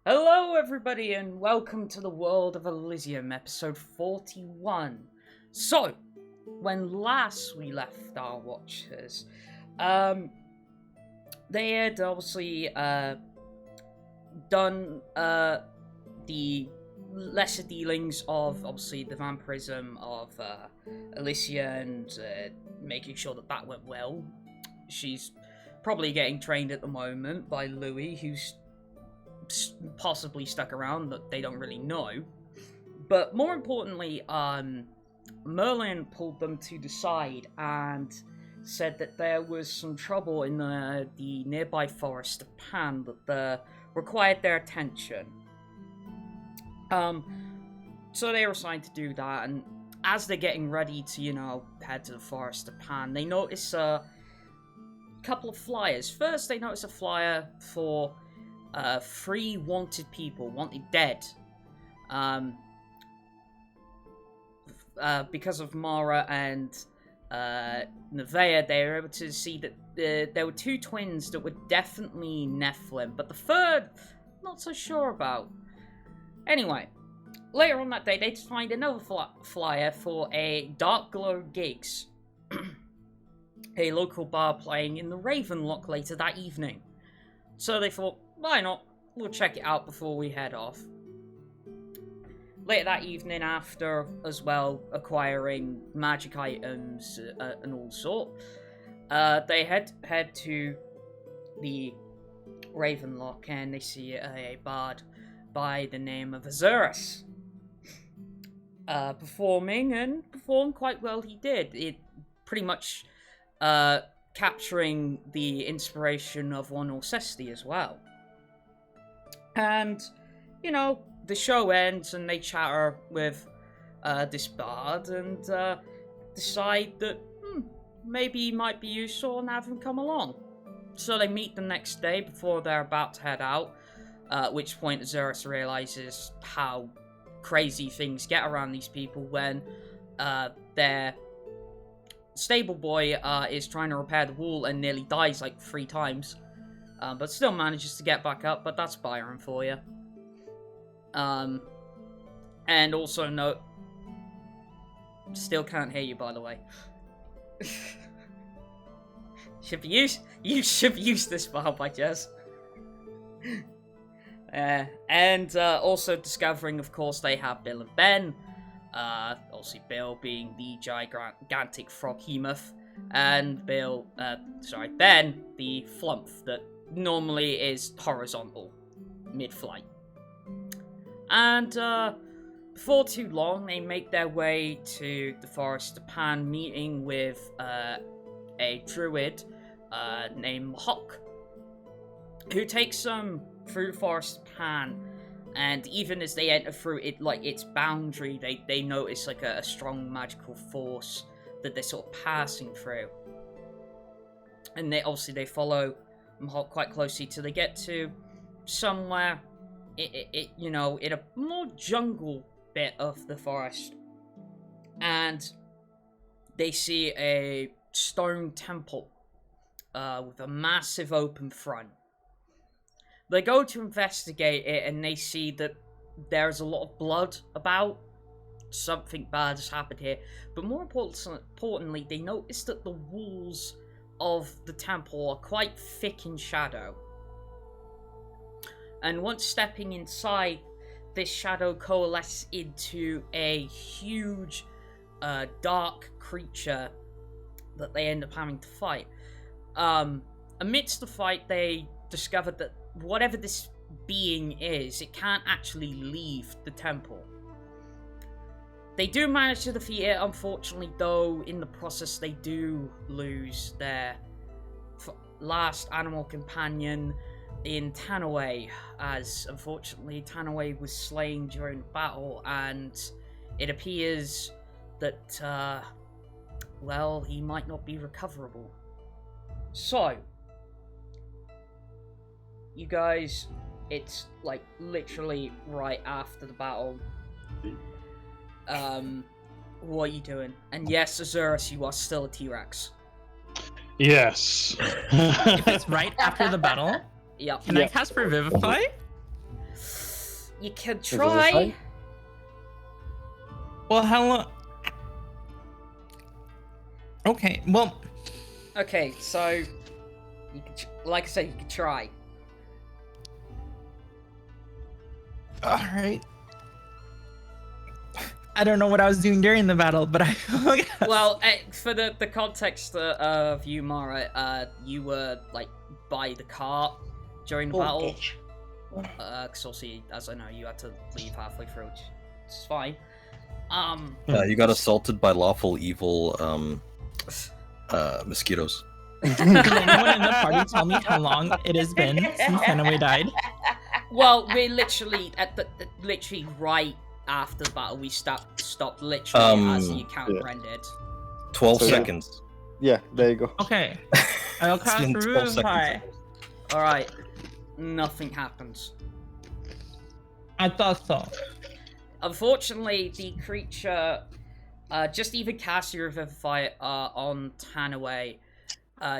Hello, everybody, and welcome to the world of Elizium, episode 41. So, when last we left our watchers, they had obviously done the lesser dealings of obviously the vampirism of Alicia and making sure that that went well. She's probably getting trained at the moment by Louis, who's possibly stuck around that they don't really know. But more importantly, Merlin pulled them to the side and said that there was some trouble in the nearby forest of Pan that required their attention. So they were assigned to do that, and as they're getting ready to, head to the forest of Pan, they notice a couple of flyers. First, they notice a flyer for 3 wanted people, wanted dead. Because of Mara and Nevaeh, they were able to see that there were 2 twins that were definitely Nephilim, but the third, not so sure about. Anyway, later on that day, they find another flyer for a Dark Glow Gigs, a local bar playing in the Ravenlock later that evening. So they thought, why not? We'll check it out before we head off. Later that evening, after as well acquiring magic items and all sort, they head to the Ravenlock and they see a bard by the name of Azerus performing, and performed quite well. He did it pretty much capturing the inspiration of one Orsesti as well. And, the show ends and they chatter with this bard and decide that maybe he might be useful and have him come along. So they meet the next day before they're about to head out, at which point Azerus realizes how crazy things get around these people when their stable boy is trying to repair the wall and nearly dies like 3 times. But still manages to get back up, but that's Byron for you. And also note, still can't hear you, by the way. You should be used this far by Jez. And also discovering, of course, they have Bill and Ben. Obviously Bill being the gigantic froghemoth, and Ben, the flump that normally is horizontal, mid-flight. And before too long, they make their way to the Forest of Pan, meeting with a druid named Hawk, who takes them through the Forest of Pan. And even as they enter through it, its boundary, they notice a strong magical force that they're sort of passing through. And they follow Mhawk quite closely till they get to somewhere, in a more jungle bit of the forest. And they see a stone temple with a massive open front. They go to investigate it and they see that there's a lot of blood about. Something bad has happened here. But more importantly, they notice that the walls of the temple are quite thick in shadow. And once stepping inside, this shadow coalesces into a huge, dark creature that they end up having to fight. Amidst the fight, they discovered that whatever this being is, it can't actually leave the temple. They do manage to defeat it, unfortunately, though in the process they do lose their last animal companion in Tanawe, as unfortunately Tanawe was slain during the battle, and it appears that, he might not be recoverable. So, you guys, it's literally right after the battle. What are you doing? And yes, Azerus, you are still a T-Rex. Yes. If it's right after the battle, Yeah. Can I cast Revivify? You can Is it a try. fight? Well, how long? Okay, well, Okay, so you can, like I said, you can try. all right. I don't know what I was doing during the battle, but I. Well, for the context of you, Mara, you were like by the cart during the battle. Bitch. Because obviously, as I know, you had to leave halfway through, which is fine. You got assaulted by lawful evil mosquitoes. Can anyone in the party tell me how long it has been since Fenaway died? Well, we're literally at the literally right after the battle. We stopped literally as the account ended. 12 So, yeah. seconds. Yeah, there you go. Okay. I'll It's cast been 12 Revivify. seconds. All right, nothing happens. I thought so. Unfortunately, the creature just even cast your Revivify on Tanaway.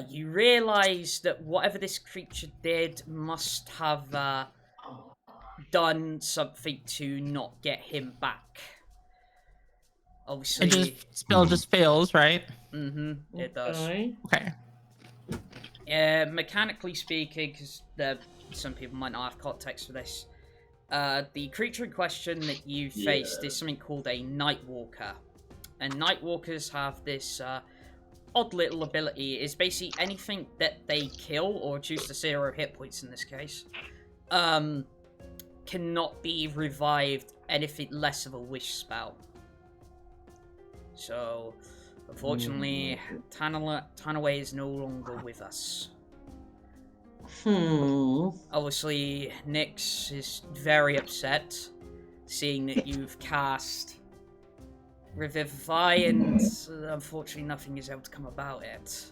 You realise that whatever this creature did must have done something to not get him back. Obviously, Spell just fails, right? it does. Okay. Mechanically speaking, because some people might not have context for this, the creature in question that you faced is something called a Nightwalker. And Nightwalkers have this odd little ability. It's basically anything that they kill, or reduce to 0 hit points in this case, cannot be revived anything less of a wish spell. So, unfortunately, Tanaway is no longer with us. Obviously, Nyx is very upset seeing that you've cast Revivify, and unfortunately nothing is able to come about it.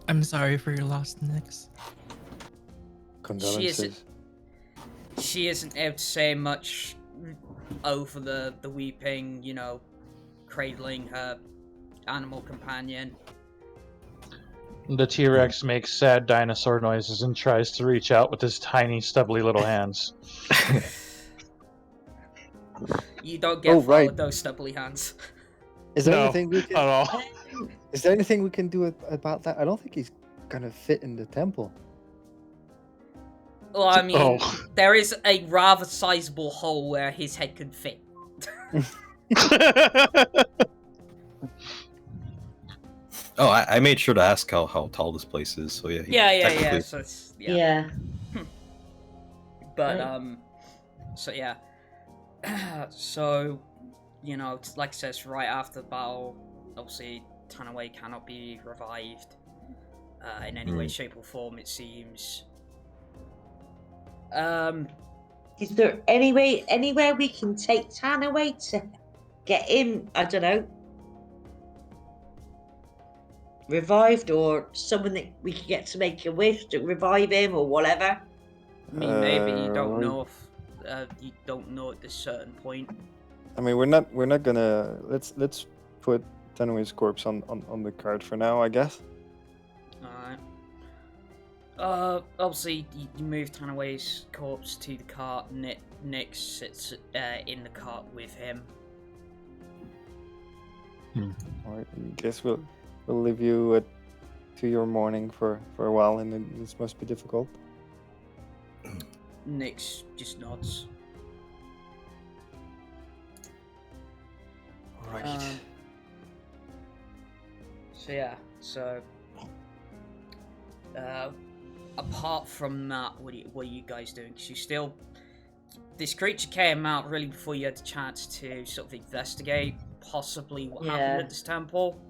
I'm sorry for your loss, Nyx. Condolences. She isn't able to say much over the weeping, cradling her animal companion. The T-Rex makes sad dinosaur noises and tries to reach out with his tiny, stubbly little hands. You don't get far with those stubbly hands. Is there No, anything we can? at all. Is there anything we can do about that? I don't think he's gonna fit in the temple. Well, I mean, there is a rather sizable hole where his head could fit. Oh, I made sure to ask how tall this place is, so yeah. Yeah. So it's, Yeah. But, so yeah. So, like I said, right after the battle, obviously, Tanaway cannot be revived in any way, shape, or form, it seems. Is there anywhere we can take Tanaway to get him, I don't know, revived, or someone that we can get to make a wish to revive him or whatever? I mean, maybe you don't know if you don't know at this certain point. I mean, we're not gonna let's put Tanaway's corpse on the card for now, I guess. Alright. Obviously, you move Tanaway's corpse to the cart. Nyx sits in the cart with him. Alright, I guess we'll leave you to your mourning for a while, and this must be difficult. Nyx just nods. Alright. So apart from that, what are you guys doing? Because this creature came out really before you had the chance to sort of investigate possibly what happened at this temple.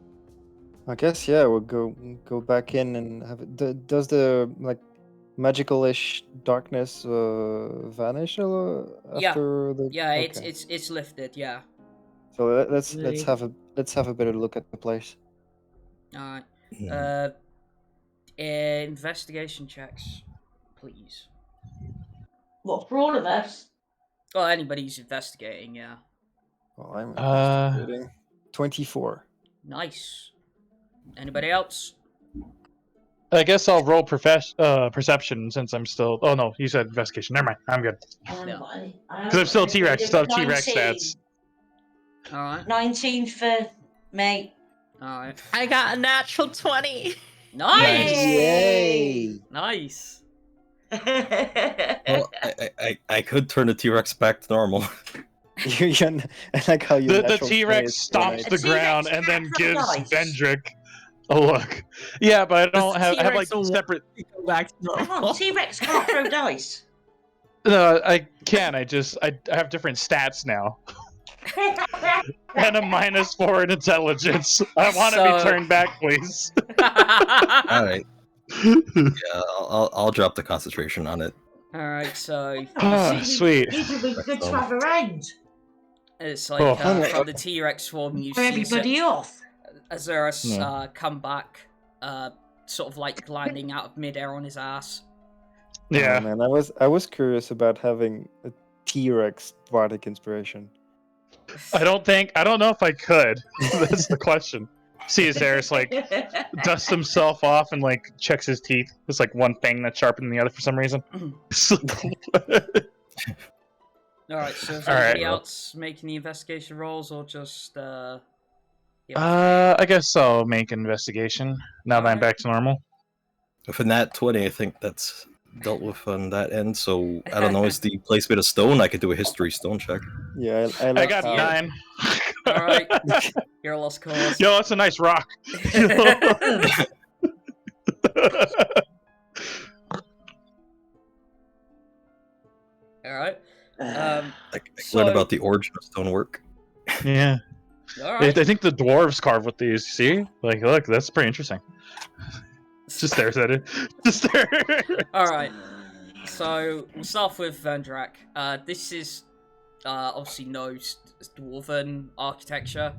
I guess we'll go back in and have it. Does the magical-ish darkness vanish after the? Yeah, okay. it's lifted. Yeah. So let's have a better look at the place. All right. Investigation checks, please. What, for all of us? Well, anybody who's investigating, yeah. Well, I'm investigating. 24. Nice. Anybody else? I guess I'll roll perception since I'm still. Oh no, you said investigation. Never mind. I'm good. No. Because I'm still T-Rex. Still have T-Rex 19. stats. All right. 19 for me. All right. I got a natural 20. Nice. Yay! Nice. Well, I could turn the T-Rex back to normal. I like how you. The T-Rex stomps the ground and then gives Vendrak a look. Yeah, but I don't have like separate. Go back to Hang normal. on, T-Rex can't throw dice. No, I can. I have different stats now. And a -4 in intelligence. I want to be turned back, please. All right. Yeah, I'll drop the concentration on it. All right. So Sweet. It'll be good to have around. it's like from the T-Rex swarm, you For see everybody off. Azerus come back, sort of like landing out of midair on his ass. Yeah. Oh, man, I was curious about having a T-Rex bardic inspiration. I don't know if I could. That's the question. See Azerus like dusts himself off and like checks his teeth. There's like one thing that's sharper than the other for some reason. All right. So is All right. anybody else making the investigation rolls, or just I guess I'll make an investigation now that I'm back to normal. With a nat 20, I think that's dealt with on that end. So I don't know. Is the place made of stone? I could do a history stone check. Yeah, I I like got how- 9. All right. You're a lost cause. Yo, that's a nice rock. All right. I So- learned about the origin of stonework. Yeah. All I right. think the dwarves carve with these. See? Like, look, that's pretty interesting. Just stares at it. Just stare. All right. So we'll start off with Vendrak. This is obviously no dwarven architecture.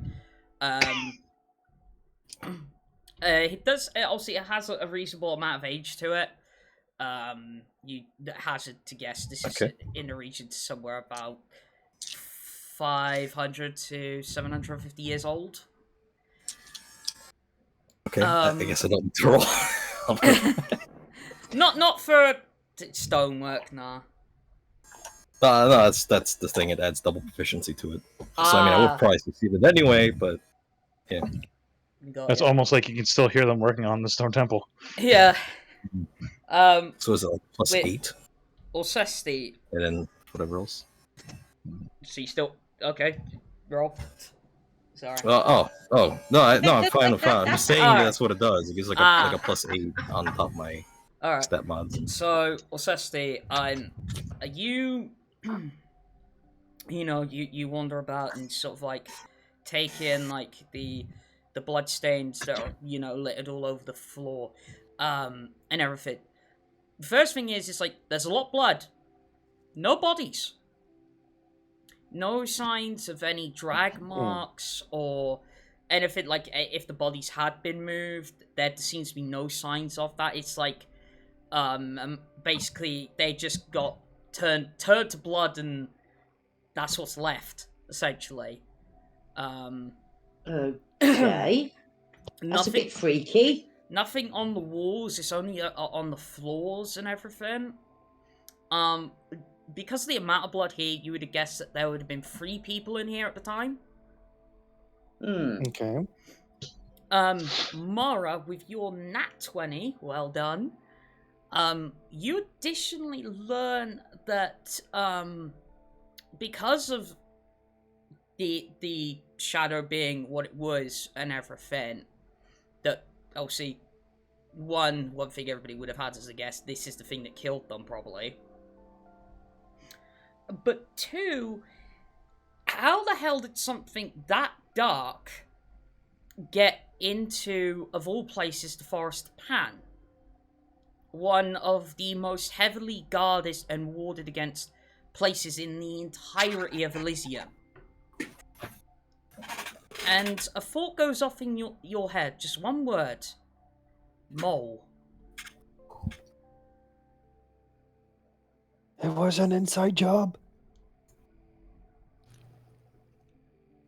It does obviously it has a reasonable amount of age to it. You hazard to guess this is in the region to somewhere about 500 to 750 years old. Okay, I guess I don't need to roll. Not for stonework, nah. No, that's the thing. It adds double proficiency to it. So I mean, I would probably succeed it anyway, but yeah. That's almost like you can still hear them working on the stone temple. Yeah. So is it like plus wait. 8, Orsesti. and then whatever else? So you still okay? Roll. Sorry. Oh no, I'm fine with that. I'm just saying Alright. that's what it does. It gives like a plus 8 on top of my All right. stat mods. So Orsesti, you, you wander about and sort of like take in like the blood stains that are littered all over the floor, and everything. The first thing is, it's like there's a lot of blood, no bodies. No signs of any drag marks or anything. Like, if the bodies had been moved, there seems to be no signs of that. It's like, basically, they just got turned to blood, and that's what's left, essentially. Okay. That's a bit freaky. Nothing on the walls. It's only on the floors and everything. Because of the amount of blood here, you would have guessed that there would have been 3 people in here at the time. Okay. Mara, with your nat 20, well done. You additionally learn that, because of the shadow being what it was and everything, that obviously one thing everybody would have had as a guess, this is the thing that killed them, probably. But 2, how the hell did something that dark get into, of all places, the Forest of Pan? One of the most heavily guarded and warded against places in the entirety of Elizium. And a thought goes off in your head, just one word. Mole. It was an inside job.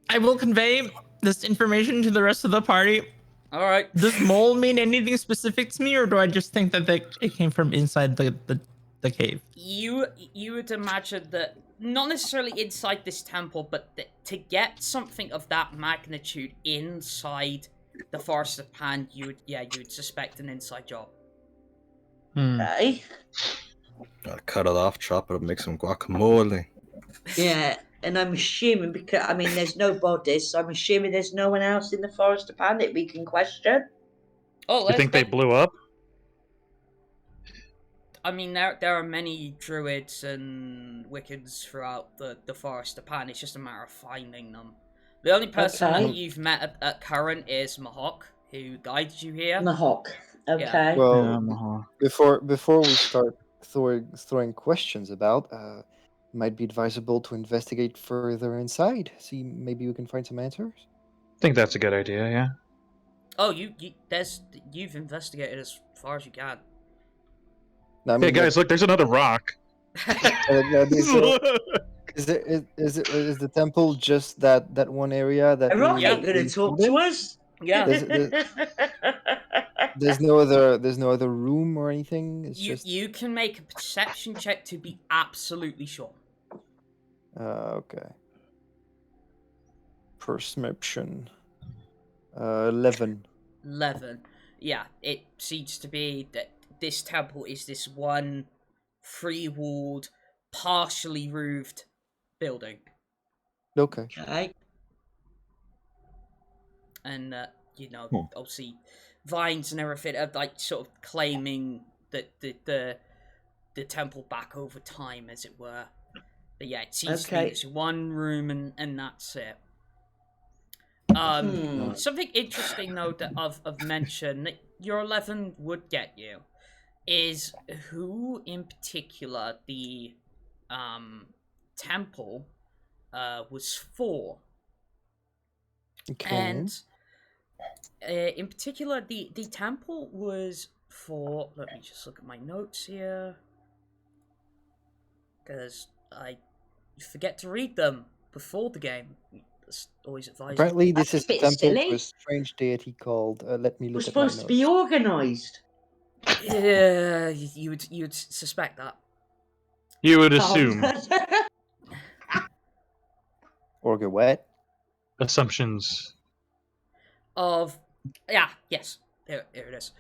I will convey this information to the rest of the party. All right. Does mole mean anything specific to me, or do I just think that it came from inside the cave? You would imagine that not necessarily inside this temple, but to get something of that magnitude inside the Forest of Pan, you would suspect an inside job. Okay. Gotta cut it off, chop it up, make some guacamole. Yeah, and I'm assuming because there's no bodies, so I'm assuming there's no one else in the Forest of Pan that we can question. Oh, You think they blew up? I mean, there are many druids and Wiccans throughout the Forest of Pan. It's just a matter of finding them. The only person Okay. that you've met at current is Mahawk, who guides you here. Mahawk. Okay. Well, before we start throwing questions about, might be advisable to investigate further inside. See, maybe we can find some answers. I think that's a good idea, yeah. Oh, you've investigated as far as you can. No, I Hey mean, guys, look, there's another rock. is the temple just that one area that? A rock we- ain't gonna we talk found to it? us. Yeah. There's no other room or anything. It's just You can make a perception check to be absolutely sure. okay. Perception. 11. 11. Yeah, it seems to be that this temple is this one free-walled, partially roofed building. Okay. Okay. And, obviously, vines and everything are, like, sort of claiming that the temple back over time, as it were. But yeah, it seems to be Okay. this one room and that's it. Hmm. Something interesting, though, that I've mentioned that your 11 would get you is who, in particular, the temple was for. Okay. And in particular, the temple was for. Let me just look at my notes here, because I forget to read them before the game. That's always advisable. Apparently, this That's is a a bit temple silly. to a strange deity called. Let me We're look at my supposed to be notes. organised. Yeah, you would suspect that. You would assume. Orga what? Assumptions. Yes, here it is.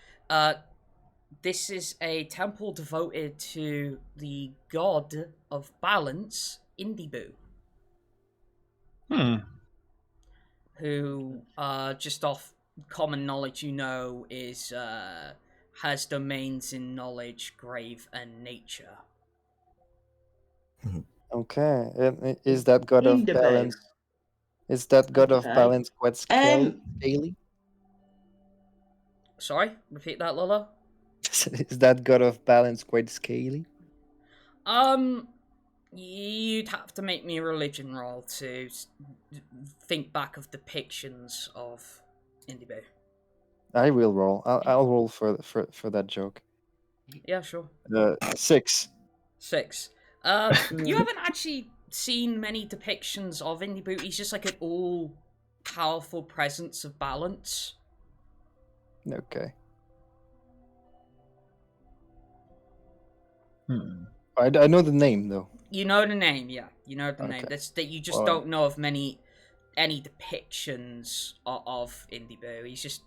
This is a temple devoted to the god of balance, Indibu, who, just off common knowledge, is has domains in knowledge, grave, and nature. Okay. Is that god of Indibu. balance? Is that god of Okay. balance quite scaly? Sorry, repeat that, Lola. Is that god of balance quite scaly? You'd have to make me a religion roll to think back of depictions of Indibu. I will roll. I'll roll for that joke. Yeah, sure. 6. 6. You haven't actually seen many depictions of Indibu. He's just like an all-powerful presence of balance. Okay. Hmm. I know the name though. You know the name, yeah. You know the name. Okay. That's that you just Well, don't know of any depictions of Indibu. He's just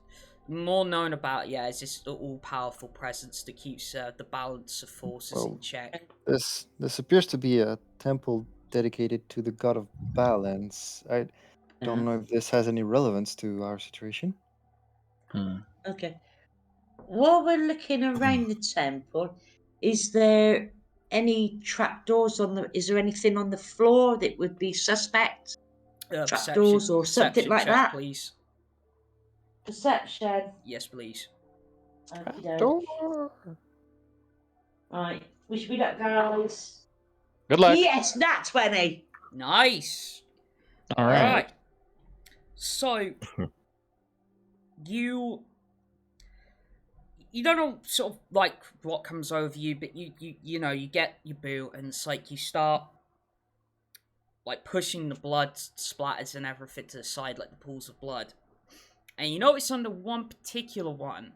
more known about, as this all-powerful presence that keeps the balance of forces in check. This appears to be a temple dedicated to the god of balance. I don't know if this has any relevance to our situation. Okay. While we're looking around the temple, is there any trapdoors is there anything on the floor that would be suspect? Trapdoors or something perception like check, that? please. Perception. Yes, please. Okay. Door. Right. Wish me luck, guys. Good luck. Yes, nat 20. Nice. All right. Alright. So, you don't know sort of like what comes over you, but you get your boot and it's like you start like pushing the blood splatters and everything to the side, like the pools of blood. And you notice on the one particular one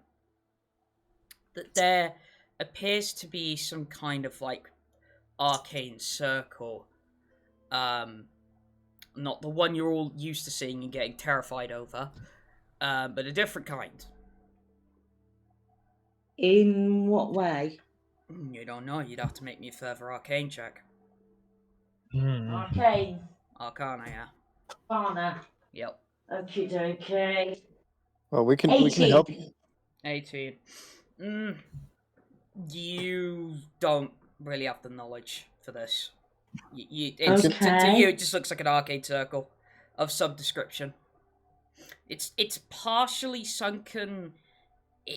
that there appears to be some kind of like arcane circle. Not the one you're all used to seeing and getting terrified over, but a different kind. In what way? You don't know. You'd have to make me a further arcane check. Arcane. Arcana, yeah. Arcana. Yep. Okay. Well, we can 18. help. 18. You don't really have the knowledge for this. To you, it just looks like an arcade circle of some description. It's partially sunken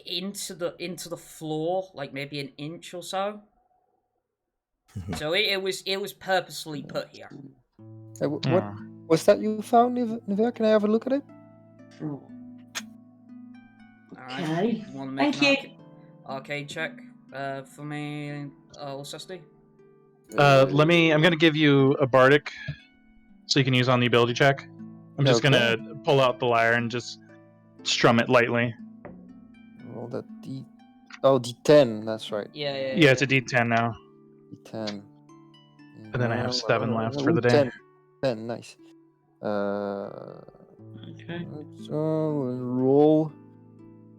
into the floor, like maybe an inch or so. So it was purposely put here. What was that you found, Nevaeh? Can I have a look at it? Okay. You want to make Thank an arcade check for me, Orsesti? I'm gonna give you a bardic, so you can use on the ability check. I'm just gonna pull out the lyre and just strum it lightly. Roll that D. Oh, D10. That's right. Yeah, it's a D10 now. D10. And then I have 7 left for the day. 10. Nice. Okay. So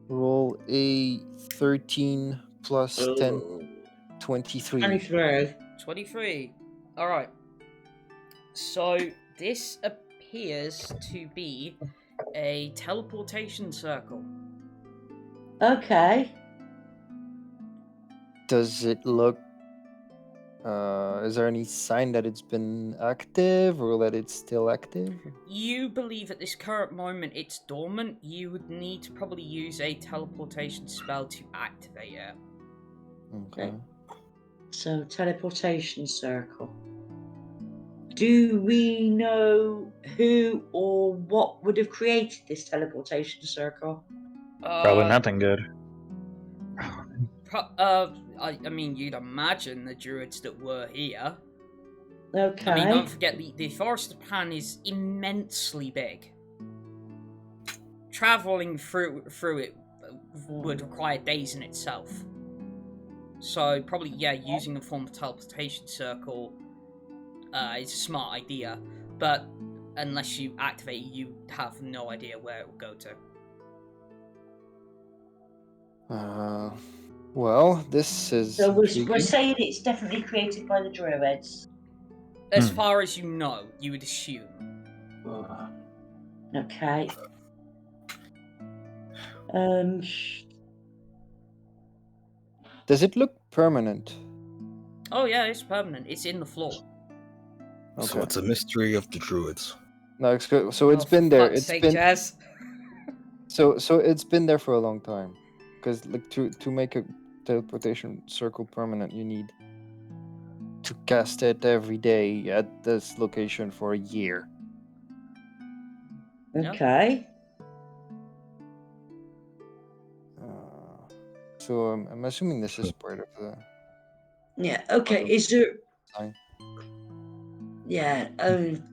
roll a 13 plus 10, 23. 23. Alright. So, this appears to be a teleportation circle. Okay. Does it look... is there any sign that it's been active or that it's still active? You believe at this current moment it's dormant. You would need to probably use a teleportation spell to activate it. Okay. So, teleportation circle. Do we know who or what would have created this teleportation circle? Probably nothing good. I mean, you'd imagine the druids that were here. Okay. I mean, don't forget, the Forest of Pan is immensely big. Travelling through it would require days in itself. So, probably, using a form of teleportation circle is a smart idea. But unless you activate it, you have no idea where it will go to. Well, this is... So we're saying it's definitely created by the druids. As far as you know, you would assume. Okay. Does it look permanent? Oh yeah, it's permanent. It's in the floor. Okay. So it's a mystery of the druids. No, so it's been there. It's been Jazz. so it's been there for a long time. Because like to make a teleportation circle permanent, you need to cast it every day at this location for a year. Okay. So I'm assuming this is part of the... Yeah, okay. Is there... Fine. Yeah,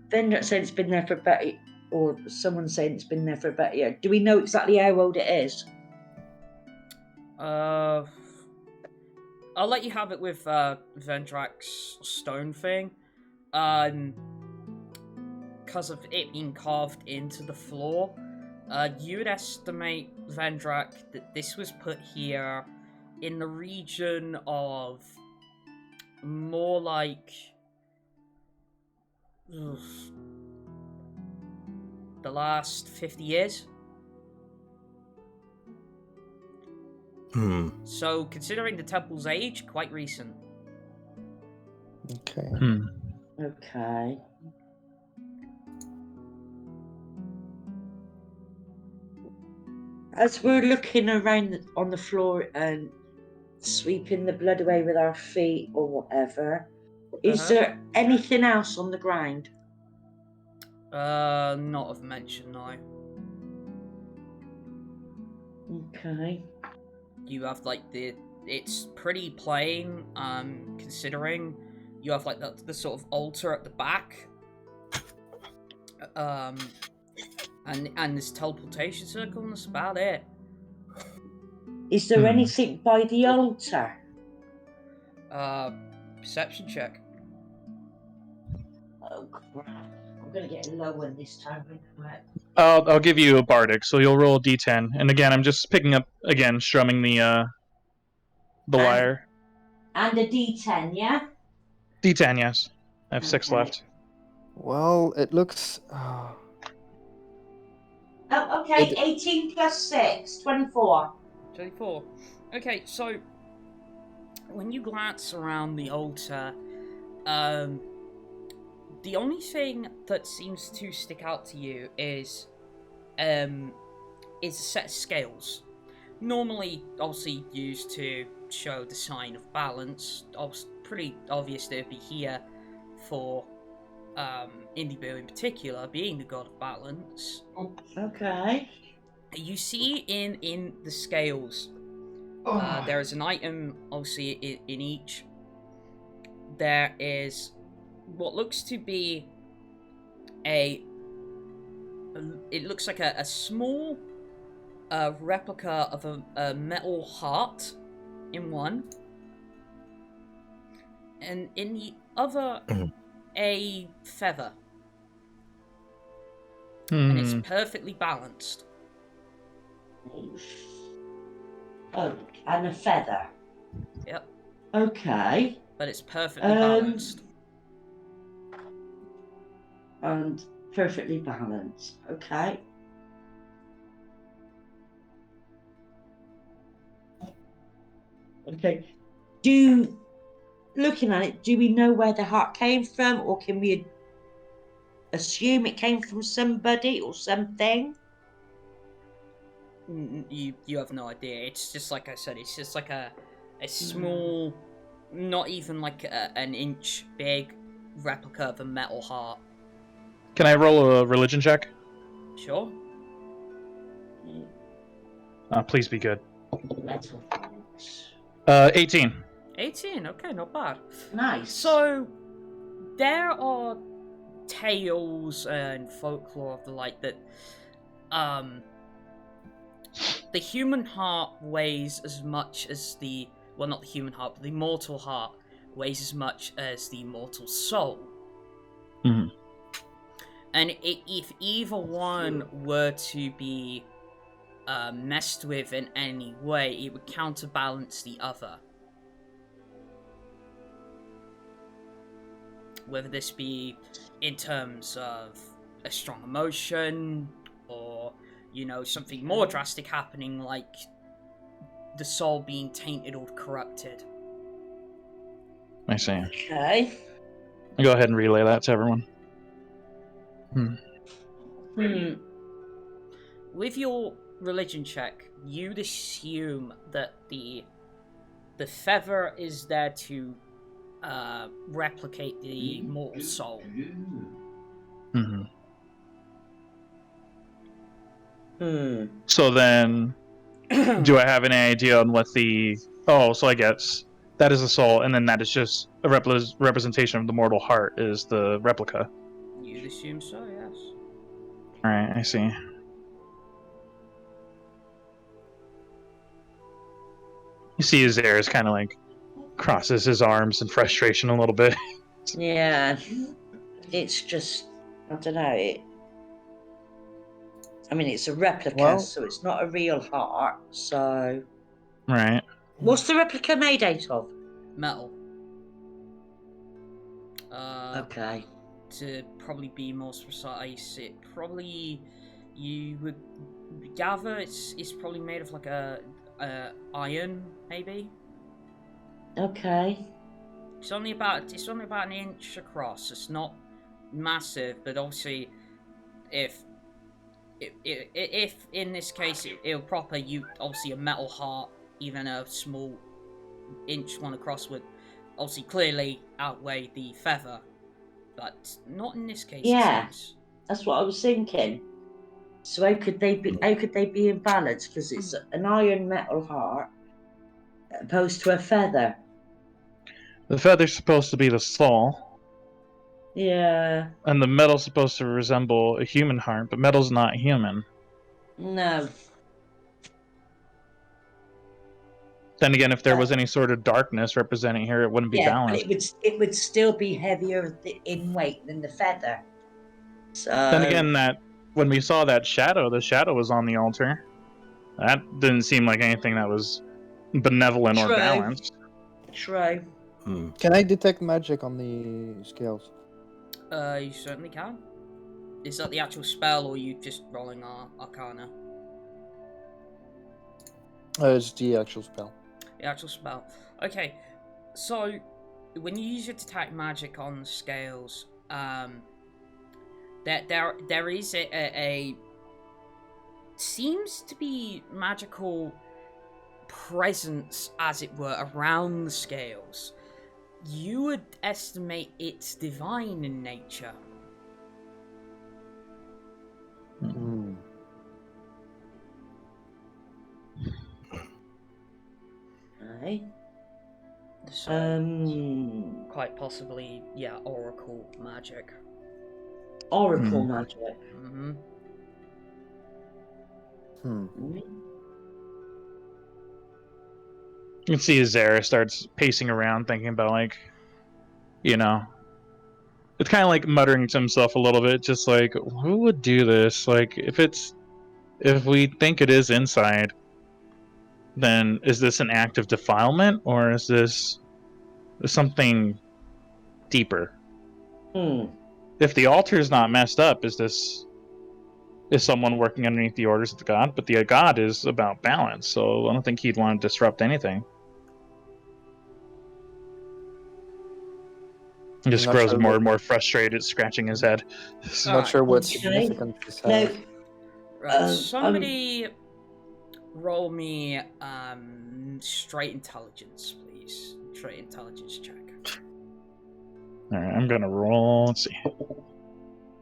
Vendrak said it's been there for about... Or someone saying it's been there for about a year. Do we know exactly how old it is? I'll let you have it with Vendrak's stone thing. Because of it being carved into the floor, you would estimate, Vendrak, that this was put here in the region of more like the last 50 years. So, considering the temple's age, quite recent. Okay. Okay. As we're looking around on the floor and sweeping the blood away with our feet or whatever, is there anything else on the ground? Not of mention, no. Okay. You have like it's pretty plain, considering you have like the sort of altar at the back. And this teleportation circle, and that's about it. Is there anything by the altar? Perception check. Oh crap! I'm gonna get a low one this time. I'll give you a bardic, so you'll roll a d10. And again, I'm just picking up strumming the lyre. And a D10, yeah. D10, yes. I have 6 left. Well, it looks. Oh, okay. 18 plus 6, 24. 24. Okay, so when you glance around the altar, the only thing that seems to stick out to you is a set of scales. Normally, obviously used to show the sign of balance. Pretty obvious they'd be here for Indibu in particular, being the god of balance. Okay. You see in the scales, there is an item, obviously, in each. There is what looks to be it looks like a small replica of a metal heart in one, and in the other a feather, and it's perfectly balanced. Oh, and a feather. Yep. Okay. But it's perfectly balanced. And perfectly balanced. Okay. Okay. Looking at it, do we know where the heart came from, or can we assume it came from somebody or something? You have no idea. It's just like I said. It's just like a small, not even like an inch big replica of a metal heart. Can I roll a religion check? Sure. Please be good. Metal. 18. 18. Okay, not bad. Nice. So there are tales and folklore of the like that the human heart weighs as much as not the human heart, but the mortal heart weighs as much as the mortal soul. Mm-hmm. And if either one were to be messed with in any way, it would counterbalance the other. Whether this be in terms of a strong emotion, or, something more drastic happening, like the soul being tainted or corrupted. I see. Okay. Go ahead and relay that to everyone. With your religion check, you'd assume that the feather is there to replicate the mortal soul. So then, do I have any idea on what so I guess that is the soul, and then that is just a representation of the mortal heart is the replica. You'd assume so, yes. Alright, I see. You see Azerus kind of like crosses his arms in frustration a little bit. Yeah. It's just, I don't know. It's a replica, so it's not a real heart, so... Right. What's the replica made out of? Metal. Okay. To probably be more precise, it probably, you would gather it's probably made of like a iron, maybe. Okay. It's only about an inch across. It's not massive, but obviously, if in this case it'll proper obviously a metal heart, even a small inch one across would obviously clearly outweigh the feather, but not in this case. Yeah, that's what I was thinking. So how could they be in balance? Because it's an iron metal heart opposed to a feather. The feather's supposed to be the soul. Yeah. And the metal's supposed to resemble a human heart, but metal's not human. No. Then again, if there was any sort of darkness representing here, it wouldn't be Yeah, but balanced. it would still be heavier in weight than the feather. So Then again, that when we saw that shadow, the shadow was on the altar. That didn't seem like anything that was benevolent or True. balanced. True. Can I detect magic on the scales? You certainly can. Is that the actual spell, or are you just rolling Arcana? It's the actual spell. The actual spell. Okay, so when you use your detect magic on the scales, there is a seems to be magical presence, as it were, around the scales. You would estimate it's divine in nature. Hmm. Right. So, quite possibly, yeah, oracle magic. Oracle magic. Mm-hmm. You can see Azerus starts pacing around, thinking about, like, you know, it's kind of like muttering to himself a little bit, just like, who would do this? Like, if we think it is inside, then is this an act of defilement, or is this something deeper? If the altar is not messed up, is someone working underneath the orders of the god? But the god is about balance, so I don't think he'd want to disrupt anything. He just grows more and more frustrated, scratching his head. Not sure what Okay. significance this Now, has. Right, somebody roll me straight intelligence, please. Straight intelligence check. Alright, I'm gonna roll. Let's see.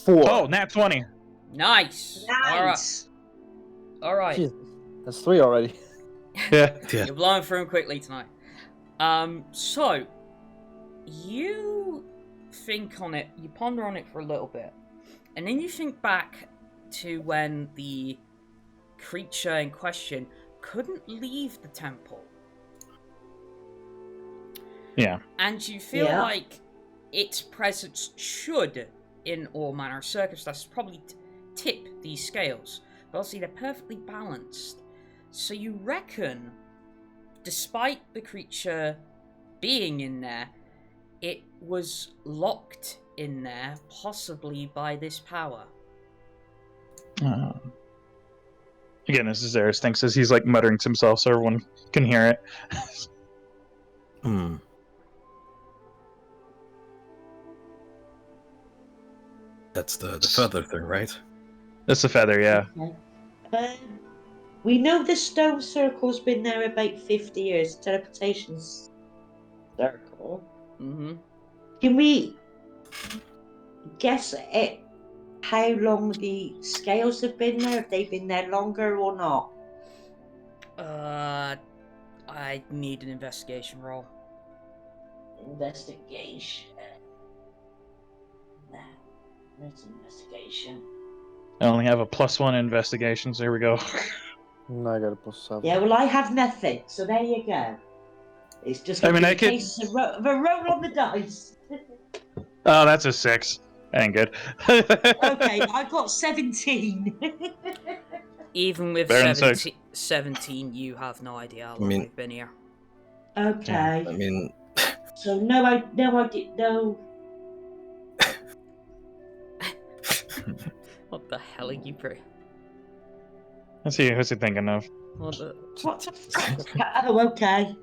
4. Oh, nat 20. Nice. Nice. All right. Jesus, that's 3 already. Yeah. You're blowing through them quickly tonight. So you think on it, you ponder on it for a little bit, and then you think back to when the creature in question couldn't leave the temple. Yeah. And you feel like its presence should, in all manner of circumstances, probably tip these scales. But obviously they're perfectly balanced. So you reckon, despite the creature being in there, it was locked in there, possibly by this power. Again, this is Azerus thinks as he's like muttering to himself so everyone can hear it. That's the feather thing, right? That's the feather, yeah. Okay. We know the stone circle's been there about 50 years. Teleportation circle. Mm-hmm. Can we guess at how long the scales have been there? Have they been there longer or not? I need an investigation roll. Investigation. That's investigation. I only have a +1 investigations. There we go. No, I got a +7. Yeah, well, I have nothing, so there you go. It's just I mean, a I could- case of a roll on the dice. Oh, that's a 6. That ain't good. Okay, I got 17. Even with Baron 17, you have no idea how long mean- we've been here. Okay. I mean, So I did no. What the hell are you pre? Let's see, who's he thinking of? What the... What? Oh, okay.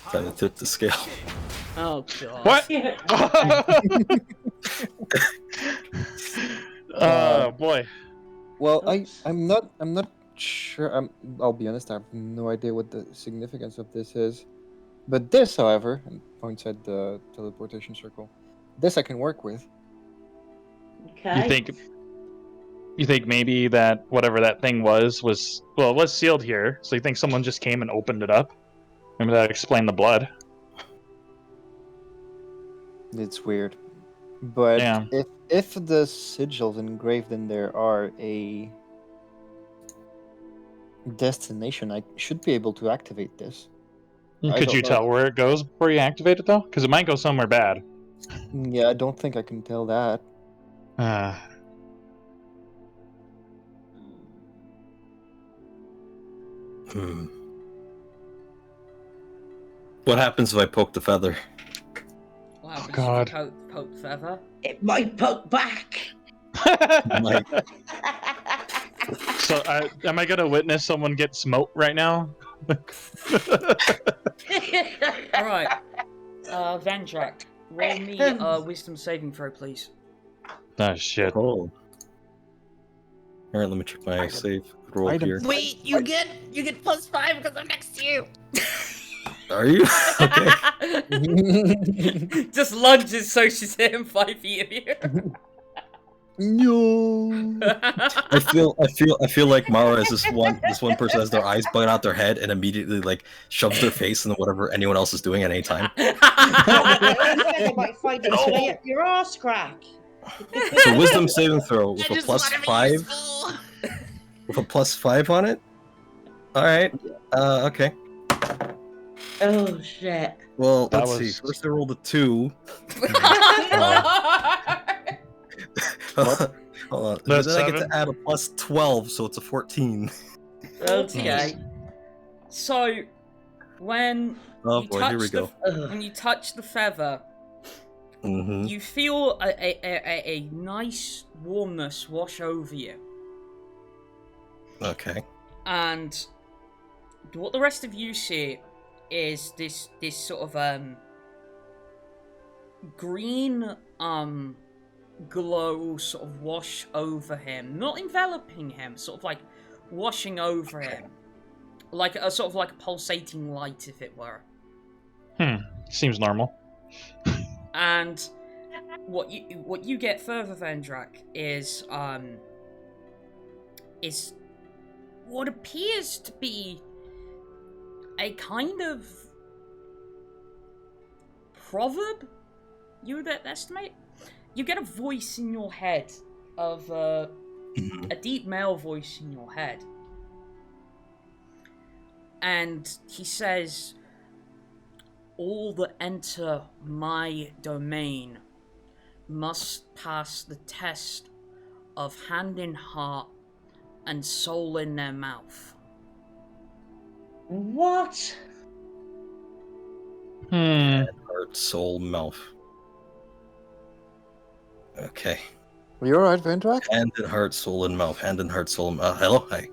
trying to tip the scale. Oh god. What? Yeah. Oh boy. Well, I'm not sure. I'll be honest. I have no idea what the significance of this is. But this, however, and points at the teleportation circle. This I can work with. Okay. You think maybe that whatever that thing was well, it was sealed here, so you think someone just came and opened it up? Maybe that explained the blood. It's weird. But Yeah. if the sigils engraved in there are a destination, I should be able to activate this. I Could don't you know. tell where it goes before you activate it, though? Because it might go somewhere bad. Yeah, I don't think I can tell that. Hmm. What happens if I poke the feather? What happens God. if you poke feather? It might poke back. Like, So, am I gonna witness someone get smoked right now? Alright. Vendrak, roll me a wisdom saving throw, please. Oh shit! oh. All right, let me check my save roll Item. here. Wait, you get +5 because I'm next to you. Are you okay? Just lunges so she's hitting 5 feet of you. No. I feel like Mara is this one person has their eyes bugging out their head and immediately like shoves their face into whatever anyone else is doing at any time. They might find its way up your arse crack. So wisdom saving throw with I a just wanna be +5 useful. with a +5 on it. All right. Okay. Oh shit. Well, That let's see. was- First I rolled a 2. Hold on. That's Then I get 7. to add a +12, so it's a 14. Okay. So, when Oh you boy, touch here we go. when you touch the feather, Mm-hmm. you feel a nice warmness wash over you, Okay. and what the rest of you see is this sort of green glow sort of wash over him, not enveloping him, sort of like washing over him, like a sort of like a pulsating light, if it were. Seems normal. And what you get further, Vendrak, is what appears to be a kind of proverb, you would estimate. You get a voice in your head of a deep male voice in your head, and he says, all that enter my domain must pass the test of hand in heart and soul in their mouth. What? Heart, soul, mouth. Okay. Are you alright, Vendrak? Hand and heart, soul, and mouth. Hand and heart, soul, and mouth. Hello? Hi.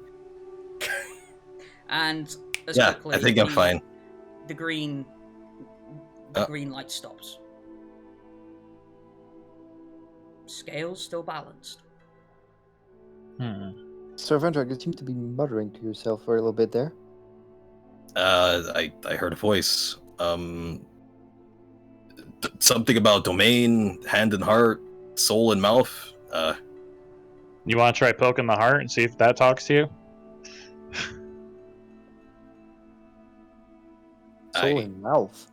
And as Yeah, quickly, I think I'm fine. The green green light stops. Scales still balanced. So, Vendrak, you seem to be muttering to yourself for a little bit there. I heard a voice. Something about domain, hand and heart, soul and mouth. You want to try poking the heart and see if that talks to you? Soul and mouth.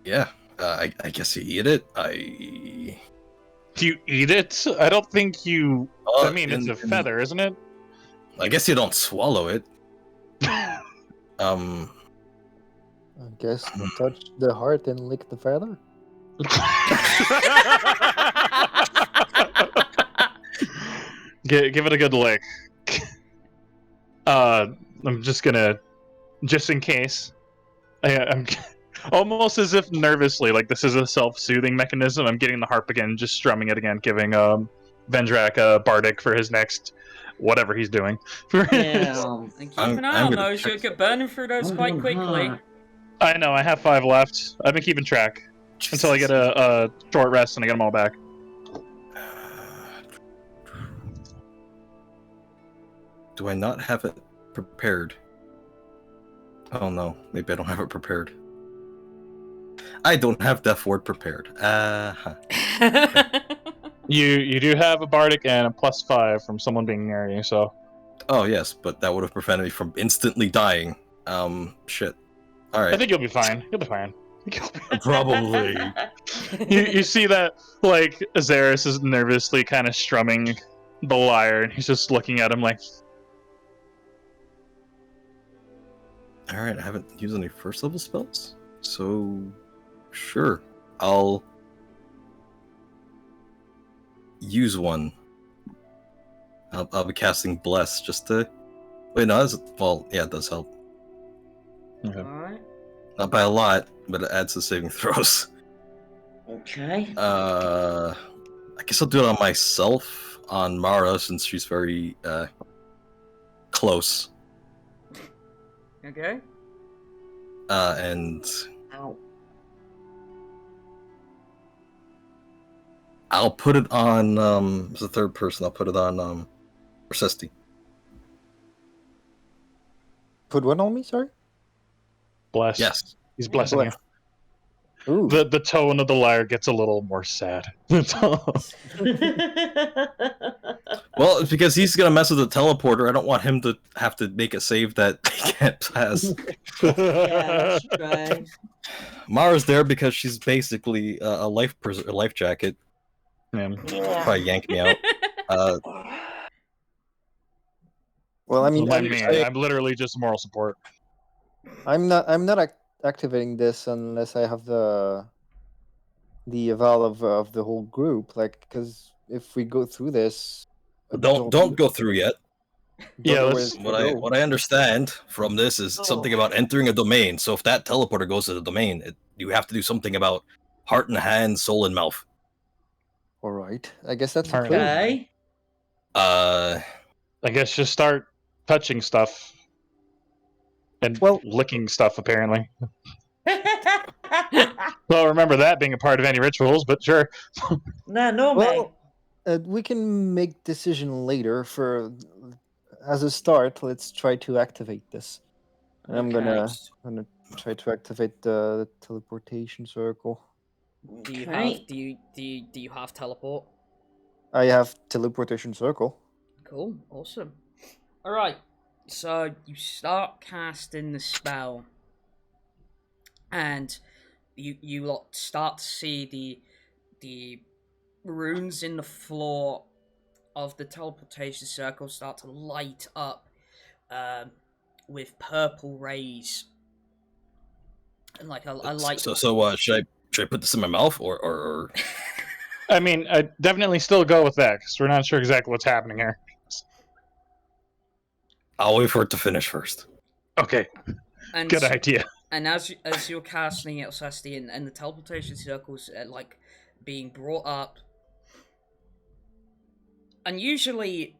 Yeah. I guess you eat it. Do you eat it? I don't think you. I mean, it's in- a feather, isn't it? I guess you don't swallow it. I guess touch the heart and lick the feather. Give it a good lick. I'm just gonna, just in case. I'm almost as if nervously, like this is a self-soothing mechanism. I'm getting the harp again, just strumming it again, giving Vendrak a bardic for his next whatever he's doing. Yeah. And keep I'm an eye on gonna those, you'll check- get burning through those quite quickly. I know, I have 5 left. I've been keeping track until I get a short rest and I get them all back. Do I not have it prepared? Oh no, maybe I don't have it prepared. I don't have Death Ward prepared. You do have a bardic and a +5 from someone being near you, so Oh yes, but that would have prevented me from instantly dying. Shit. All I right. think you'll be fine. You'll be fine. Probably. you see that, like, Azerus is nervously kind of strumming the lyre, and he's just looking at him like, Alright, I haven't used any first level spells, so sure, I'll use one. I'll be casting Bless just to... Wait, no, well, yeah, it does help. Alright. Not by a lot, but it adds to saving throws. Okay. I guess I'll do it on myself, on Mara, since she's very, close. Okay. And Ow. I'll put it on, as a third person, I'll put it on, Orsesti. Put one on me, sorry? bless. Yes. He's blessing Bless. you. Ooh. The tone of the lyre gets a little more sad. Well, it's because he's gonna mess with the teleporter. I don't want him to have to make a save that he can't pass. Yeah, that's right. Mara's there because she's basically a life jacket. Yeah. Probably yank me out. Well, I mean, Remind me, I'm literally just moral support. I'm not activating this unless I have the eval of the whole group. Like, because if we go through this, I Don't go through yet. Yeah, know let's- where to go. What I understand from this is something about entering a domain. So if that teleporter goes to the domain, you have to do something about heart and hand, soul and mouth. All right, I guess that's a Alright. clue. Okay. I guess just start touching stuff. And Well- licking stuff, apparently. Well, remember that being a part of any rituals, but sure. no, mate. Well, we can make decision later. For as a start, let's try to activate this. And I'm gonna try to activate the teleportation circle. Do you Okay. have do you have teleport? I have teleportation circle. Cool, awesome. All right, so you start casting the spell, and you lot start to see the runes in the floor of the teleportation circle start to light up with purple rays, and like a light. So should I put this in my mouth or... I mean, I definitely still go with that, because we're not sure exactly what's happening here. I'll wait for it to finish first. Okay, And good idea. And as you're casting it, Orsesti, and the teleportation circles like being brought up, and usually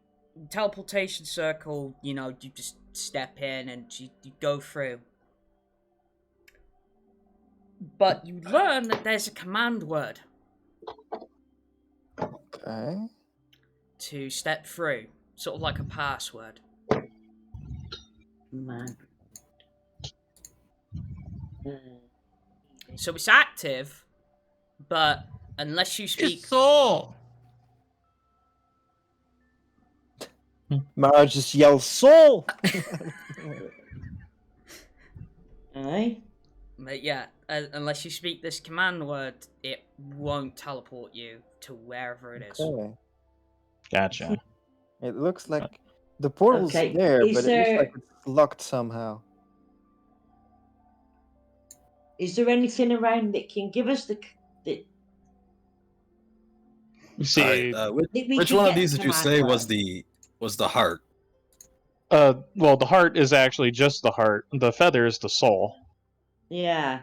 teleportation circle, you just step in and you go through. But you learn that there's a command word Okay. to step through, sort of like a password. Man. So it's active, but unless you speak, His soul. Mara just yells soul. Aye. but yeah, unless you speak this command word, it won't teleport you to wherever it is. Okay. Gotcha. It looks like the portal's Okay, there, is but it there- looks like it's locked somehow. Is there anything around that can give us the You see, Alright, we which can one of get these did you command say word? was the heart? well, the heart is actually just the heart. The feather is the soul. Yeah.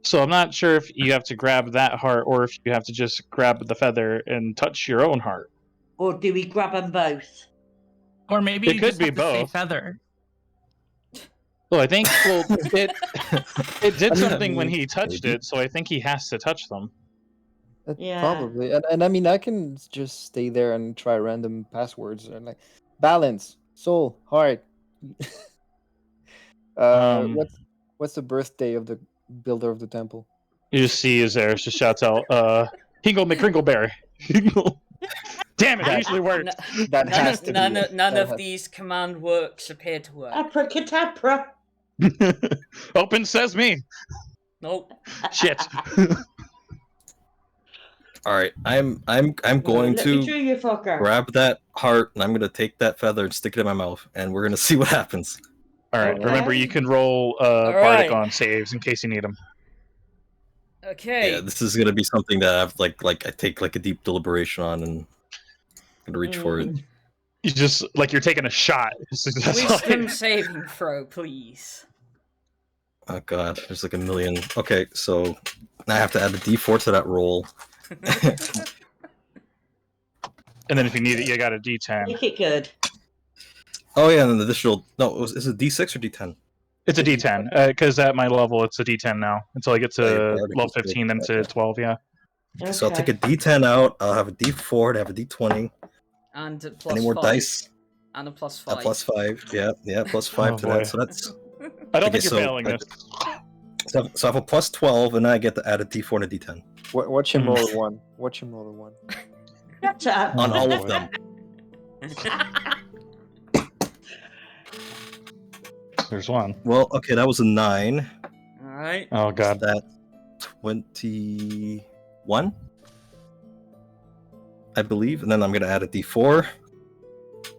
So I'm not sure if you have to grab that heart or if you have to just grab the feather and touch your own heart. Or do we grab them both? Or maybe It you could just be have to say both. feather. Well, I think it did I mean, something when he touched maybe. it, so I think he has to touch them. Yeah. Probably. And I mean, I can just stay there and try random passwords and like balance, soul, heart. What's the birthday of the builder of the temple? You just see Azerus just shouts out, Hingle McCrinkleberry. Damn it, it usually works. That has to be it. None That of has- these command works appear to work. Abracadabra. Open sesame. Nope. Shit. All right, I'm going Let me to through you, fucker. grab that heart, and I'm gonna take that feather and stick it in my mouth, and we're gonna see what happens. All right. Okay. Remember, you can roll bardic on saves in case you need them. Okay. Yeah, this is gonna be something that I've I take like a deep deliberation on, and gonna reach for it. You just you're taking a shot. Wisdom saving throw, please. Oh god, there's like a million. Okay, so now I have to add a D4 to that roll. And then if you need it, you got a D10. Make it good. Oh yeah, and then the additional. No, is it D6 or D10? It's a D10 because at my level it's a D10 now until I get to level 15, then to 12. Yeah. Okay. So I'll take a D10 out. I'll have a D4 to have a D20. And a plus Any more 5. dice? And a plus A 5. +5. Yeah, +5 to boy. that. So that's. I don't Okay, think you're so, failing this. So I have a +12, and then I get to add a D4 and a D10 Watch him roll a 1. Watch him roll a 1. Shut up. on all of them. There's one. Well, okay, that was a 9. Alright. Oh god. That 21, I believe, and then I'm gonna add a D4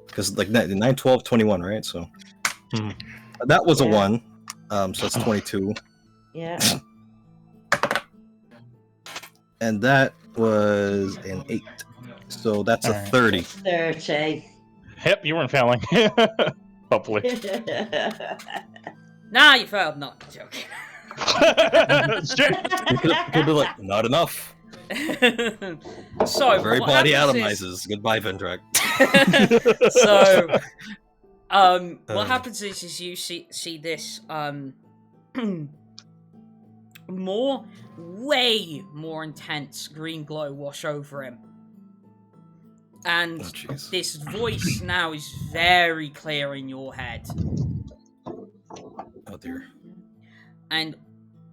because 9, 12, 21, right? So that was a 1. So that's 22. Yeah. And that was an 8. So that's a 30. 30. Yep, you weren't failing. Hopefully. Nah, you failed. Not joking. You could be like, not enough. So, Very what body happens atomizes. Goodbye, Vendrak. So, what happens is you see this way more intense green glow wash over him. And this voice now is very clear in your head. Oh dear. And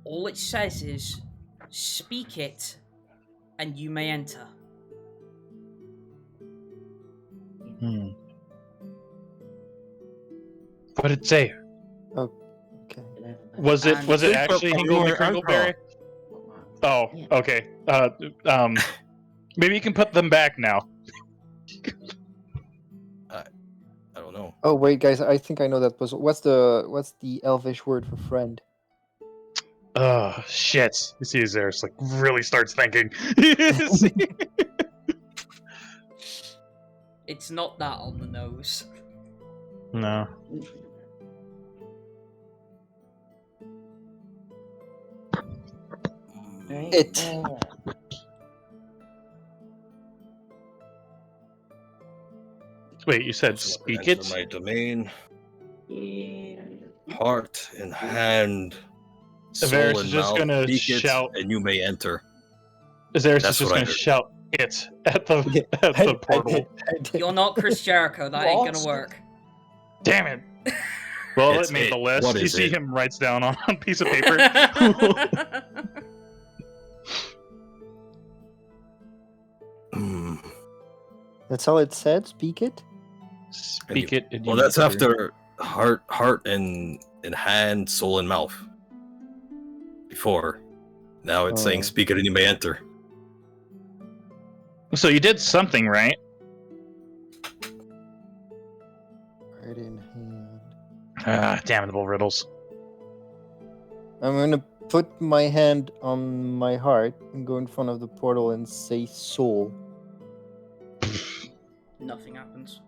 all it says is, speak it, and you may enter. What did it say? Oh, okay. Was it actually Hingleberry? Oh, okay. Maybe you can put them back now. I don't know. Oh wait, guys, I think I know that puzzle. What's the Elvish word for friend? Oh shit! You see, Azerus really starts thinking. It's not that on the nose. No. It. Wait, you said speak it? My domain. Heart in hand. Azerus Soul is in just mouth. gonna Speak shout. it, and you may enter. Azerus That's is just what I gonna heard. shout it at the portal. I did. You're not Chris Jericho. That ain't gonna work. Damn it! Well, It's it made it. the list. What You is see it? him writes down on a piece of paper. That's all it said. Speak it. Speak it. and Well, you that's may after heart in hand, soul in mouth. Before. Now it's saying Oh. speak it and you may enter. So you did something right. Right in hand. Ah, damnable riddles. I'm gonna put my hand on my heart and go in front of the portal and say soul. Nothing happens.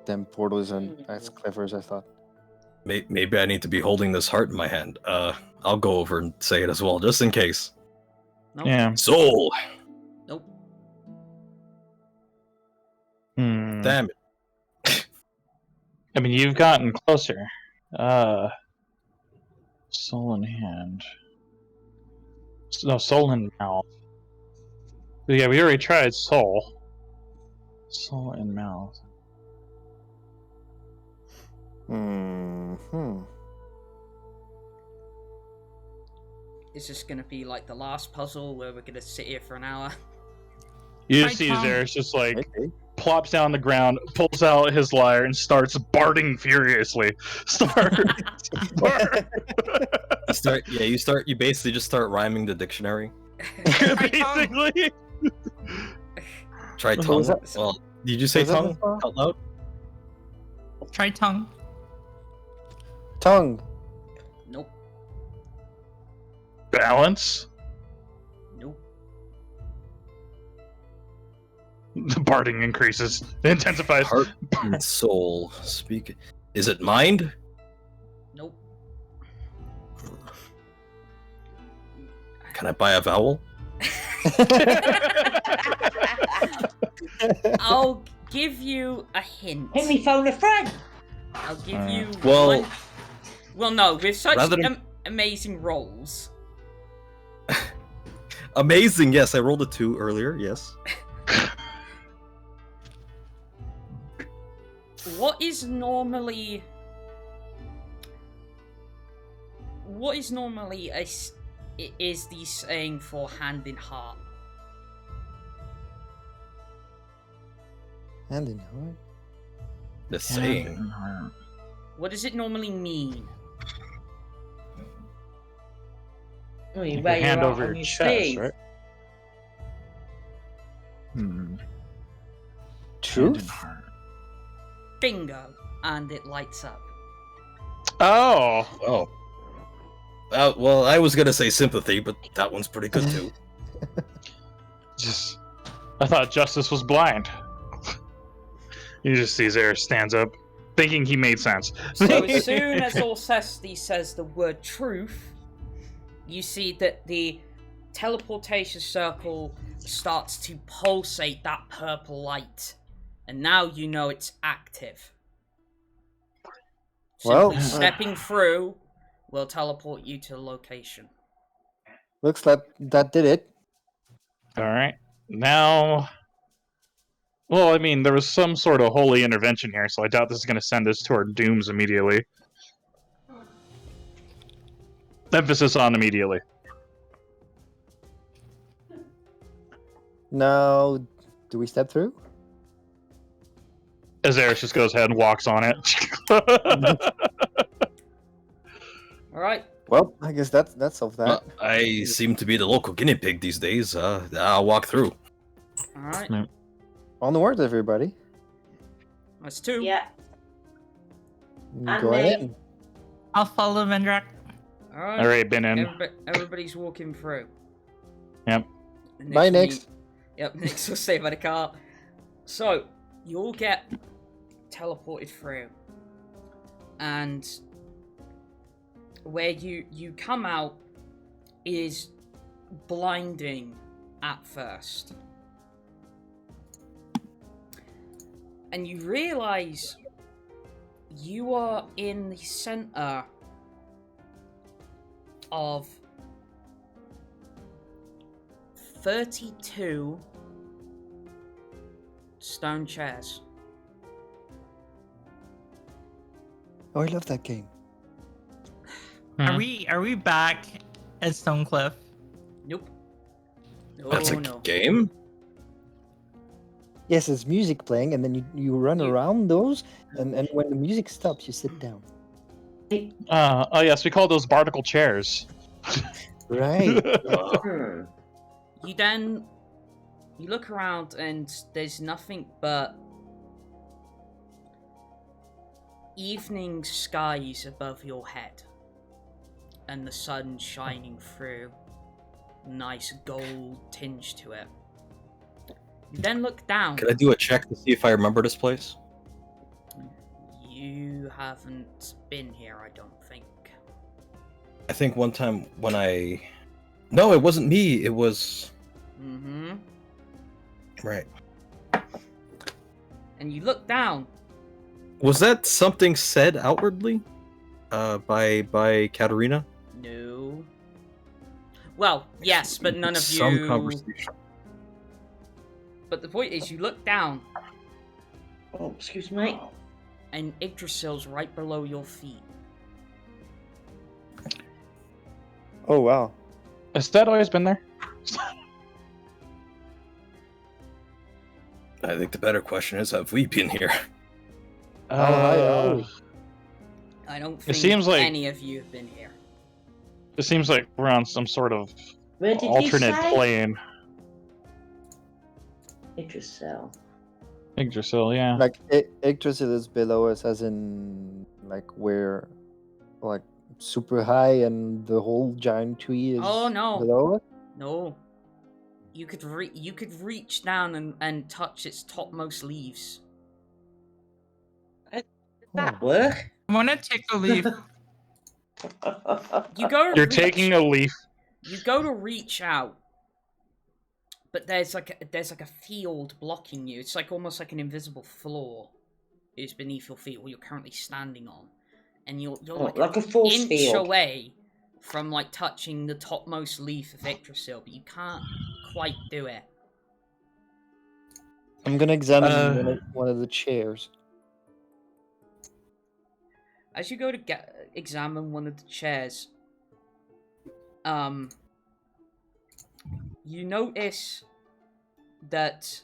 Damn portal isn't as clever as I thought. Maybe I need to be holding this heart in my hand. I'll go over and say it as well, just in case. Nope. Yeah. Soul! Nope. Damn it. I mean, you've gotten closer. Soul in hand. No, soul in mouth. But yeah, we already tried soul. Soul in mouth. Is this gonna be like the last puzzle where we're gonna sit here for an hour? You Hi, just see Tom. Azerus just Okay. plops down on the ground, pulls out his lyre, and starts barding furiously. You basically just start rhyming the dictionary. Basically. Try What tongue. was that? Well, did you say Was that tongue the song? out loud? Try tongue. Tongue. Nope. Balance. Nope. The barding increases. It intensifies. Heart and soul. Speak. Is it mind? Nope. Can I buy a vowel? I'll give you a hint. Let me phone a friend. I'll give you well- one. Well, no, with such Rather than- amazing rolls. Amazing. Yes, I rolled a 2 earlier. Yes. What is normally is the saying for hand in heart? Hand in heart. The saying. What does it normally mean? Oh, you Your wear hand your over heart your on chest, sleeve. right? Hmm. Truth. Bingo, and it lights up. Oh. Oh. Well, I was gonna say sympathy, but that one's pretty good too. I thought Justice was blind. You just see Azerus stands up, thinking he made sense. So as soon as Orsesti says the word truth, you see that the teleportation circle starts to pulsate that purple light. And now you know it's active. Well, Simply stepping through will teleport you to the location. Looks like that did it. All right. Now, well, I mean, there was some sort of holy intervention here, so I doubt this is going to send us to our dooms immediately. Emphasis on immediately. Now, do we step through? Azerus just goes ahead and walks on it. Alright. Well, I guess that's of that. I seem to be the local guinea pig these days. I'll walk through. Alright. Onward, everybody. That's 2. Yeah. And Go me. ahead. I'll follow Vendrak. Alright. All right, been in. Everybody's walking through. Yep. Bye, Nix. Yep, Nix will stay by the car. So, you all get teleported through. And where you come out is blinding at first. And you realize you are in the center of 32 stone chairs. Oh, I love that game. Are we back at Stonecliff? Nope. No, That's a no. game? Yes, there's music playing, and then you run You- around those, and when the music stops, you sit down. Oh yes, we call those barnacle chairs. Right. Hmm. You look around and there's nothing but evening skies above your head and the sun shining through, nice gold tinge to it. You then look down. Can I do a check to see if I remember this place? You haven't been here, I don't think. I think one time when I... No, it wasn't me. It was... Mm-hmm. Right. And you look down. Was that something said outwardly? By Katerina? No. Well, yes, but none of Some you... conversation. But the point is, you look down, Oh, excuse me. and Yggdrasil's right below your feet. Oh wow. Has that always been there? I think the better question is, have we been here? I don't think seems like- any of you have been here. It seems like we're on some sort of Where did you alternate say? plane. Yggdrasil. Yggdrasil, yeah. Like Yggdrasil is below us, as in like we're like super high, and the whole giant tree is Oh, no. below us. No. You could reach down and touch its topmost leaves. That work? I want to take a leaf. You go to You're reach, taking a leaf. You go to reach out, but there's like a field blocking you. It's like almost like an invisible floor is beneath your feet, where you're currently standing on, and you're like a force inch field. away from like touching the topmost leaf of Yggdrasil, but you can't quite do it. I'm gonna examine one of the chairs. As you go to examine one of the chairs, you notice that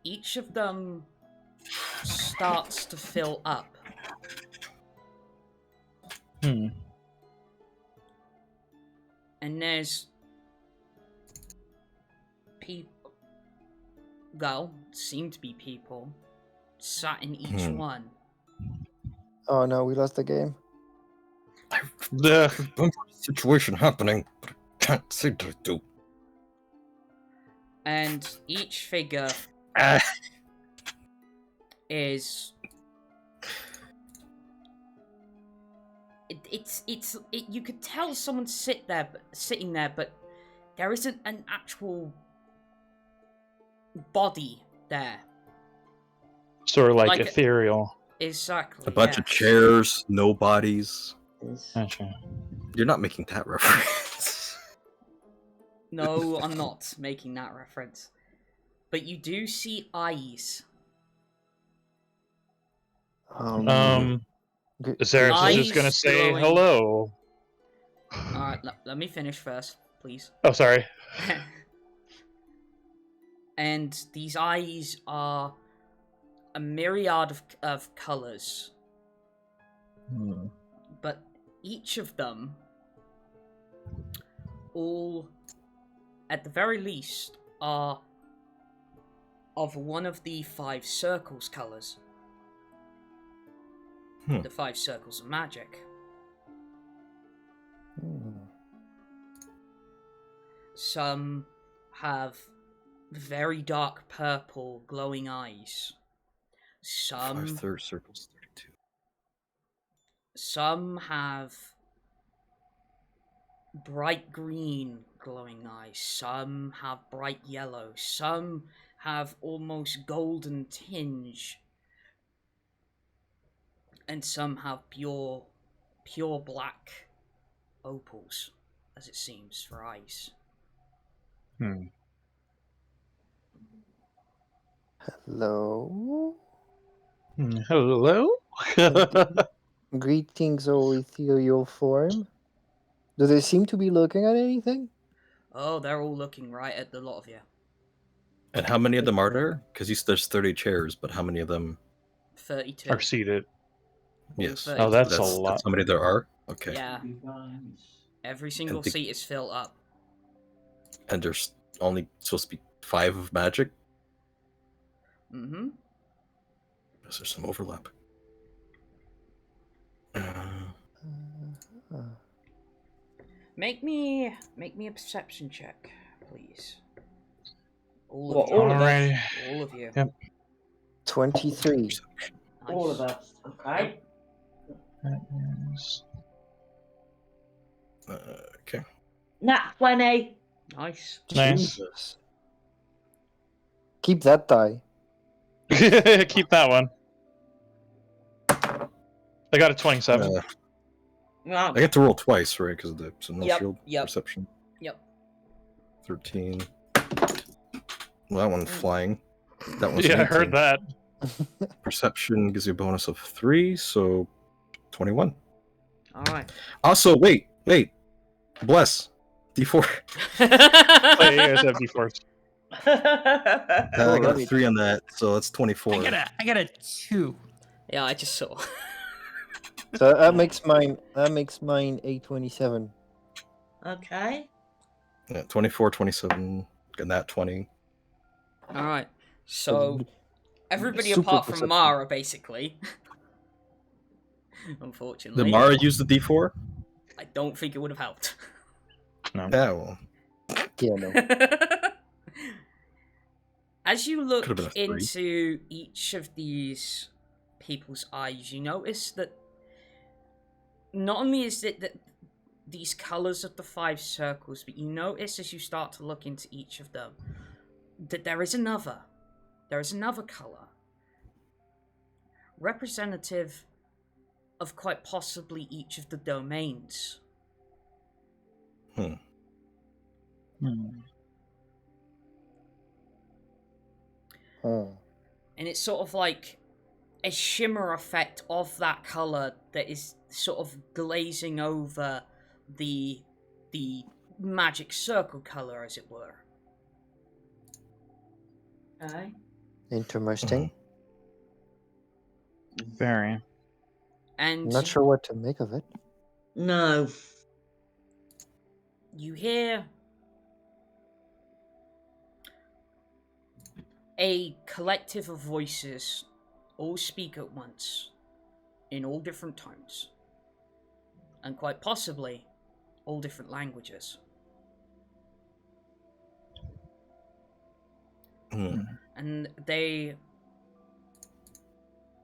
each of them starts to fill up. Hmm. And there's people, well, seem to be people, sat in each one. Oh no, we lost the game. The Situation happening, but I can't say what to do. And each figure is... You could tell someone's sitting there, but there isn't an actual body there. sort of like Like- ethereal. Exactly. A bunch of chairs, no bodies. Gotcha. You're not making that reference. No, I'm not making that reference. But you do see eyes. Azerus is Eyes just gonna say glowing. hello. Alright, let me finish first, please. Oh, sorry. And these eyes are a myriad of colours. But each of them, all, at the very least, are of one of the 5 circles colours. The 5 circles of magic. Some have very dark purple glowing eyes. Some 5 circles, 32. Some have bright green glowing eyes. Some have bright yellow. Some have almost golden tinge. And some have pure black opals, as it seems, for eyes. Hello. Hello. Greetings, O ethereal form. Do they seem to be looking at anything? Oh, they're all looking right at the lot of you. And how many of them are there? Because there's 30 chairs, but how many of them? 32. Are seated. Yes. 32. Oh, that's a lot. That's how many there are? Okay. Yeah. Every single And the- seat is filled up. And there's only supposed to be 5 of magic? Mm-hmm. Is there some overlap? Make me a perception check, please. All What, of you. all of us? Alright. All of you. Yep. 23. Nice. All of us. Okay. Okay. Nat 20. Nice. Nice. Jesus. Keep that die. Keep that one. I got a 27. Wow. I get to roll twice, right? Because of the no Yep, shield yep. perception. Yep. 13. Well, that one's flying. That one's Yeah, I 19. heard that. Perception gives you a bonus of 3, so 21. Alright. Also, wait. Bless. D4. Oh, yeah, you guys have D4s. I got a 3 on that, so that's 24. I got a 2. Yeah, I just saw. So that makes mine. That makes mine a 27. Okay. Yeah, 24, 27, and that 20. Alright. So everybody Super apart from perception. Mara, basically. Did Unfortunately. Mara use the D4? I don't think it would have helped. No. Yeah, well, Yeah, no. As you look Could've been a 3. into each of these people's eyes, you notice that not only is it that these colours of the 5 circles, but you notice as you start to look into each of them that there is another colour representative of quite possibly each of the domains. Hmm. Oh. And it's sort of like a shimmer effect of that colour that is sort of glazing over the magic circle colour, as it were. Okay. Interesting. Very. And Not sure what to make of it. No. you hear a collective of voices all speak at once, in all different tones, and quite possibly all different languages. And they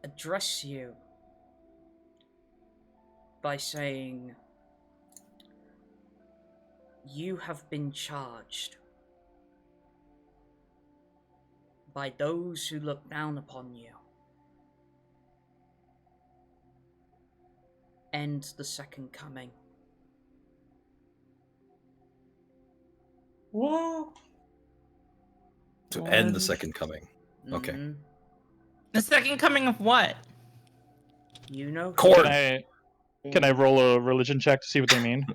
address you by saying, "You have been charged by those who look down upon you. End the second coming." What? To end the second coming. Okay. Mhm. The second coming of what? You know. Corn. Can I roll a religion check to see what they mean?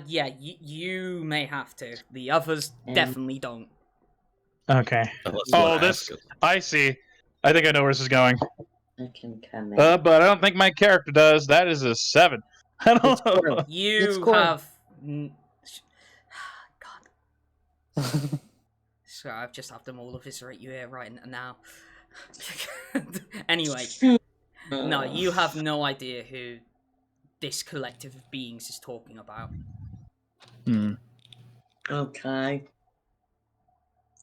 Yeah, you may have to. The others definitely don't. Okay. Unless you Oh, wanna this. ask us. I see. I think I know where this is going. Second coming. But I don't think my character does. That is a 7. I It's don't know. corn. It's You corn. have. God. So I've just had them all eviscerate you here right now. Anyway, no, you have no idea who this collective of beings is talking about. Hmm. Okay.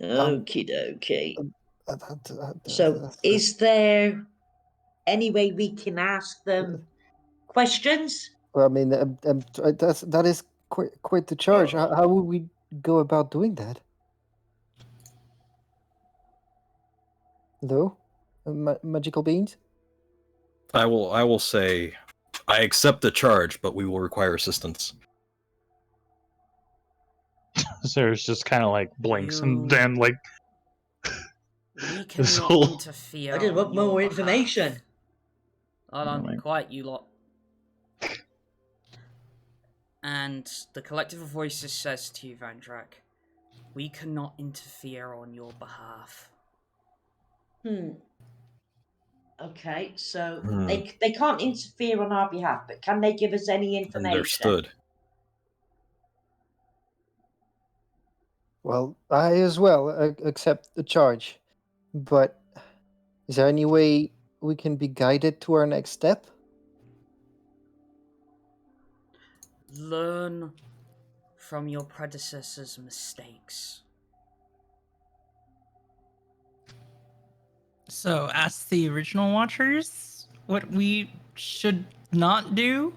Okie dokie. So, So is there any way we can ask them questions? well, I mean, that is quite the charge. How would we go about doing that? Though, magical beings. I will say, I accept the charge, but we will require assistance. Sarah's just kind of like blinks You- and then like. We This cannot whole- interfere. I just want on your more behalf. information. Hold on, Alright. quiet, you lot. And the collective of voices says to you, Vendrak, we cannot interfere on your behalf. Okay, so Hmm. they can't interfere on our behalf, but can they give us any information? Understood. Well, I as well accept the charge, but is there any way we can be guided to our next step? Learn from your predecessors' mistakes. So, ask the original watchers what we should not do.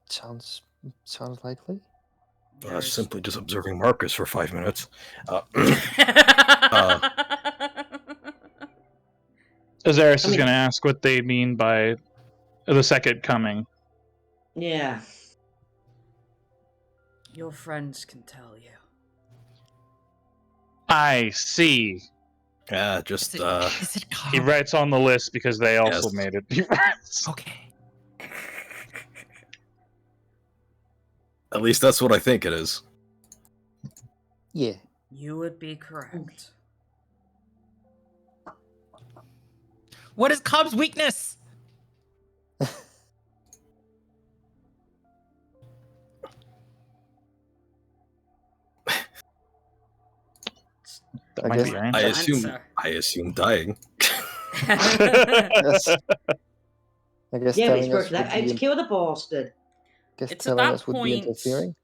Sounds likely. There's- Simply just observing Marcus for 5 minutes. Azerus I mean- is going to ask what they mean by the second coming. Yeah. Your friends can tell you. I see. Yeah, just Is it He common? writes on the list because they also Yes. made it. Okay. at least that's what I think it is. Yeah. You would be correct. What is Cobb's weakness? That I might guess- be iron. Answer. I assume dying. Yes. I guess Yeah, but it's telling us working would out how to be, kill the bastard. guess It's at telling that us would be point- interfering.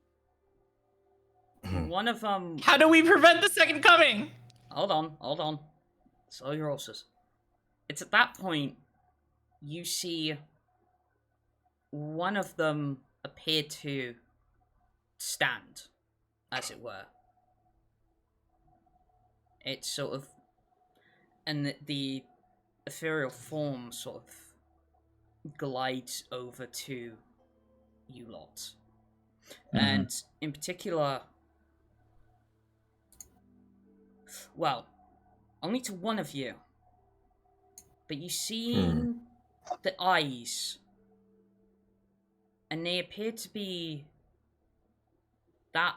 One of them. How do we prevent the second coming? Hold on. Slow your horses. It's at that point you see one of them appear to stand, as it were. It's sort of, and the ethereal form sort of glides over to you lot. And in particular, well, only to one of you, but you see the eyes, and they appear to be that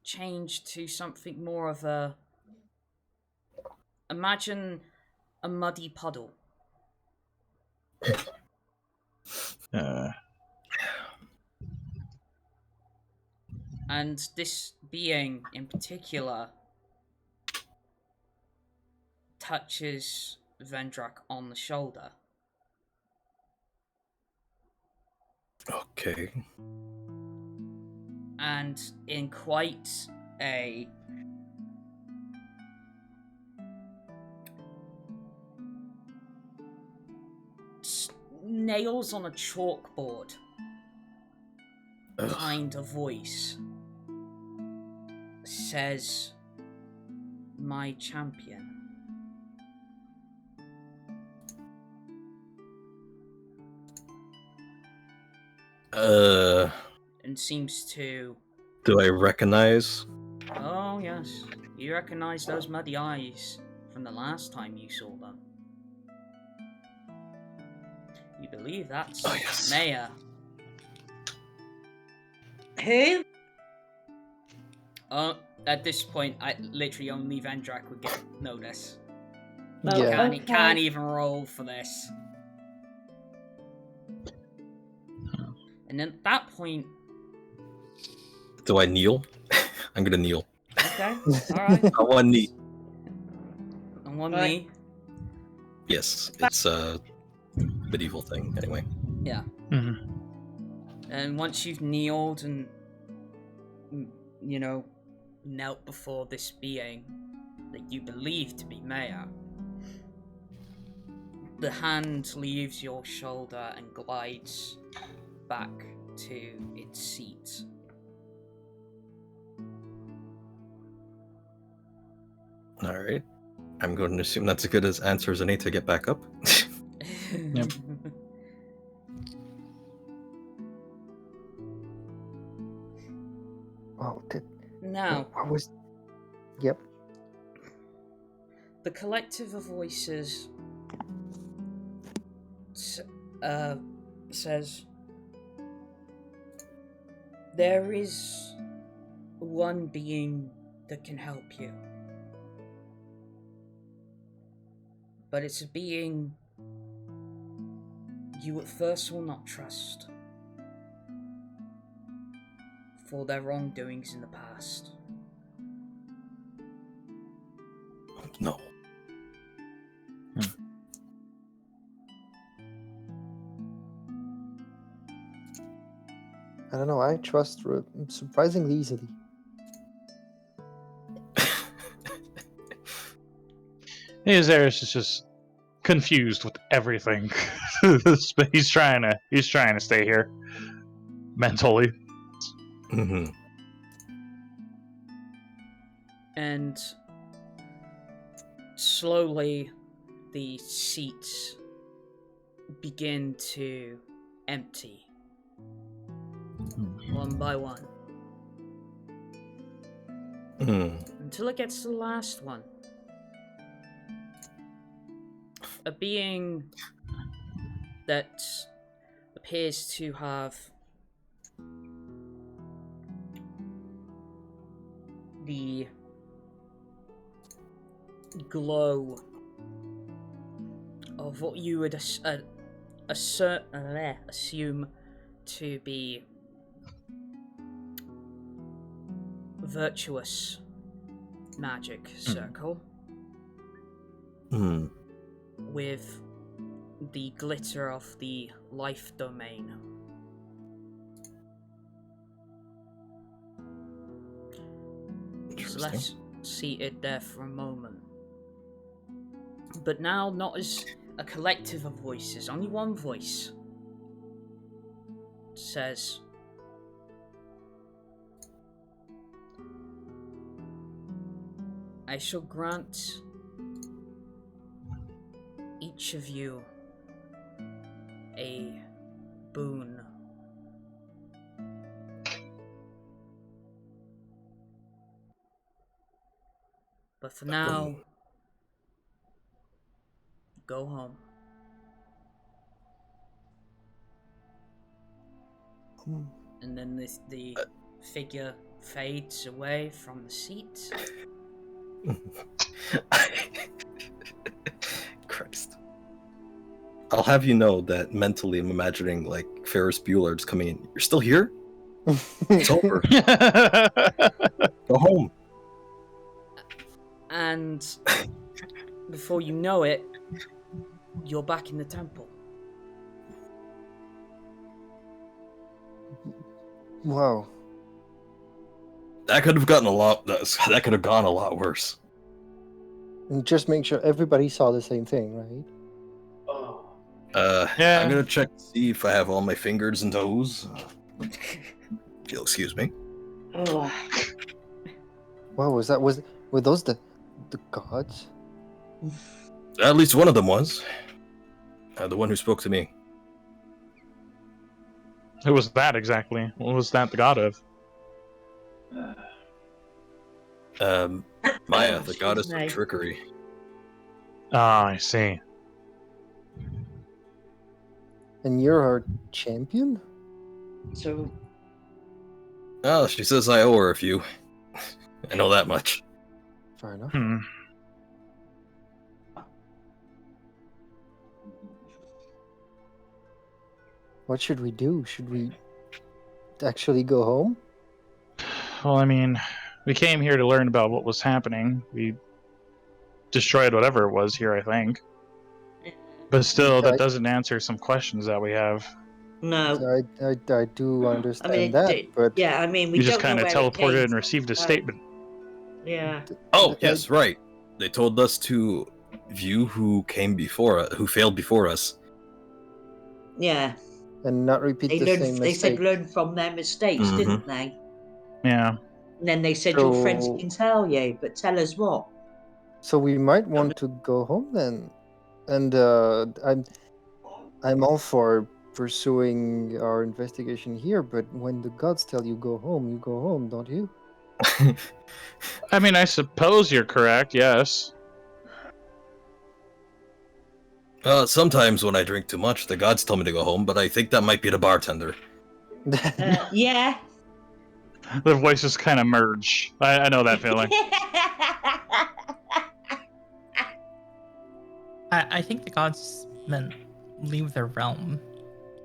changed to something more of a, imagine a muddy puddle. And this being in particular touches Vendrak on the shoulder. Okay. And in quite a nails on a chalkboard kind of voice says, "My champion." And seems to... Do I recognize? Oh, yes. You recognize those muddy eyes from the last time you saw them. You believe that's Nevaeh. Who? At this point, literally only Vendrak would get notice. Yeah. Can't even roll for this. And then at that point... Do I kneel? I'm gonna kneel. Okay, alright. On one knee. On one Right. knee. Yes, it's a medieval thing, anyway. Yeah. Mhm. And once you've kneeled and, you know, knelt before this being that you believe to be Nevaeh, the hand leaves your shoulder and glides back to its seat. Alright. I'm going to assume that's as good as answer as any to get back up. Yep. Oh, Now, what was? Yep. the collective of voices says, there is one being that can help you. But it's a being you at first will not trust for their wrongdoings in the past. No. I don't know. I trust surprisingly easily. Azerus is just confused with everything. But he's trying to stay here mentally. Mm-hmm. And slowly the seats begin to empty one by one until it gets to the last one. A being that appears to have the glow of what you would assume to be virtuous magic circle with the glitter of the life domain. It's left seated there for a moment. But now, not as a collective of voices, only one voice says, I shall grant each of you a boon. But for now, go home. And then the figure fades away from the seat. Christ. I'll have you know that mentally I'm imagining like Ferris Bueller's coming in. You're still here? It's over. Go home. And before you know it, you're back in the temple. Wow. That could have gotten a lot. That could have gone a lot worse. And just make sure everybody saw the same thing, right? Yeah. I'm gonna check to see if I have all my fingers and toes. If you'll excuse me. Oh. Wow, were those the gods? At least one of them was. The one who spoke to me. Who was that exactly? What was that the god of? Maya, the goddess of trickery. Ah, I see. And you're our champion? So, Oh, she says I owe her a few. I know that much. Fair enough. What should we do? Should we actually go home? Well, I mean, we came here to learn about what was happening. We destroyed whatever it was here, I think. But still, that doesn't answer some questions that we have. no. I do understand that, but yeah, I mean, we You just don't know kind of where it teleported came and received a from. statement. Yeah. Oh, yes, right. They told us to view who came before us, who failed before us. Yeah. and not repeat the same They said mistake. learn from their mistakes, Mhm. didn't they? Yeah. And then they said your friends So- can tell you, but tell us what. So we might want to go home then, and I'm all for pursuing our investigation here. But when the gods tell you go home, don't you? I mean, I suppose you're correct, yes. Sometimes when I drink too much, the gods tell me to go home, but I think that might be the bartender. Yeah. The voices kind of merge. I know that feeling. I think the gods meant leave their realm,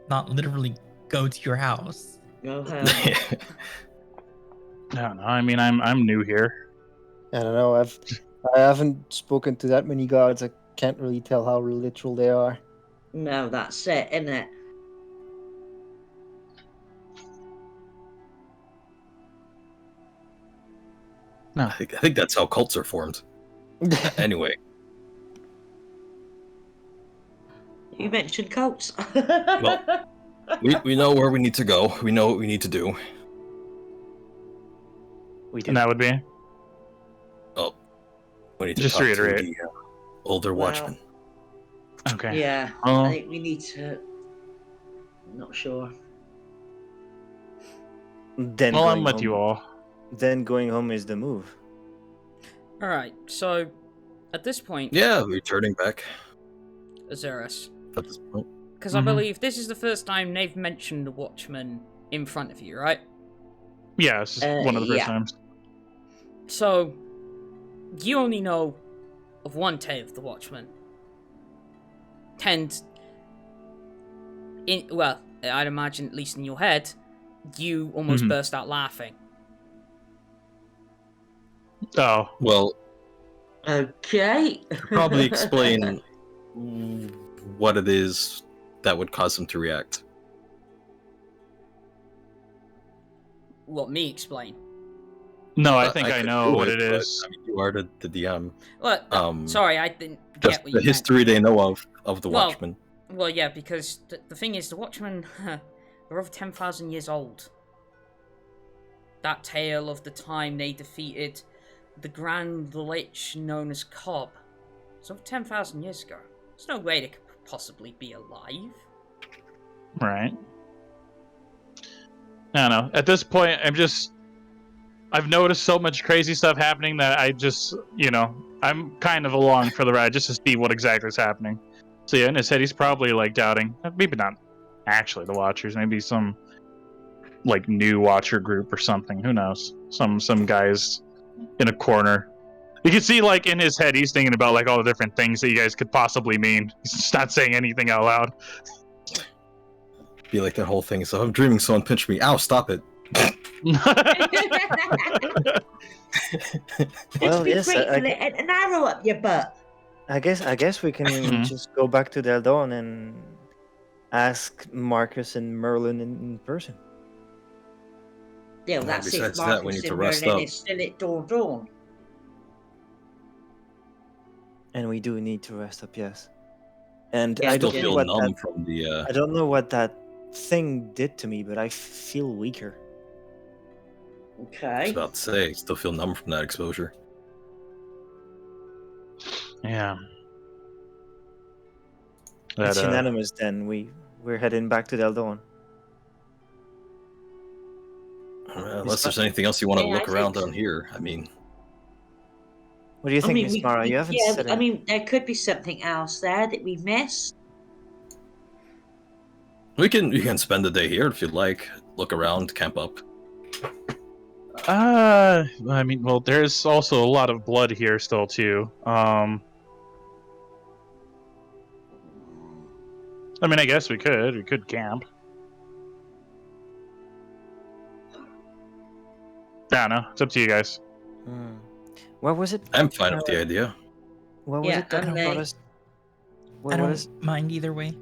not literally go to your house. Oh, hell. I don't know. I mean, I'm new here. I don't know. I haven't spoken to that many gods. I can't really tell how literal they are. No, that's it, isn't it? No. I think that's how cults are formed. Anyway, You mentioned cults. Well, we know where we need to go. We know what we need to do. We And that would be? We need to Just talk reiterate. to the older Well, watchman. Okay. Yeah, Oh. I think we need to. Not sure. Then Well, I'm going with home- you all. Then going home is the move. Alright, so at this point, Yeah, returning back Azerus, at this point. because I Mhm. believe this is the first time they've mentioned the Watchman in front of you, right? Yeah, this is one of the first Yeah. times. So, you only know of one tale of the Watchman. tend... I'd imagine, at least in your head, you almost burst out laughing. Oh. Well, Okay. probably explain what it is that would cause him to react. What, me explain? No, I think I could know do what it but, is. I mean, you are the DM. Well, sorry, I didn't Just get what you the meant. history they know of the Well, Watchmen. Well, yeah, because the thing is, the Watchmen, they're over 10,000 years old. That tale of the time they defeated the Grand Lich known as Cobb. It's over 10,000 years ago. There's no way they could possibly be alive. Right. I don't know. At this point, I've noticed so much crazy stuff happening that I just, I'm kind of along for the ride just to see what exactly is happening. So yeah, in his head, he's probably like doubting, maybe not actually the Watchers, maybe some like new Watcher group or something. Who knows? Some guys in a corner. You can see like in his head, he's thinking about like all the different things that you guys could possibly mean. He's just not saying anything out loud. Be like that whole thing. So I'm dreaming someone pinched me. Ow, stop it. Well, Be yes, grateful and an arrow up your butt. I guess we can just go back to Del Dawn and ask Marcus and Merlin in person. Yeah, well, that's besides if that, we Marcus need to and rest Merlin up. is still at dawn. And we do need to rest up, yes. And Yeah, I Still don't know feel what numb that, from the. I don't know what that thing did to me, but I feel weaker. I was Okay. about to say, still feel numb from that exposure. Yeah. It's unanimous then. We're heading back to Del Dawn. Unless there's anything else you want to Yeah, look I around think down here. I mean, What do you think, Miss Mara? You haven't said I it. mean, there could be something else there that we missed. you can spend the day here if you'd like. Look around, camp up. I mean, well, there's also a lot of blood here still too. I mean, I guess we could camp. I don't know. It's up to you guys. What was it? I'm fine with the idea. What was it that and brought us? I don't mind either way.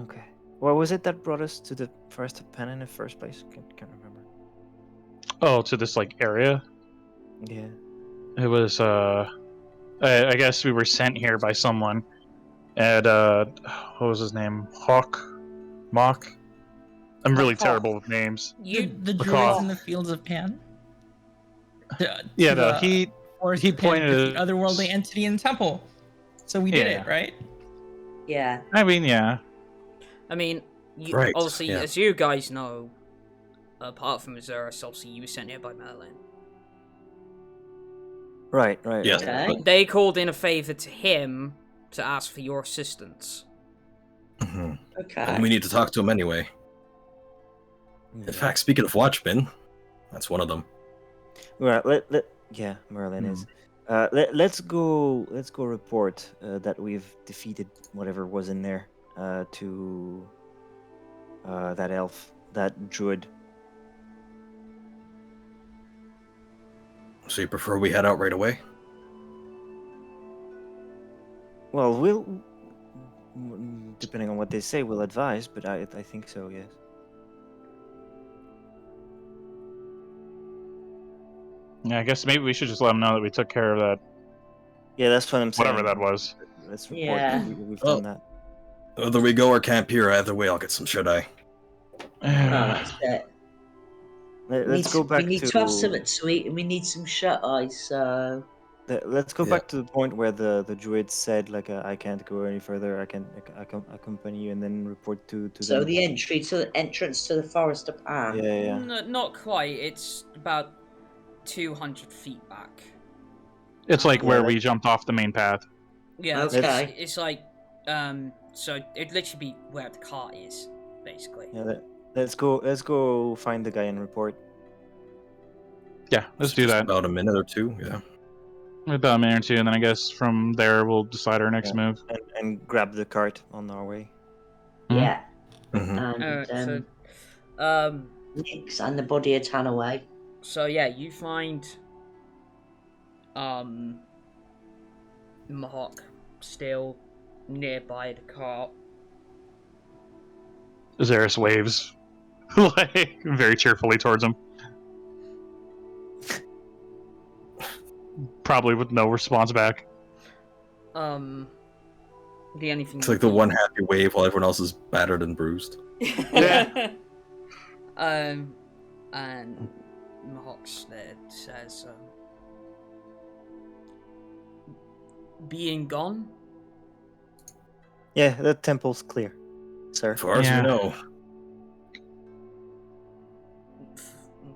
Okay. What was it that brought us to the Forest of Pen in the first place? Can't remember. Oh, to this like area. Yeah. It was I guess we were sent here by someone. And what was his name? Mock. I'm really terrible with names. The Macaw. druids in the fields of Pan. He pointed pointed the otherworldly entity in the temple. So we did it, right? Yeah. I mean, yeah. I mean, Right, obviously, yeah. as you guys know, apart from Azerus, obviously you were sent here by Merlin. Right. Yes. Okay. but- They called in a favor to him to ask for your assistance. Mhm. Okay. And we need to talk to him anyway. In fact, speaking of Watchmen, that's one of them. Right. Yeah, Merlin is. Let's go report that we've defeated whatever was in there to that elf, that druid. So you prefer we head out right away? Well, depending on what they say, we'll advise, but I think so, yes. Yeah, I guess maybe we should just let them know that we took care of that, Yeah, that's what I'm saying. whatever that was. Let's report Yeah. that we've done that. Whether we go or camp here, either way, I'll get some shut-eye. Oh, that's it. Let's go back We need to have something to eat, and we need some shut-eye, so... Let's go Yeah. back to the point where the druid said, like, I can't go any further. I can accompany you, and then report to So them. the entrance to the Forest of Pan. Yeah. Not quite. It's about 200 feet back. It's like Yeah, where that- we jumped off the main path. Yeah, Okay. it's like, so it'd literally be where the cart is, basically. Yeah. Let's go find the guy and report. Yeah, let's do Just that. About a minute or two, yeah. About a minute or two, and then I guess from there we'll decide our next move. and grab the cart on our way. Yeah. Mhm. And Alright, Nix and the body of Tanaway. so yeah, you find Mohawk still nearby the cart. Azerus waves, like very cheerfully towards him. Probably with no response back. The only thing It's like the one happy wave while everyone else is battered and bruised. Yeah. And Mohawk's there says, being gone? Yeah, the temple's clear, sir. As far as Yeah. we know.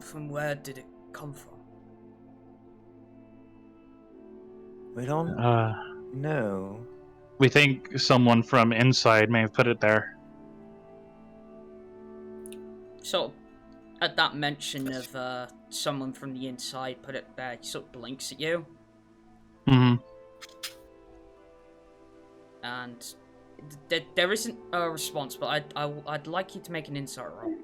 From where did it come from? We don't know. We think someone from inside may have put it there. So, at that mention of someone from the inside put it there, he sort of blinks at you, Mm-hmm. and there isn't a response, but I'd like you to make an insight roll.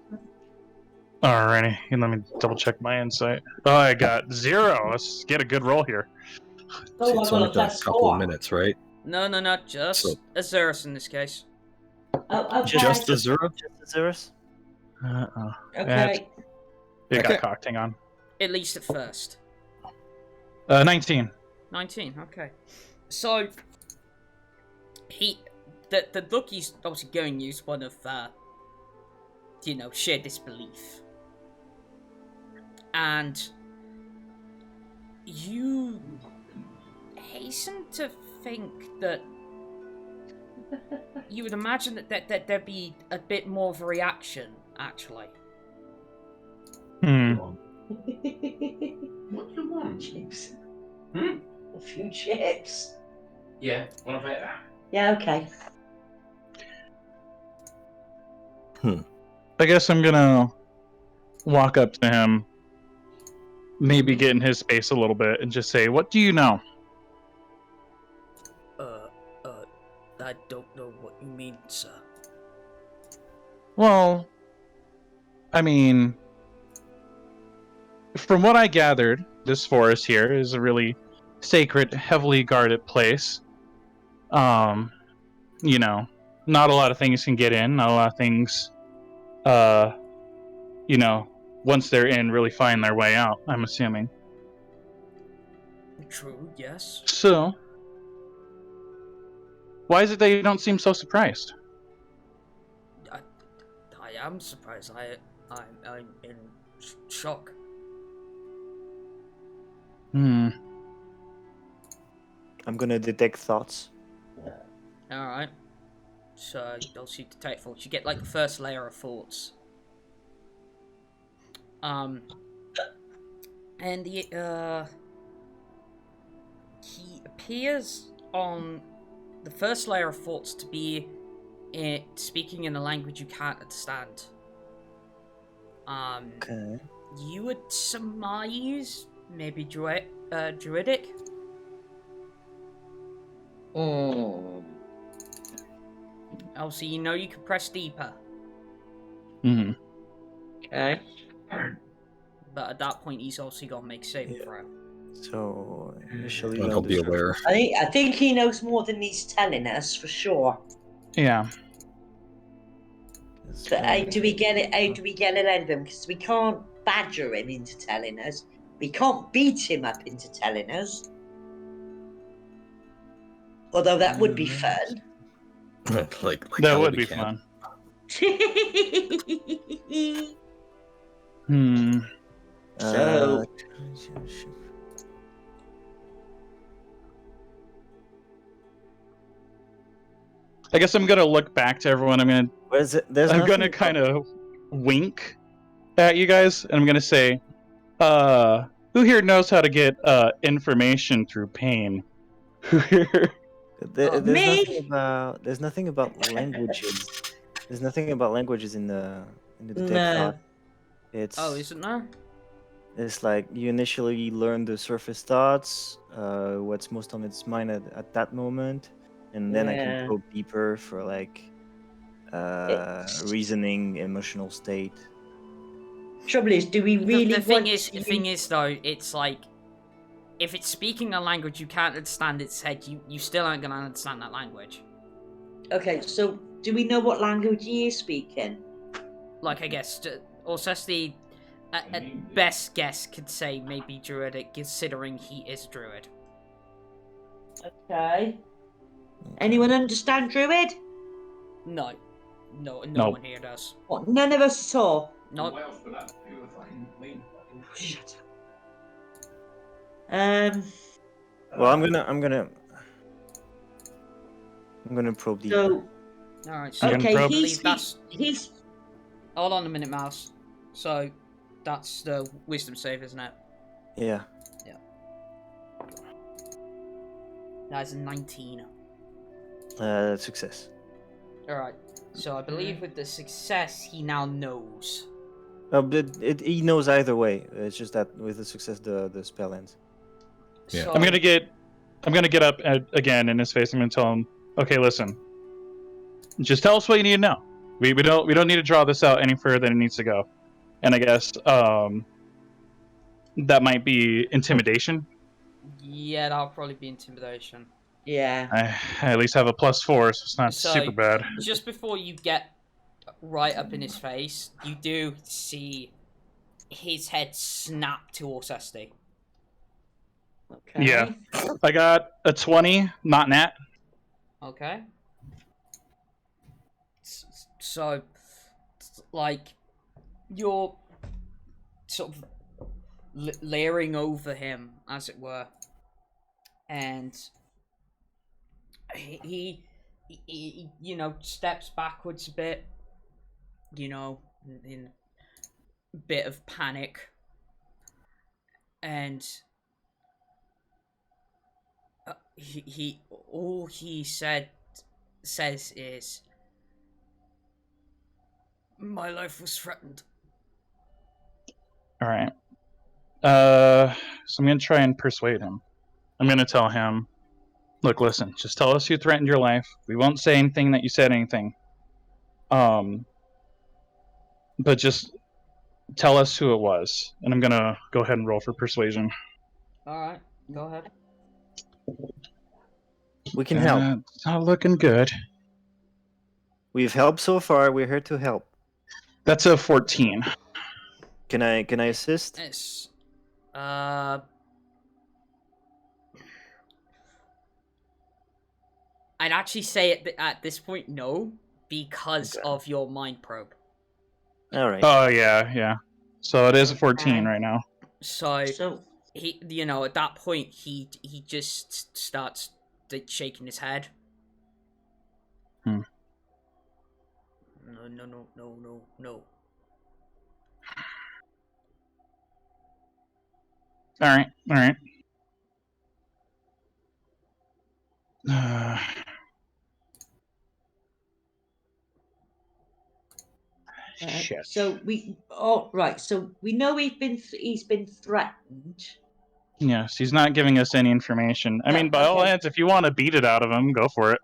Alrighty, and let me double check my insight. Oh, I got 0. Let's get a good roll here. Oh, It's I only got a been a plus couple 4. of minutes, right? No, just So- Azerus in this case. Oh, okay. Just Azura? Just Azerus? Okay. It Okay. got cocked, hang on. At least at first. 19. 19, okay. So, the look he's obviously going to use one of, sheer disbelief. And you hasten to think that you would imagine that there'd be a bit more of a reaction, actually. Hmm. What do you want, chips? A few chips. Yeah, what about that? Yeah, okay. I guess I'm gonna walk up to him, maybe get in his space a little bit, and just say, "What do you know?" I don't know what you mean, sir. Well, I mean, from what I gathered, this forest here is a really sacred, heavily guarded place. Not a lot of things can get in. Not a lot of things, once they're in, really find their way out, I'm assuming. True, yes. So, why is it that you don't seem so surprised? I am surprised. I'm in shock. Hmm. I'm gonna detect thoughts. Alright. So, you detect thoughts. You get, like, the first layer of thoughts. And he appears on the first layer of thoughts to be speaking in a language you can't understand. Okay. You would surmise maybe druidic? Also, you can press deeper, Hmm. Okay. but at that point he's also got to make saving throw. So initially, And he'll be aware. I think he knows more than he's telling us for sure. Yeah. But how do we get it out of him? Because we can't badger him into telling us. We can't beat him up into telling us. Although that would be fun. like That how would we be can. fun. Hmm. So- I guess I'm gonna look back to everyone. I'm There's gonna kind of wink at you guys, and I'm gonna say, who here knows how to get information through pain? There's Me? nothing about languages. There's nothing about languages in the detect No. thought. It's Isn't there? It's like you initially learn the surface thoughts, what's most on its mind at that moment, and then I Yeah. can probe deeper for like reasoning, emotional state. Trouble is, do we really The thing want is, to... the thing is though, it's like if it's speaking a language you can't understand its head, you still aren't gonna understand that language. Okay, so do we know what language he is speaking? Like I guess Orsesti, at best guess, could say maybe druidic, considering he is a druid. Okay. Anyone understand Druid? No No. one here does. What, none of us at all? No. Shut up. Well, I'm gonna probe deeper. So, Alright, so Again, okay, probe. he's... Hold on a minute, Mouse. So, that's the wisdom save, isn't it? Yeah. That is a 19. Success. Alright, so I believe with the success, he now knows. But he knows either way. It's just that with the success, the spell ends. Yeah. So, I'm gonna get up again in his face. I'm gonna tell him, okay, listen. Just tell us what you need to know. We don't need to draw this out any further than it needs to go. And I guess that might be intimidation. Yeah, that'll probably be intimidation. Yeah. I at least have a +4, so it's not So, super bad. Just before you get right up in his face, you do see his head snap to Orsesti. Okay. Yeah. I got a 20, not nat. Okay. So, like, you're sort of layering over him, as it were, and he you know, steps backwards a bit, you know, in a bit of panic, and he all he says is, "My life was threatened." All right. So I'm gonna try and persuade him. I'm gonna tell him, look, listen, just tell us who threatened your life. We won't say anything that you said anything. But just tell us who it was. And I'm gonna go ahead and roll for persuasion. Alright, go ahead. We can help. It's not looking good. We've helped so far. We're here to help. That's a 14. Can I assist? Yes. I'd actually say at this point no, because of your mind probe. All right. Oh yeah. So it is a 14 right now. So So, he, you know, at that point he just starts shaking his head. Hmm. No. All right. Shit. so we know he's been threatened. Yes, he's not giving us any information. I No, mean, by all okay. means, if you want to beat it out of him, go for it.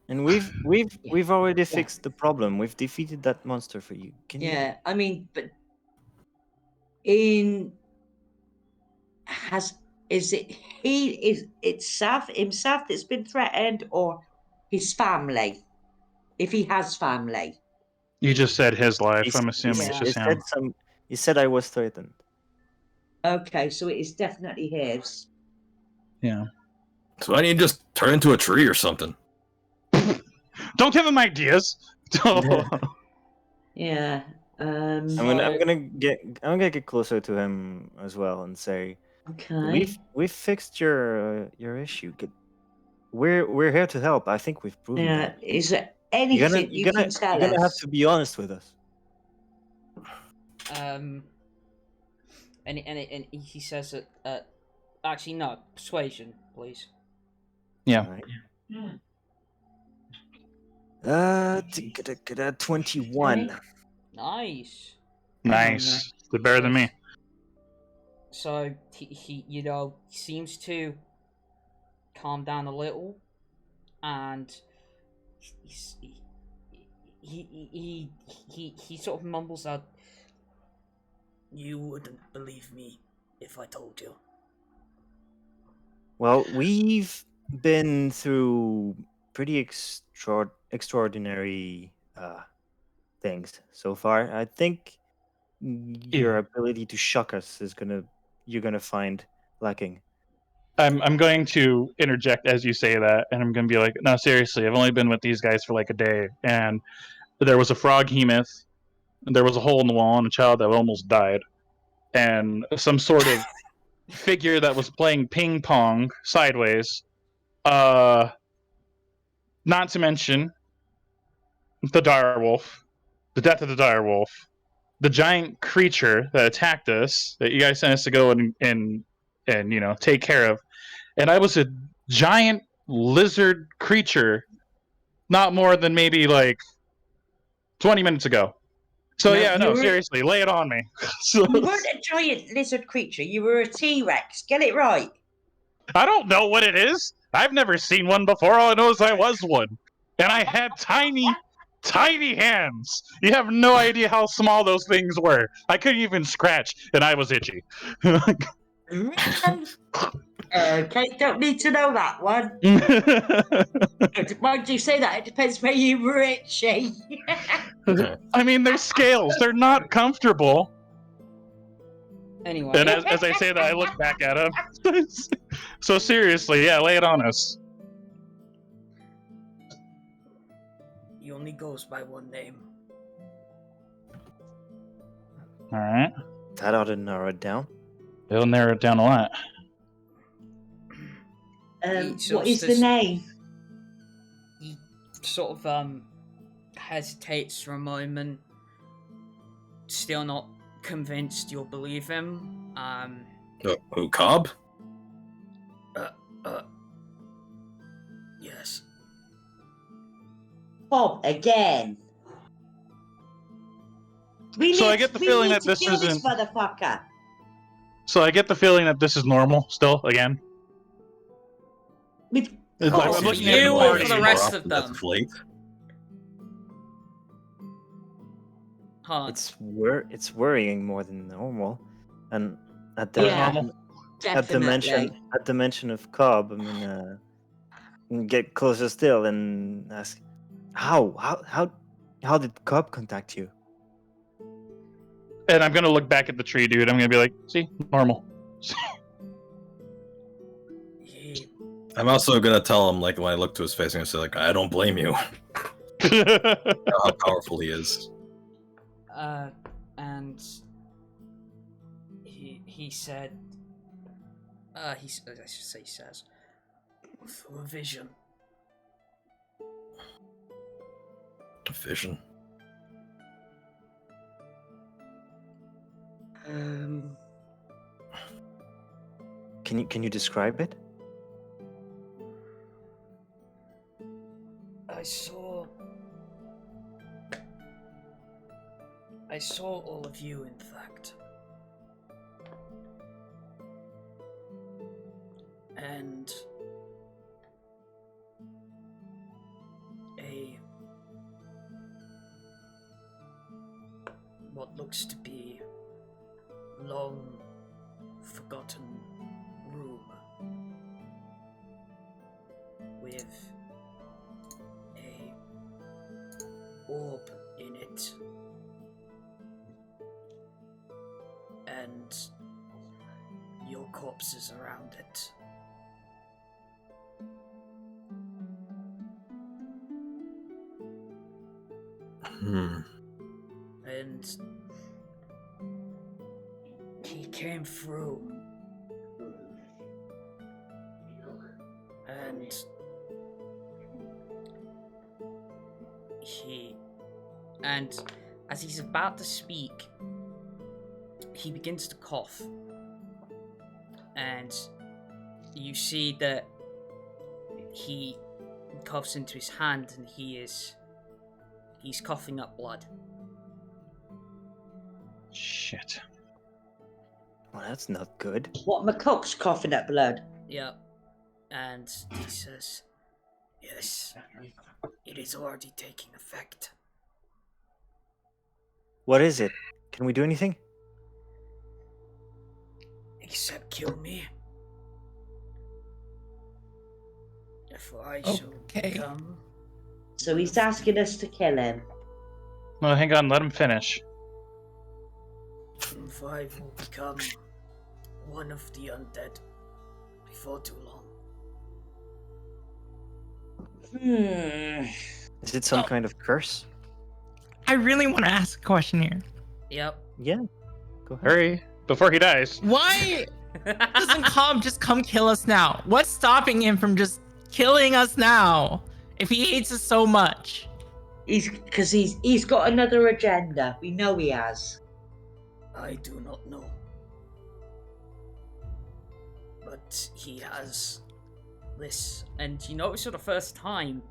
And we've already fixed the problem. We've defeated that monster for you. Can you? Yeah, I mean, but is it himself that's been threatened, or his family? If he has family. You just said his life. I'm He assuming it's just him. He said I was threatened. Okay, so it is definitely his. Yeah. So why don't you just turn into a tree or something? Don't give him ideas. Yeah. I'm gonna get closer to him as well and say, Okay. we've fixed your issue. We're here to help. I think we've proven Yeah. that. Is there anything you can tell You're gonna have us? to be honest with us. And he says that. Actually, no. Persuasion, please. Yeah. All right. 21. Okay. Nice. Nice. They're better than me. So he you know, seems to calm down a little, and he sort of mumbles out, "You wouldn't believe me if I told you." Well, we've been through pretty extraordinary things so far. I think your ability to shock us you're gonna find lacking. I'm going to interject as you say that, and I'm going to be like, no, seriously, I've only been with these guys for like a day, and there was a frog hemoth, and there was a hole in the wall, and a child that almost died, and some sort of figure that was playing ping pong sideways. Not to mention the direwolf, the death of the direwolf, the giant creature that attacked us that you guys sent us to go and take care of, and I was a giant lizard creature not more than maybe like 20 minutes ago. So seriously, lay it on me. You weren't a giant lizard creature, you were a T-Rex. Get it right. I don't know what it is. I've never seen one before. All I know is I was one. And I had tiny, tiny hands. You have no idea how small those things were. I couldn't even scratch, and I was itchy. Okay, don't need to know that one. Why do you say that? It depends where you were itchy. I mean, they're scales. They're not comfortable. Anyway. And as I say that, I look back at him. So seriously, lay it on us. He only goes by one name. All right. That ought to narrow it down. It'll narrow it down a lot. What is the name? He sort of hesitates for a moment, still not convinced you'll believe him. Who, Cobb? Yes. Bob again. I get the feeling that this isn't. This motherfucker. So I get the feeling that this is normal still again. I'm looking at you or for the rest of them. Huh. It's worrying more than normal, and at the mention of Cobb, I mean, get closer still and ask, how did Cobb contact you? And I'm gonna look back at the tree, dude. I'm gonna be like, see, normal. I'm also gonna tell him, like, when I look to his face, I'm gonna say, like, I don't blame you. How powerful he is. And he said, I should say he says, through a vision. A vision? Can you describe it? I saw all of you, in fact. And what looks to be long forgotten room with a orb in it. And your corpses around it. And he came through. And as he's about to speak, he begins to cough, and you see that he coughs into his hand, and he's coughing up blood. Shit. Well, that's not good. What, McCock's coughing up blood? Yep. And he says, Yes, it is already taking effect. What is it? Can we do anything? Except kill me. Therefore I shall become... So he's asking us to kill him. No, hang on, let him finish. If I will become one of the undead before too long. Is it some kind of curse? I really want to ask a question here. Yep. Yeah. Go ahead. Hurry, before he dies. Why doesn't Cobb just come kill us now? What's stopping him from just killing us now? If he hates us so much. Because he's got another agenda. We know he has. I do not know. But he has this. And you notice for the first time,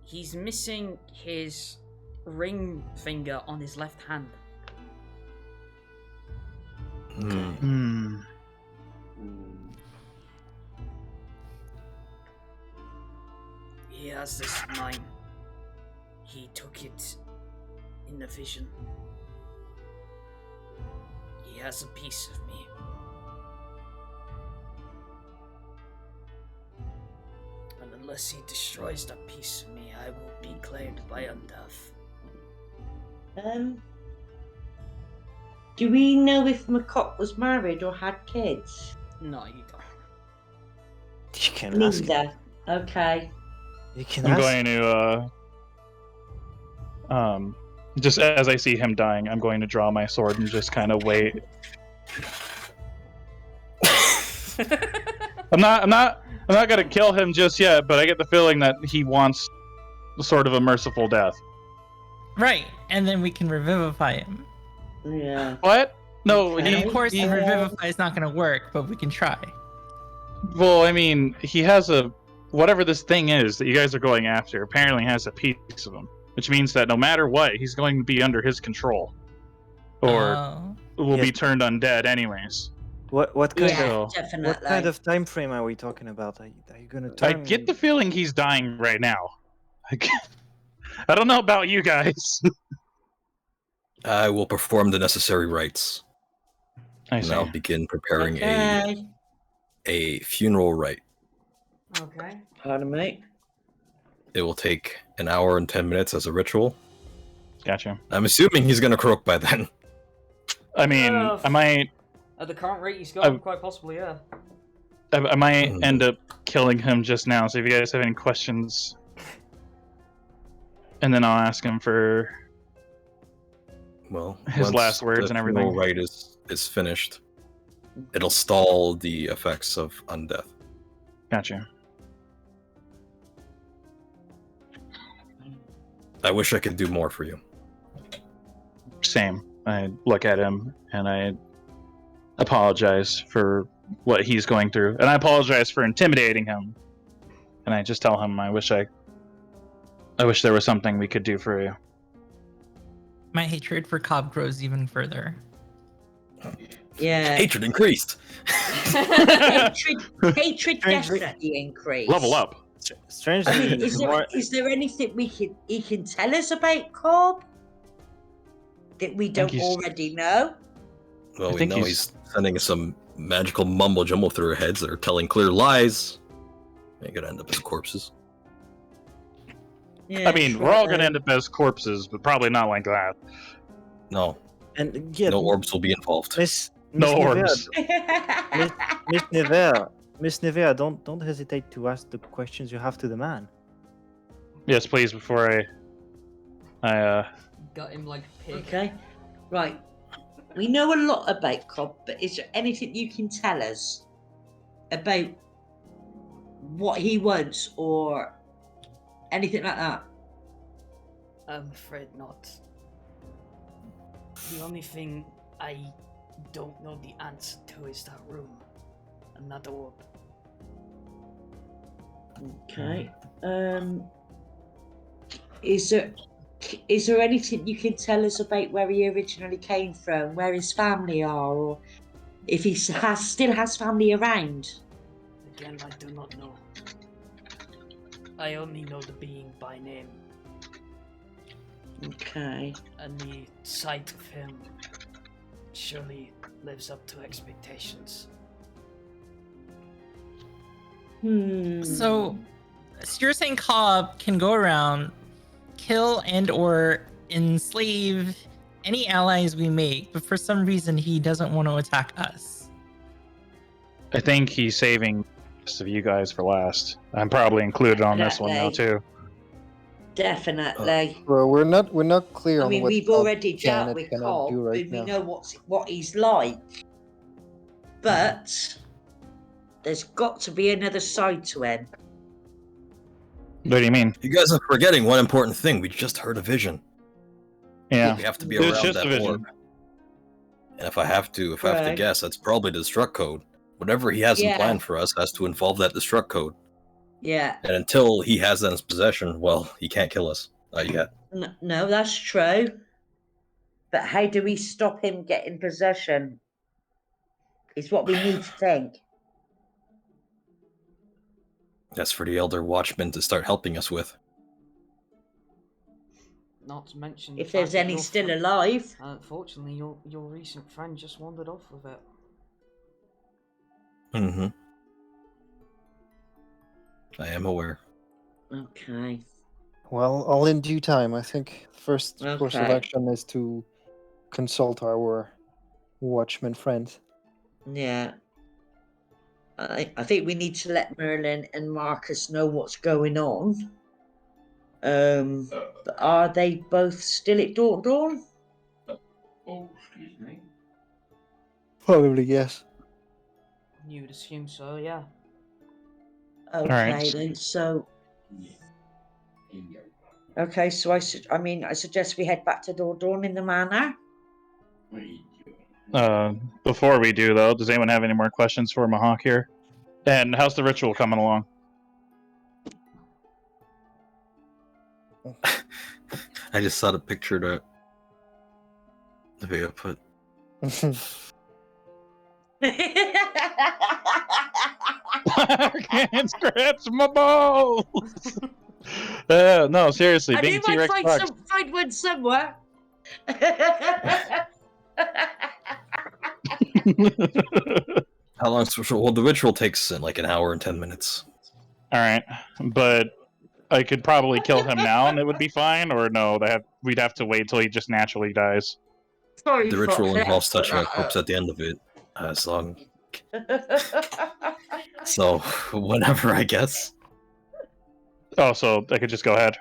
he's missing his ring finger on his left hand. He has this in mind. He took it in the vision. He has a piece of me. And unless he destroys that piece of me, I will be claimed by Undeath. Do we know if McCock was married or had kids? No, you don't. You can ask him. Neither. Okay. You can I'm ask. going to, just as I see him dying, I'm going to draw my sword and just kind of wait. I'm not gonna kill him just yet, but I get the feeling that he wants sort of a merciful death. Right, and then we can revivify him. Yeah. What? No, And of course, the he- revivify is not going to work, but we can try. Well, I mean, he has whatever this thing is that you guys are going after. Apparently, has a piece of him, which means that no matter what, he's going to be under his control, or will be turned undead anyways. What kind Yeah, of definitely. what kind of time frame are we talking about? Are you gonna turn? I get the feeling he's dying right now. I don't know about you guys. I will perform the necessary rites. I And see. I'll begin preparing Okay. a funeral rite. Okay. Pardon me. It will take an hour and 10 minutes as a ritual. Gotcha. I'm assuming he's gonna croak by then. I mean, I might. At the current rate he's got, quite possibly, yeah. I might end up killing him just now. So if you guys have any questions, and then I'll ask him for his once last words the and funeral everything. rite is finished, it'll stall the effects of undeath. Gotcha. I wish I could do more for you. Same. I look at him and I apologize for what he's going through, and I apologize for intimidating him. And I just tell him I wish there was something we could do for you. My hatred for Cobb grows even further. Yeah. Hatred increased. Hatred definitely increased. Level up. Strangely, I mean, is there anything he can tell us about Cobb that we don't already know? Well, we know he's sending some magical mumbo jumbo through our heads that are telling clear lies. Ain't gonna end up as corpses. Yeah, I mean, we're all gonna end up as corpses, but probably not like that. No. And yeah, no orbs will be involved. No orbs. Miss Nevaeh, don't hesitate to ask the questions you have to the man. Yes, please. Before I Got him like a pig. Okay. Right. We know a lot about Cobb, but is there anything you can tell us about what he wants or anything like that? I'm afraid not. The only thing I don't know the answer to is that room. And that orb. Okay. Is there anything you can tell us about where he originally came from, where his family are, or if he still has family around? Again, I do not know. I only know the being by name. Okay. And the sight of him surely lives up to expectations. So you're saying Cobb can go around, kill and or enslave any allies we make, but for some reason he doesn't want to attack us. I think he's saving the rest of you guys for last. I'm probably included on this one now too. Definitely. Well, we're not clear on I mean, what we've already Janet dealt with cannot Cobb, do right and we now. know what he's like. But there's got to be another side to him. What do you mean? You guys are forgetting one important thing. We just heard a vision. Yeah. We have to be It was around just a that vision. orb. And if I have to Right. guess, that's probably the destruct code. Whatever he has in Yeah. plan for us has to involve that destruct code. Yeah. And until he has that in his possession, well, he can't kill us. Not yet. No, that's true. But how do we stop him getting possession? Is what we need to think. That's for the Elder Watchmen to start helping us with. Not to mention If there's any still alive. Unfortunately, your recent friend just wandered off with it. Mm-hmm. I am aware. Okay. Well, all in due time. I think the first course of Okay. action is to consult our watchman friends. Yeah. I think we need to let Merlin and Marcus know what's going on. Are they both still at Dawn? Oh, excuse me. Probably yes. You would assume so, yeah. Okay, Alright. then. So, Yeah. Here you go. okay. So I suggest we head back to Dawn in the manor. What are you doing? Before we do though, does anyone have any more questions for Mahawk here? And how's the ritual coming along? I just saw the picture that Nevaeh put. I can't scratch my balls. No, seriously, I big knew T-Rex I'd bucks. find one somewhere. How long is the ritual? Well, the ritual takes like an hour and 10 minutes. All right, but I could probably kill him now, and it would be fine. Or no, we'd have to wait till he just naturally dies. Sorry, The ritual Fox, involves let's touching a put corpse that at the end of it. As long, up. so whenever, I guess. Oh, so I could just go ahead.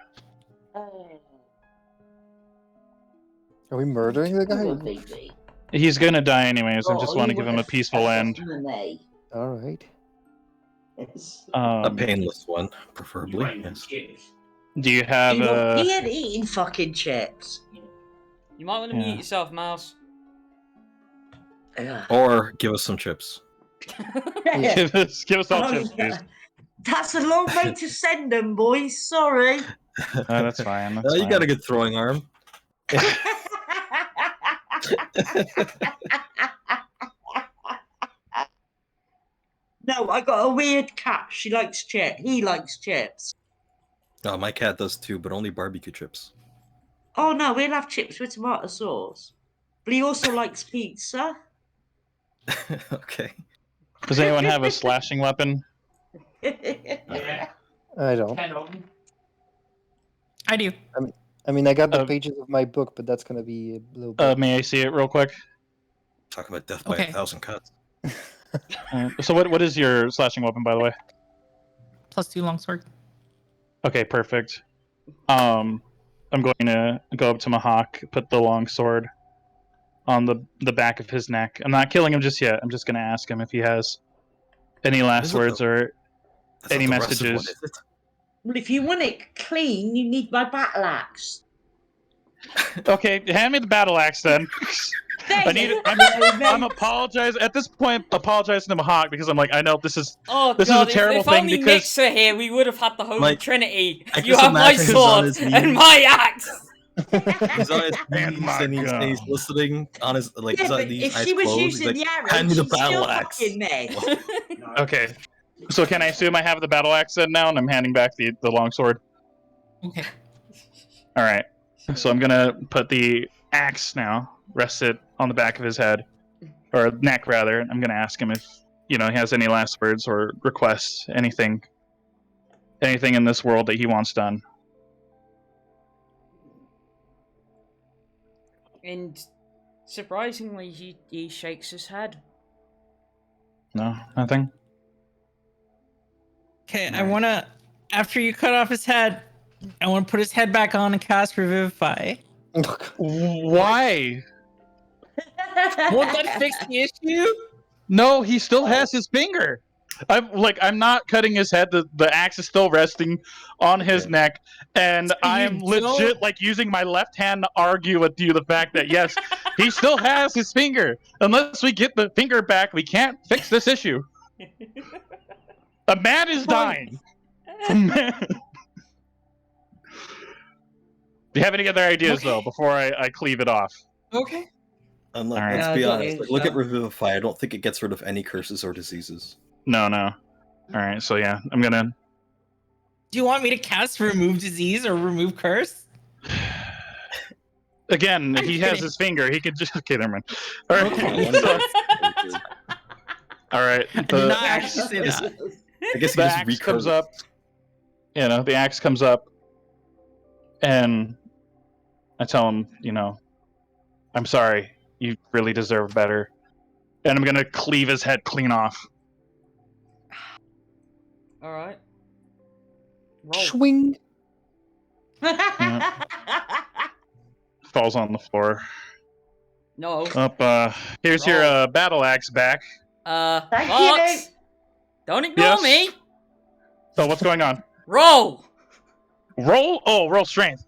Are we murdering the guy? Baby. He's gonna die anyways. I Oh, just want to you give him a would've- peaceful end. All right. Yes. A painless one, preferably. Right, Yes. cheers. Do you have He ain't eating fucking chips. You might want to mute yourself, Mouse. Ugh. Or give us some chips. give us all Oh, chips, yeah. please. That's a long way to send them, boys. Sorry. That's fine. That's You fine. got a good throwing arm. No, I got a weird cat. She likes chips. He likes chips. Oh, my cat does too, but only barbecue chips. Oh no, we'll have chips with tomato sauce. But he also likes pizza. Okay. Does anyone have a slashing weapon? Yeah. I don't. 10 of them. I do. I mean, I got the Uh, pages of my book, but that's gonna be a little bit. May I see it real quick? Talk about death by Okay. 1,000 cuts. So what is your slashing weapon, by the way? +2 longsword. Okay, perfect. I'm going to go up to Mahawk, put the long sword on the back of his neck. I'm not killing him just yet. I'm just going to ask him if he has any last Is it words or That's any not the rusted one, messages. is it? Well, if you want it clean, you need my battle axe. Okay, hand me the battle axe then. There I need you it. go, I'm mate. apologize at this point. Apologizing to Mahawk because I'm like, I know this is Oh This is god, a terrible if thing only because- Mix were here, we would have had the Holy Like, Trinity. I You just have my imagine he's on sword his and knees. my axe. He's on his And knees my and he's gun. listening on his Yeah, he's on but these if eyes she was closed. using He's like, the arrow, hand me the she'd still battle axe. fucking miss. okay. So can I assume I have the battle axe then now, and I'm handing back the longsword? Okay. All right. So I'm gonna put the axe now, rest it on the back of his head, or neck rather. I'm gonna ask him if he has any last words or requests, anything in this world that he wants done. And surprisingly, he shakes his head. No, nothing. Okay, I want to, after you cut off his head, I want to put his head back on and cast Revivify. Why? Won't that fix the issue? No, he still has his finger. I'm not cutting his head. The axe is still resting on his neck, and So I'm legit using my left hand to argue with you the fact that yes, he still has his finger. Unless we get the finger back, we can't fix this issue. A man is dying. Do you have any other ideas though before I cleave it off? Okay. Let's be honest. Look at Revivify. I don't think it gets rid of any curses or diseases. No. All right, so yeah, I'm gonna. Do you want me to cast Remove Disease or Remove Curse? Again, he has his finger. He could just. Okay, never mind. All right. Okay. All right. Not actually say that. I guess the axe comes up. The axe comes up, and I tell him, I'm sorry. You really deserve better. And I'm gonna cleave his head clean off. All right. Roll. Swing. Falls on the floor. No. Up. Here's your battle axe back. Thank Fox, you. don't ignore me. So what's going on? Roll. Roll. Oh, roll strength.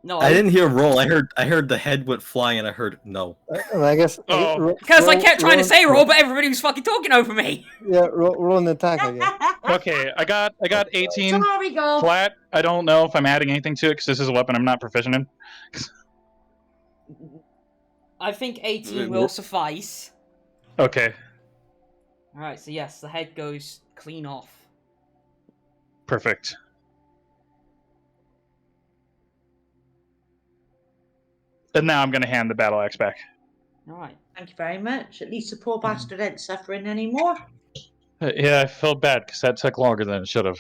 No. I didn't hear roll. I heard the head went flying, and I heard no. I guess. Because I kept trying to say roll, but everybody was fucking talking over me. Yeah, roll an attack again. Okay, I got 18 Sorry, go. flat. I don't know if I'm adding anything to it because this is a weapon I'm not proficient in. I think 18 will suffice. Okay. Alright, so yes, the head goes clean off. Perfect. And now I'm going to hand the battle axe back. Alright. Thank you very much. At least the poor bastard ain't suffering anymore. Yeah, I felt bad because that took longer than it should have.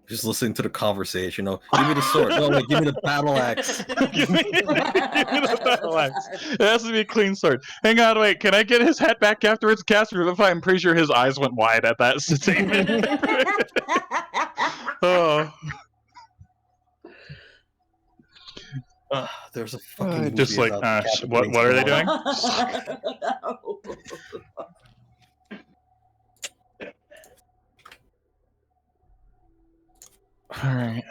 Just listening to the conversation, give me the sword. No, give me the battle axe. Give me the battle axe. It has to be a clean sword. Hang on, wait. Can I get his head back afterwards? Cast Revivify. I'm pretty sure his eyes went wide at that statement. Oh. There's a fucking just like what are they doing? All right.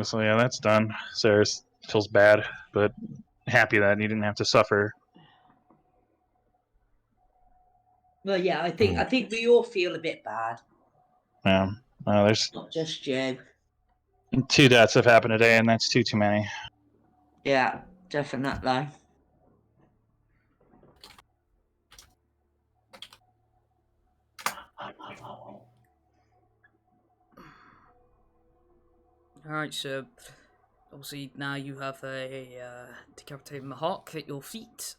So yeah, that's done. Azerus feels bad, but happy that he didn't have to suffer. Well, yeah, I think we all feel a bit bad. Yeah. There's Not just you. 2 deaths have happened today, and that's too many. Yeah, definitely. Alright, so obviously now you have a decapitated Mahawk at your feet.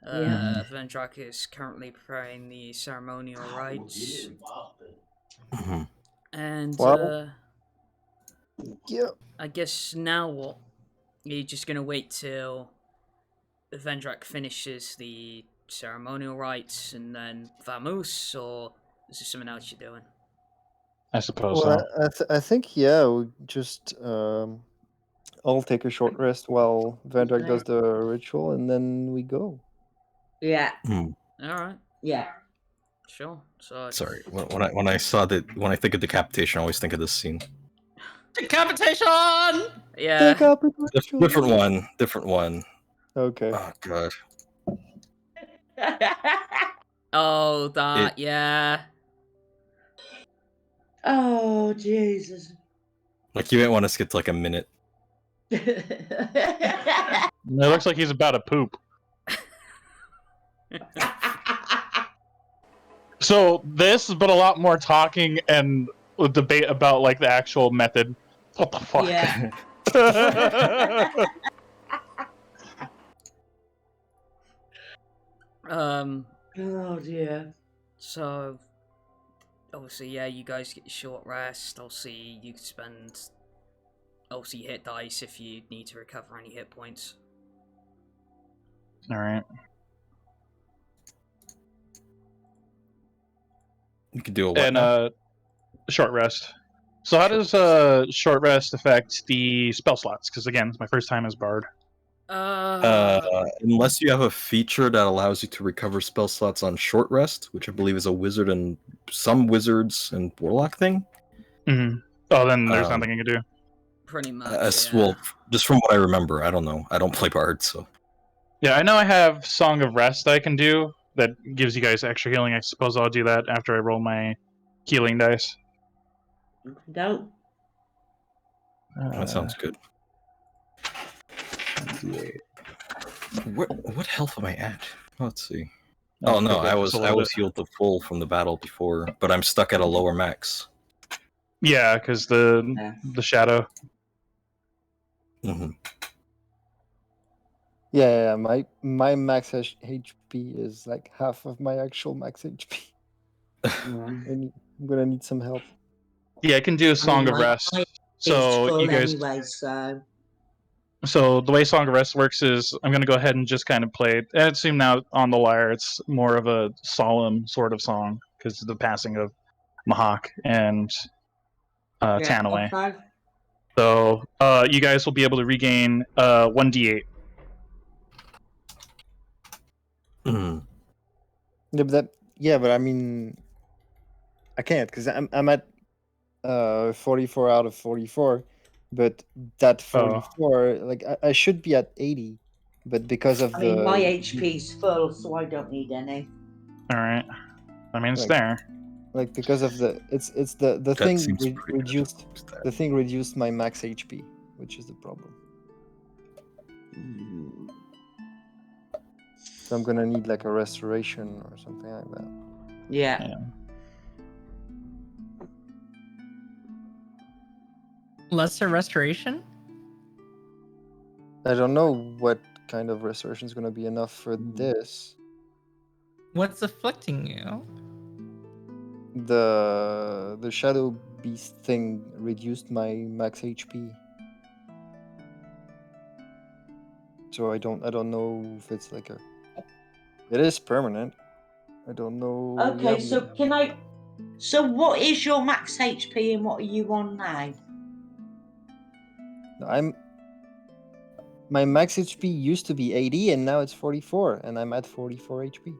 Vendrak is currently preparing the ceremonial rites. And Yeah. I guess now what? You're just gonna wait till Vendrak finishes the ceremonial rites and then Vamoose, or is there something else you're doing? I suppose Well, so. I think we just I'll take a short rest while Vendrak does the ritual, and then we go. Yeah. Alright. Yeah. Sure. So Sorry, when I think of decapitation, I always think of this scene. Decapitation! yeah. Different one. Okay. Oh god. Oh, that, yeah. Oh, Jesus. Like, you might want to skip to like a minute. It looks like he's about to poop. So this, but a lot more talking and debate about like the actual method. What the fuck? Yeah. Oh dear. So obviously, yeah, you guys get your short rest. Obviously, you can spend hit dice if you need to recover any hit points. All right. You could do a what And now? short rest. So how does short rest affect the spell slots? Because again, it's my first time as bard. Unless you have a feature that allows you to recover spell slots on short rest, which I believe is a wizard and some wizards and warlock thing. Mm-hmm. Oh, then there's nothing you can do. Pretty much. Yeah. Well, just from what I remember, I don't know. I don't play bard, so. Yeah, I know I have Song of Rest I can do that gives you guys extra healing. I suppose I'll do that after I roll my healing dice. No. That sounds good. What health am I at? Let's see. Oh no, I was healed to full from the battle before, but I'm stuck at a lower max. Yeah, because the shadow. Mm-hmm. Yeah, my max HP is like half of my actual max HP. I'm gonna need some help. Yeah, I can do a Song of Rest. So you guys. Anyway, So the way Song of Rest works is I'm going to go ahead and just kind of play it. And it seemed now on the lyre it's more of a solemn sort of song because of the passing of Mahak and Tanaway. Okay. So you guys will be able to regain 1d8. Yeah, but I mean, I can't because I'm at 44 out of 44, but that 44, like I should be at 80, but because of I mean, my HP's full, so I don't need any. All right. I mean, it's there. Like because of the the thing reduced the thing reduced my max HP, which is the problem. So I'm gonna need like a restoration or something like that. Yeah. Lesser restoration? I don't know what kind of restoration is gonna be enough for this. What's afflicting you? The shadow beast thing reduced my max HP. So I don't know if it's like a. It is permanent. I don't know. Okay, so can I? So what is your max HP and what are you on now? My max HP used to be 80 and now it's 44, and I'm at 44 HP.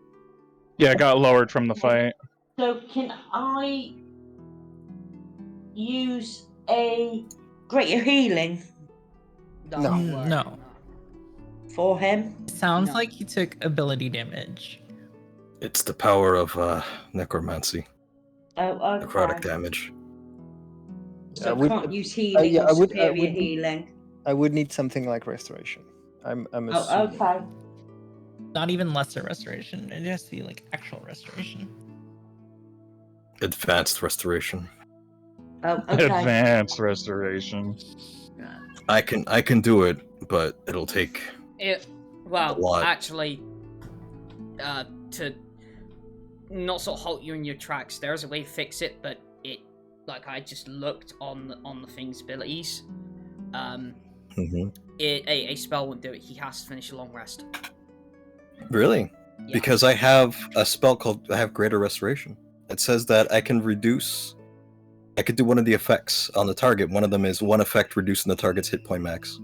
Yeah, it got lowered from the fight. So can I use a greater healing? No. For him? Sounds like he took ability damage. It's the power of necromancy. Oh, okay. Necrotic damage. So I can't use healing or superior healing. I would need something like restoration. I'm assuming. Oh, okay. Not even lesser restoration. It has to be like actual restoration. Advanced restoration. Oh, okay. Advanced restoration. I can do it, but it'll take actually, to not sort of halt you in your tracks, there's a way to fix it, but I just looked on the thing's abilities. A spell won't do it. He has to finish a long rest. Really? Yeah. Because I have a spell called Greater Restoration. It says that I can do one of the effects on the target. One of them is one effect reducing the target's hit point max.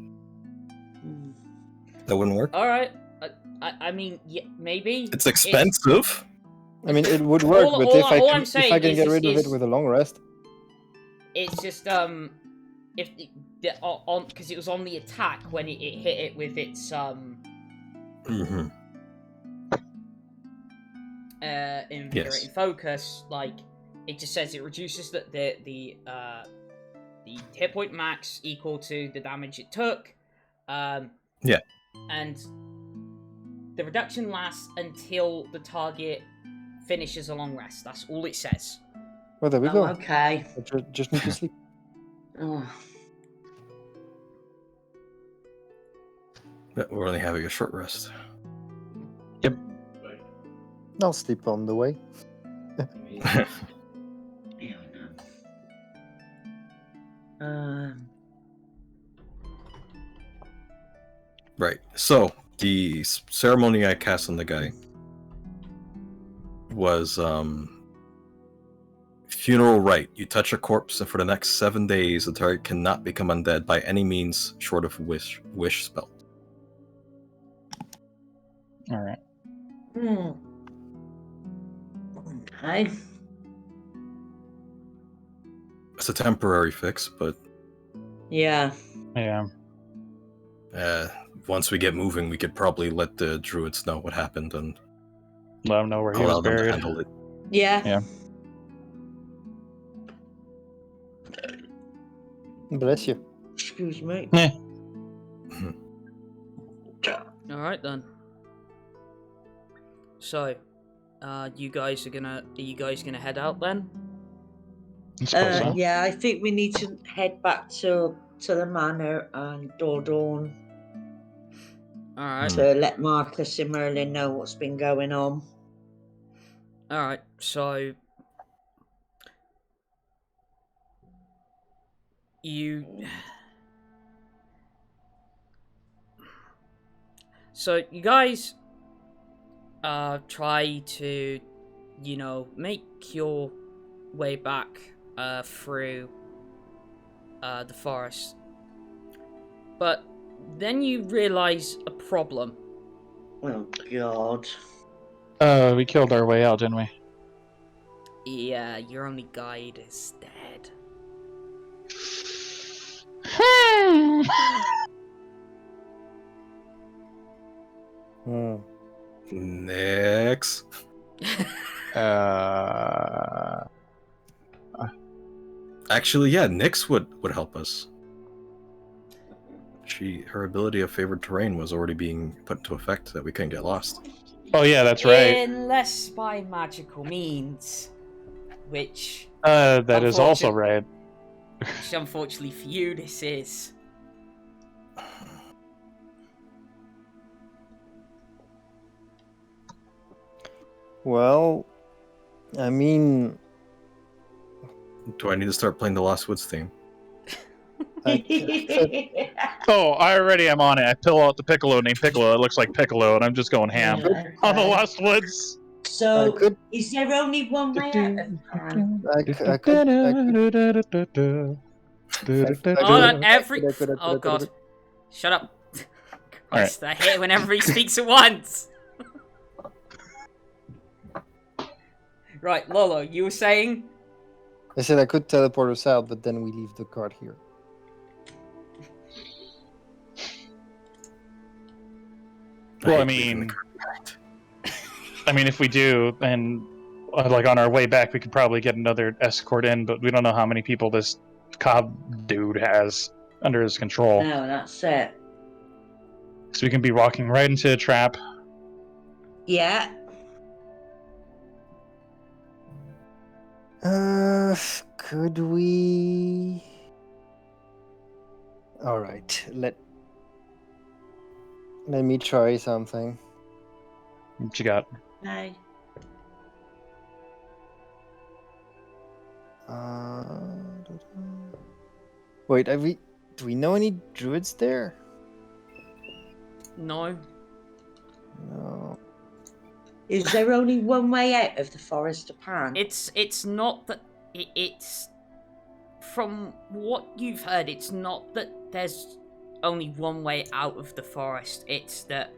That wouldn't work? Alright. I mean, yeah, maybe. It's expensive. I mean, it would work, but if I can get rid of it with a long rest. It's just, because it was on the attack when it hit it with its, invigorating focus, like, it just says it reduces the hit point max equal to the damage it took. And the reduction lasts until the target finishes a long rest. That's all it says. Well, there we go. Okay. Just need to sleep. Oh. We're only having a short rest. I'll sleep on the way. Right. So the ceremony I cast on the guy was funeral rite. You touch a corpse, and for the next 7 days, the target cannot become undead by any means short of wish spell. All right. Okay. It's a temporary fix, but Yeah. Yeah. once we get moving, we could probably let the druids know what happened and Let him know where he allow was them to buried. handle it. Yeah. Yeah. Bless you. Excuse me. All right then. So, are you guys gonna head out then? I suppose so. Yeah, I think we need to head back to the manor and Dordawn All right. to let Marcus and Merlin know what's been going on. All right. So you guys try to, make your way back through the forest. But then you realize a problem. Oh, God. We killed our way out, didn't we? Yeah, your only guide is dead. Next. Actually, yeah, Nyx would help us. Her ability of favored terrain was already being put into effect that we couldn't get lost. Oh yeah, that's right. Unless by magical means, which that is also right. which unfortunately for you, this is. Well, I mean, Do I need to start playing the Lost Woods theme? Oh, I already am on it. I pull out the Piccolo named Piccolo. It looks like Piccolo, and I'm just going ham on the Lost Woods. So, is there only one way out of town? Hold on, oh god. Shut up. Christ, I hate it when everybody speaks at once. Right, Lolo, you were saying? I said I could teleport us out, but then we leave the card here. Well, I mean, if we do, then like on our way back, we could probably get another escort in, but we don't know how many people this Cobb dude has under his control. No, that's it. So we can be walking right into a trap. Yeah. Could we? All right, let me try something. What you got? No. Wait, do we know any druids there? No. No. Is there only one way out of the forest of Pan? It's not that it's from what you've heard, it's not that there's only one way out of the forest. It's that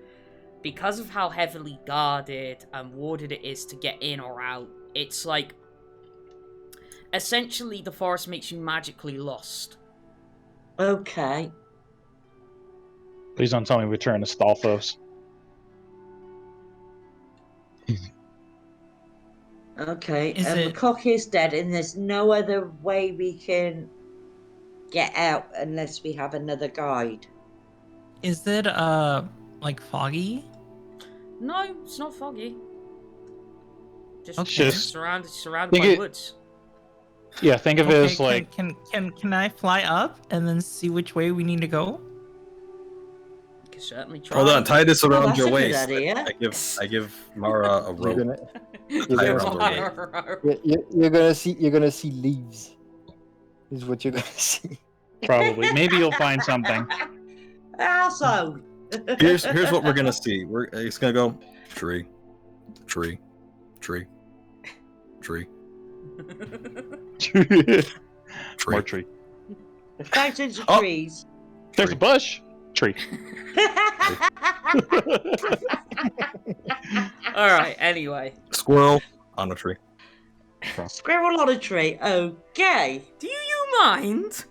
because of how heavily guarded and warded it is to get in or out, it's like essentially the forest makes you magically lost. Okay. Please don't tell me we turn to Stalfos. Okay, McCock is dead, and there's no other way we can get out unless we have another guide. Is it like foggy? No, it's not foggy. Just, Okay. surrounded Think by it- woods. Yeah, think of it Okay, as like can I fly up and then see which way we need to go? You can certainly try. Hold on, tie this around that's your a good waist. idea. I give Mara a You're rope. gonna Tie gonna- around her waist. you're gonna see leaves. Is what you're gonna see. probably. Maybe you'll find something. Also. Here's what we're gonna see. It's gonna go tree, tree, tree, tree, tree. More tree. Thousands of Oh. trees. There's a bush. Tree. All right. Anyway, Squirrel on a tree. Squirrel on a tree. Okay. do you mind?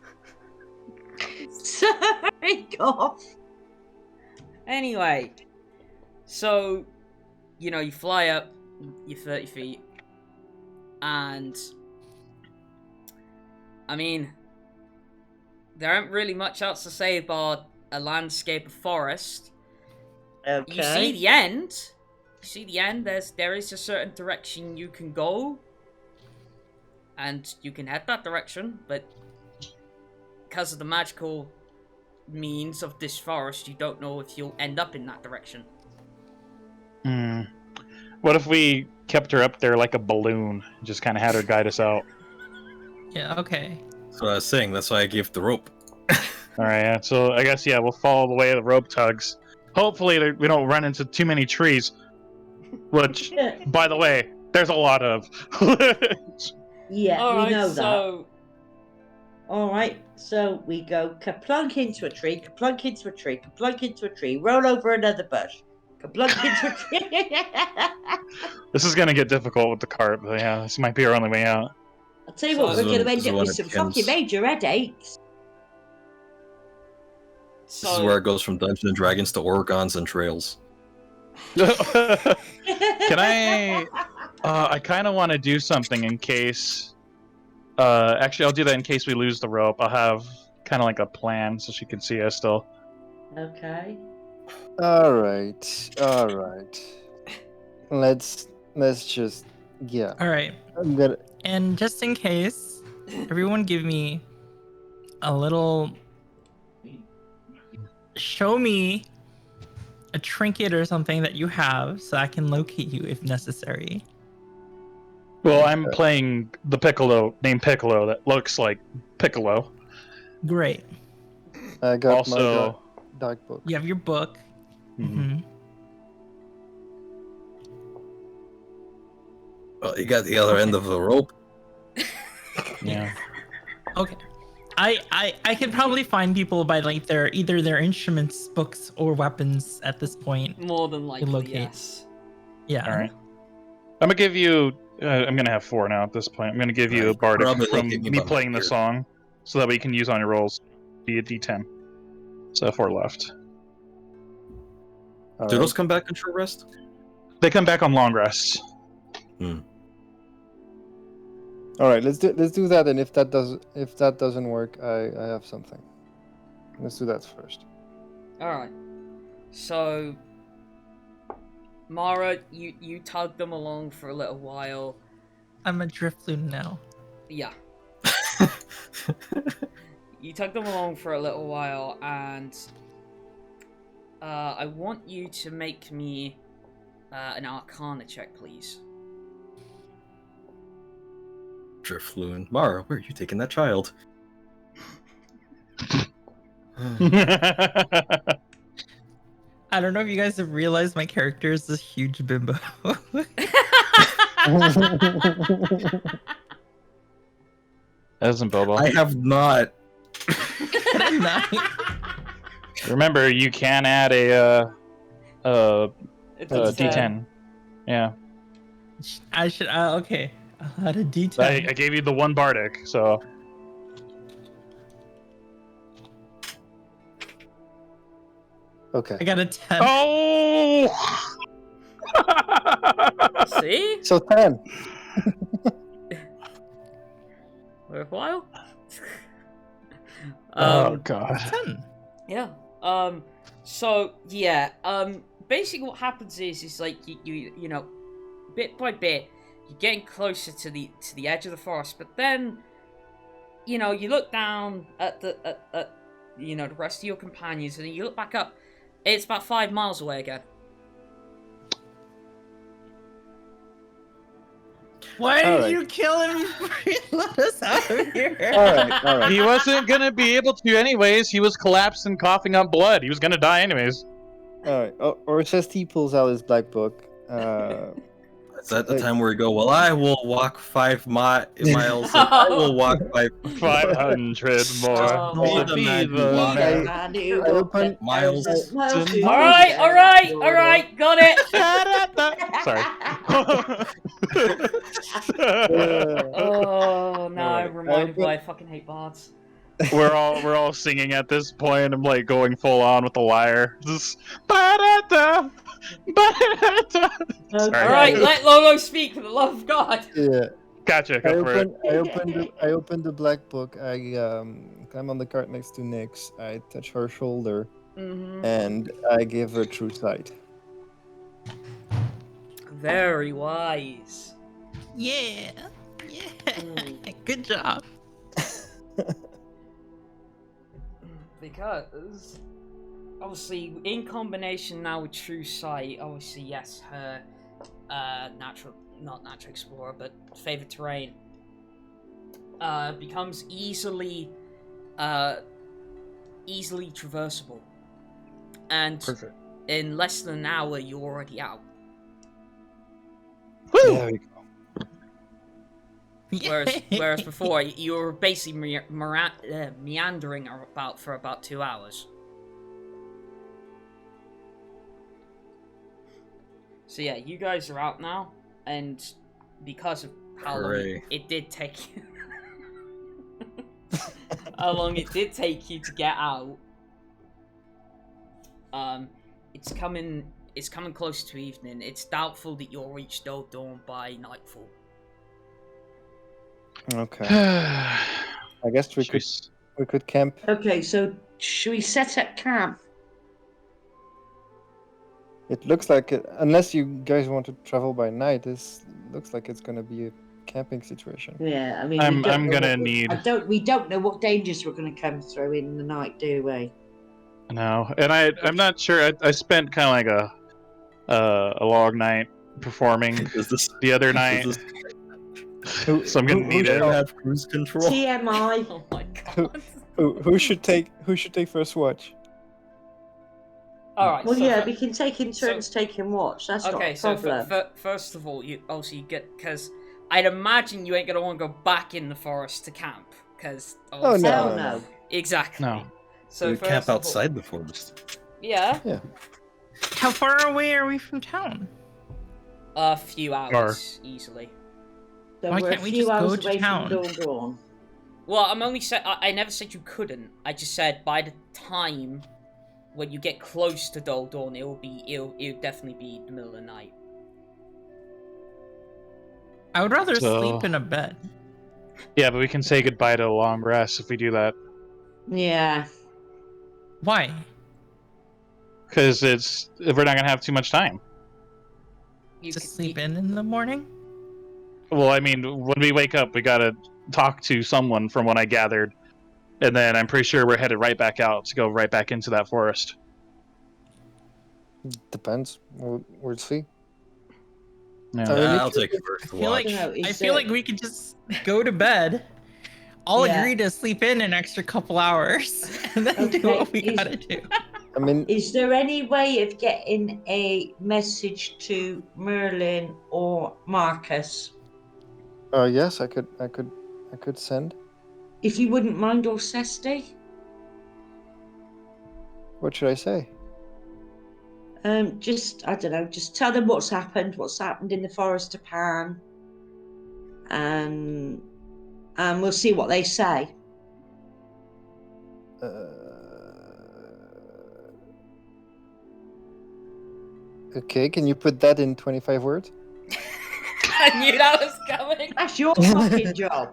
Sorry, Goth. Anyway, so you fly up, you're 30 feet, and I mean, there ain't really much else to say about a landscape of forest. Okay. You see the end. There is a certain direction you can go, and you can head that direction, but because of the magical means of this forest, you don't know if you'll end up in that direction. What if we kept her up there like a balloon, just kind of had her guide us out? Yeah, okay. So I was saying that's why I gave the rope. All right, yeah. So I guess we'll follow the way the rope tugs. Hopefully we don't run into too many trees. Which, by the way, there's a lot of. Yeah, All we right, know that. so Alright, so we go kaplunk into a tree, kaplunk into a tree, kaplunk into a tree, roll over another bush, kaplunk into a tree. This is gonna get difficult with the cart, but yeah, this might be our only way out. I'll tell you what, So- we're going to This is end up one with of some Ken's- fucking major headaches. This is where it goes from Dungeons and Dragons to Orgons and Trails. Can I? I kind of want to do something in case. Actually, I'll do that in case we lose the rope. I'll have kind of like a plan so she can see us still. Okay. All right. Let's just All right. I'm gonna And just in case, everyone give me a little. Show me a trinket or something that you have so I can locate you if necessary. Well, I'm playing the Piccolo named Piccolo that looks like Piccolo. Great. I got Also, my dark book. You have your book. Mm-hmm. Well, you got the other end of the rope. yeah. Okay. I could probably find people by like either their instruments, books, or weapons at this point. more than likely, locate. yes. Yeah. All right. I'm gonna give you. I'm gonna have 4 now at this point. I'm gonna give you a bardic Probably from looking me about playing the here. song, so that we can use on your rolls. Be a D10. So 4 left. All Do right. those come back in short rest? They come back on long rests. All right, let's do that, and if that doesn't work, I have something. Let's do that first. Alright. So Mara, you tug them along for a little while. I'm a driftloon now. Yeah. You tug them along for a little while, and I want you to make me an Arcana check, please. Driftloon. Mara, where are you taking that child? I don't know if you guys have realized my character is this huge bimbo. Isn't Bobo. I have not. Remember, you can add a It's D10. Yeah. I should. Okay. I'll add a D10. I gave you the 1 bardic, so. Okay. I got a 10. Oh! See? So 10. Worthwhile? Oh god. 10. Yeah. So yeah. Basically, what happens is like you know, bit by bit, you're getting closer to the edge of the forest, but then, you know, you look down at the rest of your companions, and you look back up. It's about 5 miles away again. Why did you kill him before you let us out of here? All right. He wasn't gonna be able to anyways. He was collapsed and coughing up blood. He was gonna die anyways. All right. Orsesti pulls out his black book. Is that the time where we go, well, I will walk 5 miles, and I will walk 500 more. Oh, to be I open miles. All right, got it. Sorry. Oh no, I'm reminded why I fucking hate bards. We're all singing at this point. I'm like going full on with the lyre. Just ba-da-da, ba-da-da. Okay. All right, let Lolo speak for the love of God. Yeah. Gotcha. Go for it. I open the black book. I climb on the cart next to Nyx. I touch her shoulder, and I give her true sight. Very wise. Yeah. Good job. Because obviously, in combination now with true sight, obviously not natural explorer, but favorite terrain becomes easily traversable, and Perfect. in less than an hour you're already out. There we go. Whereas before you were basically meandering for about 2 hours. So yeah, you guys are out now, and because of how long it did take you, how long it did take you to get out, it's coming close to evening. It's doubtful that you'll reach Dol Dawn by nightfall. Okay. I guess we could camp. Okay, so should we set up camp? It looks like it, unless you guys want to travel by night, this looks like it's going to be a camping situation. Yeah, I mean, I'm gonna need. We don't know what dangers we're going to come through in the night, do we? No, and I'm not sure. I spent kind of like a long night performing the other night. So I'm gonna need it. Have cruise control. TMI. Oh my god. Who should take first watch? Alright. Well, so yeah, we can take in turns taking watch. That's not a problem. So first of all, you get, because I'd imagine you ain't gonna want to go back in the forest to camp, because no. Exactly. No. So We camp outside the forest. Yeah. How far away are we from town? A few hours easily. So Why we're can't a we few just go hours to away town? from Dawn. Well, I'm only I never said you couldn't. I just said by the time when you get close to Dol Dawn, it'll definitely be the middle of the night. I would rather sleep in a bed. Yeah, but we can say goodbye to a long rest if we do that. Yeah. Why? Because we're not gonna have too much time. You To could- sleep in the morning? Well, I mean, when we wake up, we gotta talk to someone from what I gathered. And then I'm pretty sure we're headed right back out to go right back into that forest. Depends. We'll see. Yeah. I'll take it first. I feel like we could just go to bed, all agree to sleep in an extra couple hours, and then do what we gotta do. I mean, is there any way of getting a message to Merlin or Marcus? Yes, I could send. If you wouldn't mind, Orsesti? What should I say? I don't know, just tell them what's happened in the Forest of Pan, and we'll see what they say. Okay, can you put that in 25 words? I knew that was coming. That's your fucking job.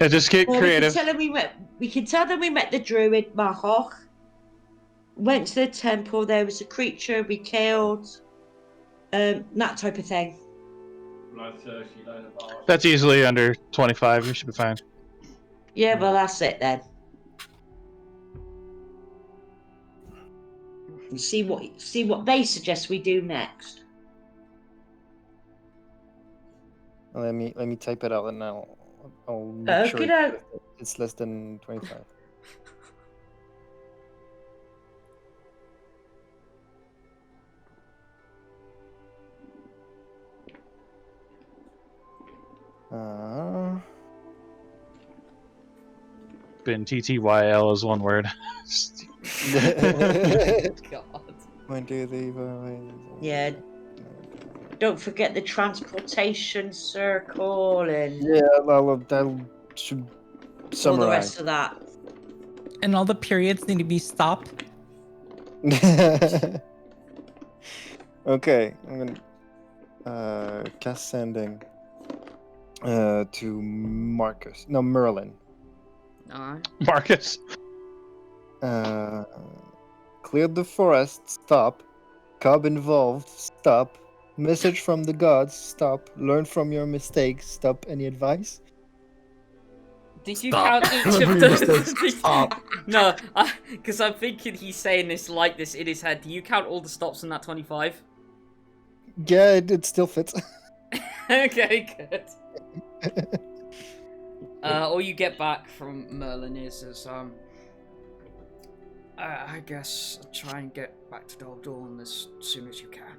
Yeah, just get creative. We can tell them we met the druid Mahok. Went to the temple. There was a creature we killed. That type of thing. That's easily under 25. You should be fine. Yeah, well, that's it then. And see what they suggest we do next. Let me type it out and I'll make sure it's less than 25. Been TTYL is one word. God. 1, 2, 3, 4, 5. Yeah. Don't forget the transportation circle and Yeah, that should summarize. all the rest of that. And all the periods need to be stopped. Okay, I'm gonna cast sending to Marcus. No, Merlin. Alright. Marcus. Clear the forest. Stop. Cobb involved. Stop. Message from the gods. Stop. Learn from your mistakes. Stop. Any advice? Did you Stop. count each of those? No, because I'm thinking he's saying this like this in his head. Do you count all the stops in that 25? Yeah, it still fits. Okay, good. All you get back from Merlin is I guess try and get back to Dol Dawn as soon as you can.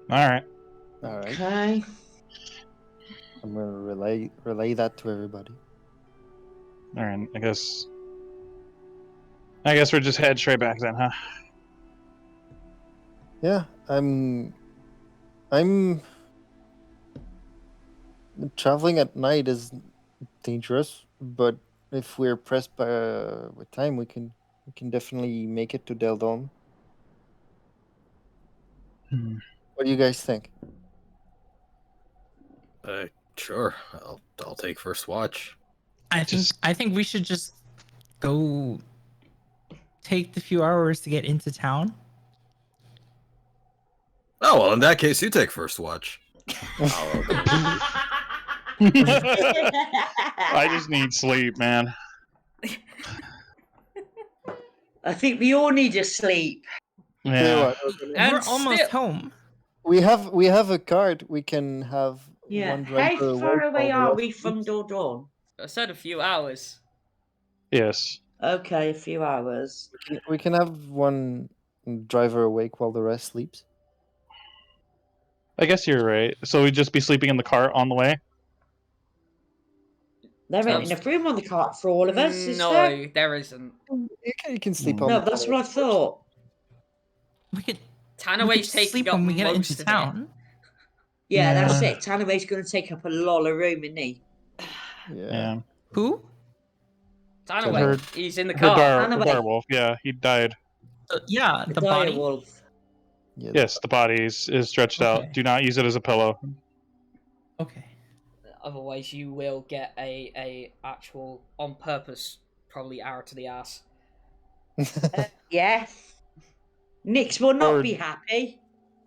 All right. Okay. I'm gonna relay that to everybody. All right. I guess we're just head straight back then, huh? Yeah, I'm traveling at night is dangerous, but if we're pressed with time, we can definitely make it to Del Dawn. What do you guys think? Sure. I'll take first watch. I think we should just go take the few hours to get into town. Oh well, in that case, you take first watch. I just need sleep, man. I think we all need to sleep. Yeah. We're almost home. We have a card. We can have Yeah. one How driver far away while are the we rest from sleeps. Dol Dawn? I said a few hours. Yes. Okay, a few hours. We can have one driver awake while the rest sleeps. I guess you're right. So we'd just be sleeping in the cart on the way? There ain't enough room on the cart for all of us, is there? No, there isn't. You can sleep on No, the that's cart. what I thought. We could Tanaway's sleep taking up when we get most into of town. Yeah, that's Yeah. it. Tanaway's going to take up a lot of room, isn't he? Yeah. Who? Tanaway, he's in the Her car. the dire wolf, yeah, he died. Yeah, the dire body. wolf. Yeah, Yes, the body is stretched out. Okay. Do not use it as a pillow. Okay. Otherwise, you will get a actual on purpose probably arrow to the ass. Yeah. Nix will not Or- be happy.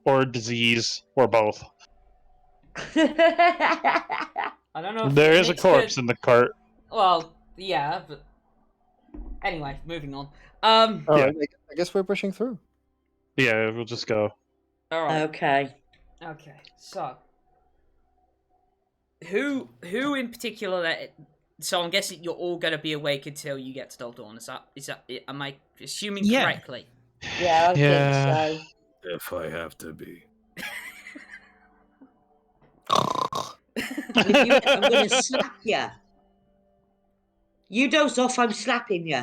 Or disease, or both. I don't know. If There is a Nick's corpse good- in the cart. Well, yeah, but anyway, moving on. All Yeah. right, I guess we're pushing through. Yeah, we'll just go. All right. Okay. Okay. So, who in particular? So I'm guessing you're all gonna be awake until you get to Dol Dawn. Is that? Am I assuming Yeah. correctly? Yeah, I Yeah. think so. If I have to be. And if you, I'm going to slap you. You doze off, I'm slapping you.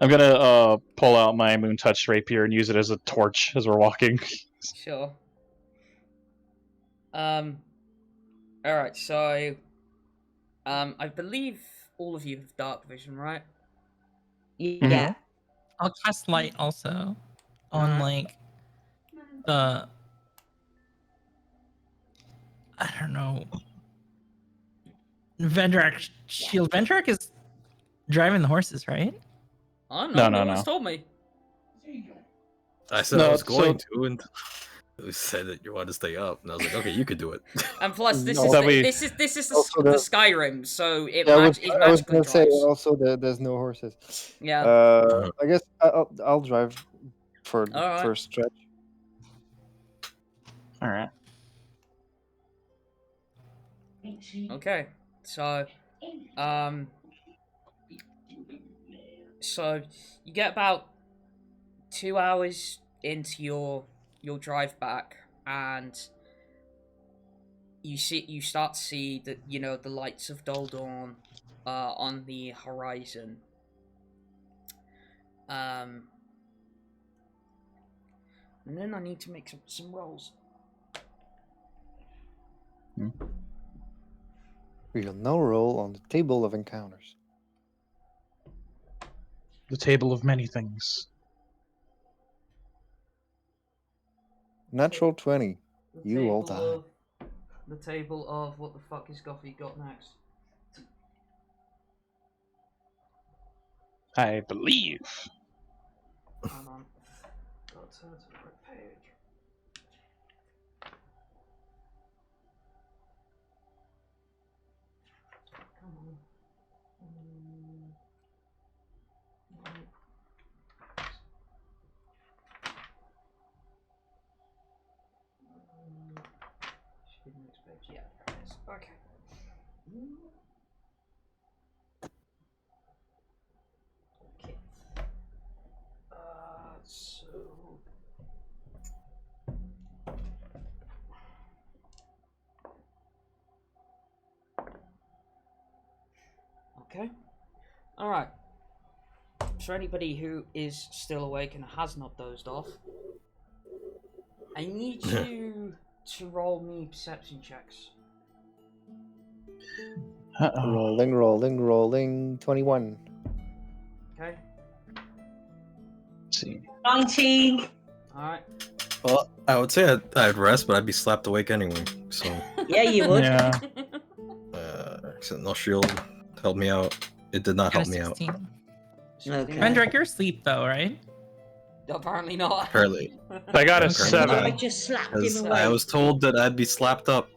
I'm gonna pull out my moon touch rapier and use it as a torch as we're walking. Sure. All right. So, I believe all of you have dark vision, right? Yeah. I'll cast light also on like the I don't know. Vendrak shield. Vendrak is driving the horses, right? Oh No, no no. one's told me. I said No, I was going so- to, and You said that you wanted to stay up, and I was like, okay, you could do it. And plus, this No. is That'd be- this is Also the the- Skyrim, so it Yeah, it I was magically gonna say drives. also there's no horses. Yeah. I guess I'll drive for the Alright. first stretch. All right. Okay. So, so you get about 2 hours into your drive back, and you start to see the the lights of Dull Dawn on the horizon. And then I need to make some rolls. We'll now roll on the table of encounters. The table of many things. Natural 20. You all die. The table of what the fuck is Gothy got next? I believe. Hold on. Got to turn to the right page. Come on. Right. Should be the next page. Yeah, there it is. Okay. Okay. So. Okay. Alright. For anybody who is still awake and has not dozed off, I need you to roll me perception checks. Rolling, rolling, rolling. 21. Okay? Let's see. 19. Alright. Well, I would say I'd rest, but I'd be slapped awake anyway. So, Yeah, you would. Yeah. Sentinel Shield helped me out. It did not Got a help me out. 16. Okay. Vendrak, you're asleep though, right? Apparently not. Apparently, I got a Okay. 7. I just slapped him because away. I was told that I'd be slapped up.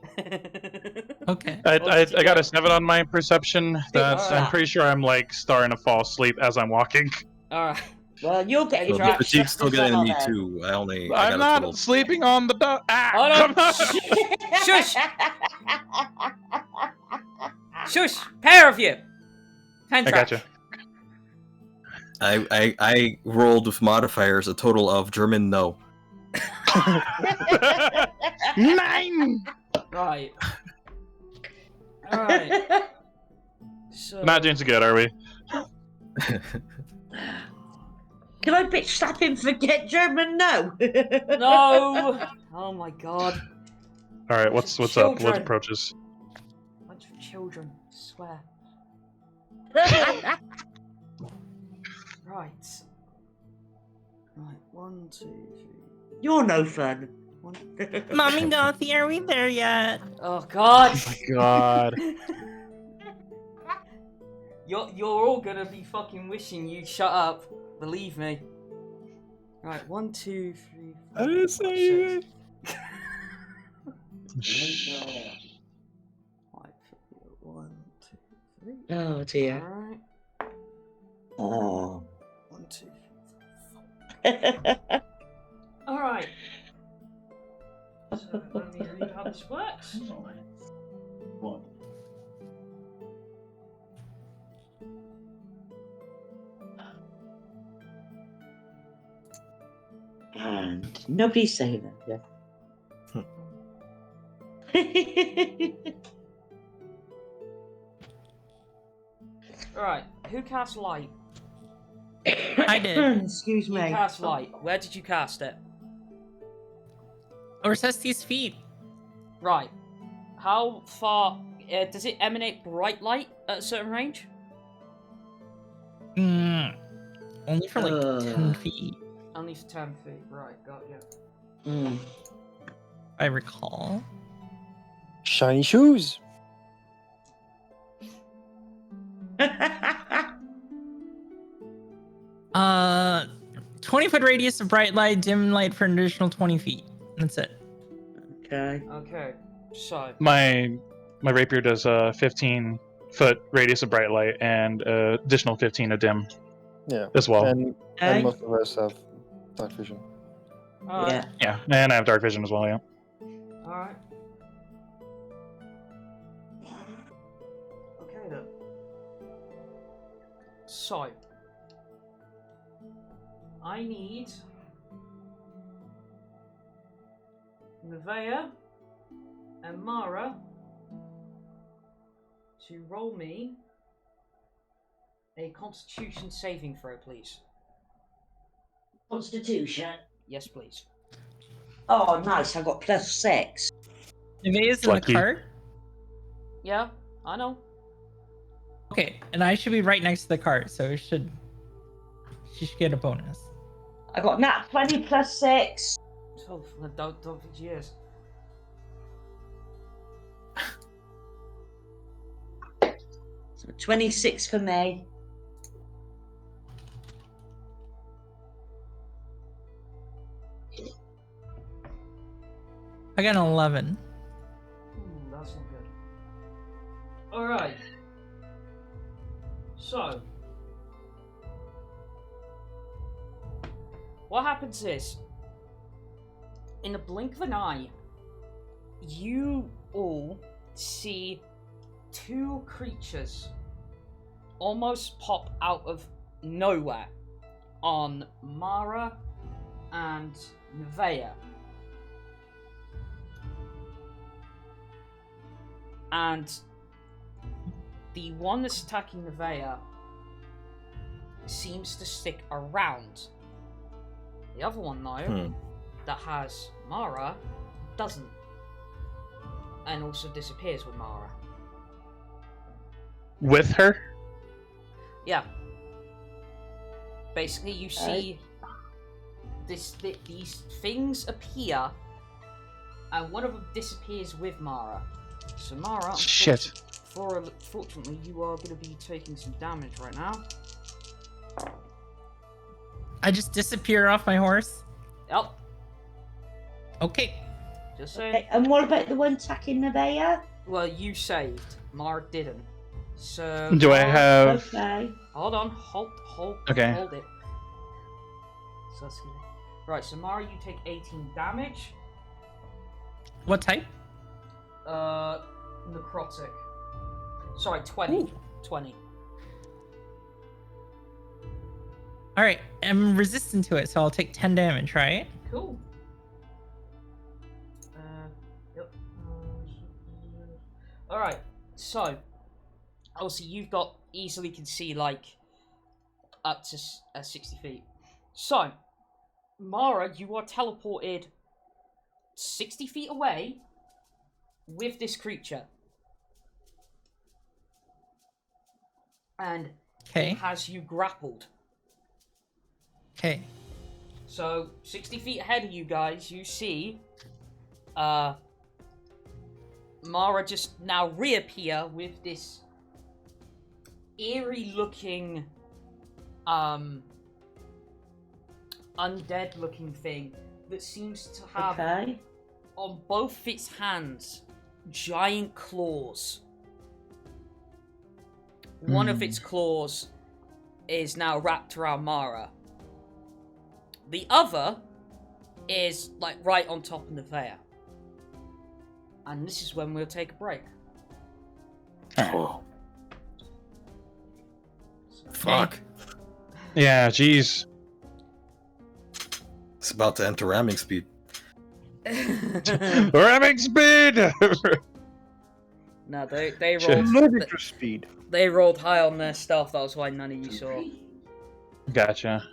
Okay. I got a 7 on my perception. That's I'm Alright. pretty sure I'm like starting to fall asleep as I'm walking. Alright. Well, you're getting So Try- the fatigue's still getting to me there. too. I I'm got a not total. sleeping on the dog. Ah, Hold on. come on. Shush! Shush! Pair of you! Hand I track. gotcha. I rolled with modifiers a total of German no. 9. Right. Alright. So... Not doing so good, are we? Can I bitch slap him for get German? No. No! Oh my god. All right, what's up? Children. What approaches? Bunch of children, I swear. Right. Right, 1, 2, 3. You're no fun. Mommy Gothy, are we there yet? Oh god! Oh my god. You're all gonna be fucking wishing you'd shut up. Believe me. Right, 1, 2, 3, 4, I didn't say 5, anything. 6. Right, 1, 2, 3. Oh dear. Alright. Oh. 1, 2, 3. Alright. So let me read how this works. One. And nobody's saying that. Yeah. Alright, who cast light? I did. Excuse You me. cast light. Where did you cast it? Orsesti's feet. Right. How far... does it emanate bright light at a certain range? Only for like 10 feet, Only for 10 feet. Right, got you. Mm. if I recall. Shiny shoes. 20-foot radius of bright light, dim light for an additional 20 feet. That's it. Okay. Okay, so My rapier does a 15-foot radius of bright light and additional 15 of dim Yeah. as well. And Okay. most of us have dark vision. alright, Yeah, and I have dark vision as well. Yeah. alright. Okay then. So, I need Nevaeh and Mara to roll me a Constitution saving throw, please. Constitution. Yes, please. Oh, nice. I got +6. Nevaeh's in the Lucky. cart. Yeah, I know. Okay, and I should be right next to the cart, so she should get a bonus. I got nat 20 +6. Oh, I don't think she is. So 26 for me. I got an 11. Ooh, that's not good. Alright. So, what happens is, in the blink of an eye, you all see two creatures almost pop out of nowhere on Mara and Nevaeh. And the one that's attacking Nevaeh seems to stick around. The other one, though, that has Mara, doesn't. And also disappears with Mara. With her? Yeah. Basically, you see these things appear, and one of them disappears with Mara. So Mara, Shit. Fortunately, you are going to be taking some damage right now. I just disappear off my horse. Yep. Okay. Just saying. Okay, and what about the one attacking Nevaeh? Well, you saved. Mara didn't. So. Do I have? Okay. Hold on. Hold Okay. Hold it. So that's good. Right. So Mara, you take 18 damage. What type? Necrotic. Sorry, 20. Ooh. 20. All right, I'm resistant to it, so I'll take 10 damage, right? Cool. Yep. Alright, so obviously you've got easily can see like up to 60 feet. So, Mara, you are teleported 60 feet away with this creature. And Okay. it has you grappled. Okay. So, 60 feet ahead of you guys, you see Mara just now reappear with this eerie-looking, undead-looking thing that seems to have, on both its hands, giant claws. One of its claws is now wrapped around Mara. The other is, like, right on top of Nevaeh. And this is when we'll take a break. Oh. Fuck. Yeah, jeez. It's about to enter ramming speed. Ramming speed! No, they Shit. rolled... speed. They rolled high on their stuff, that was why none of you saw. Gotcha.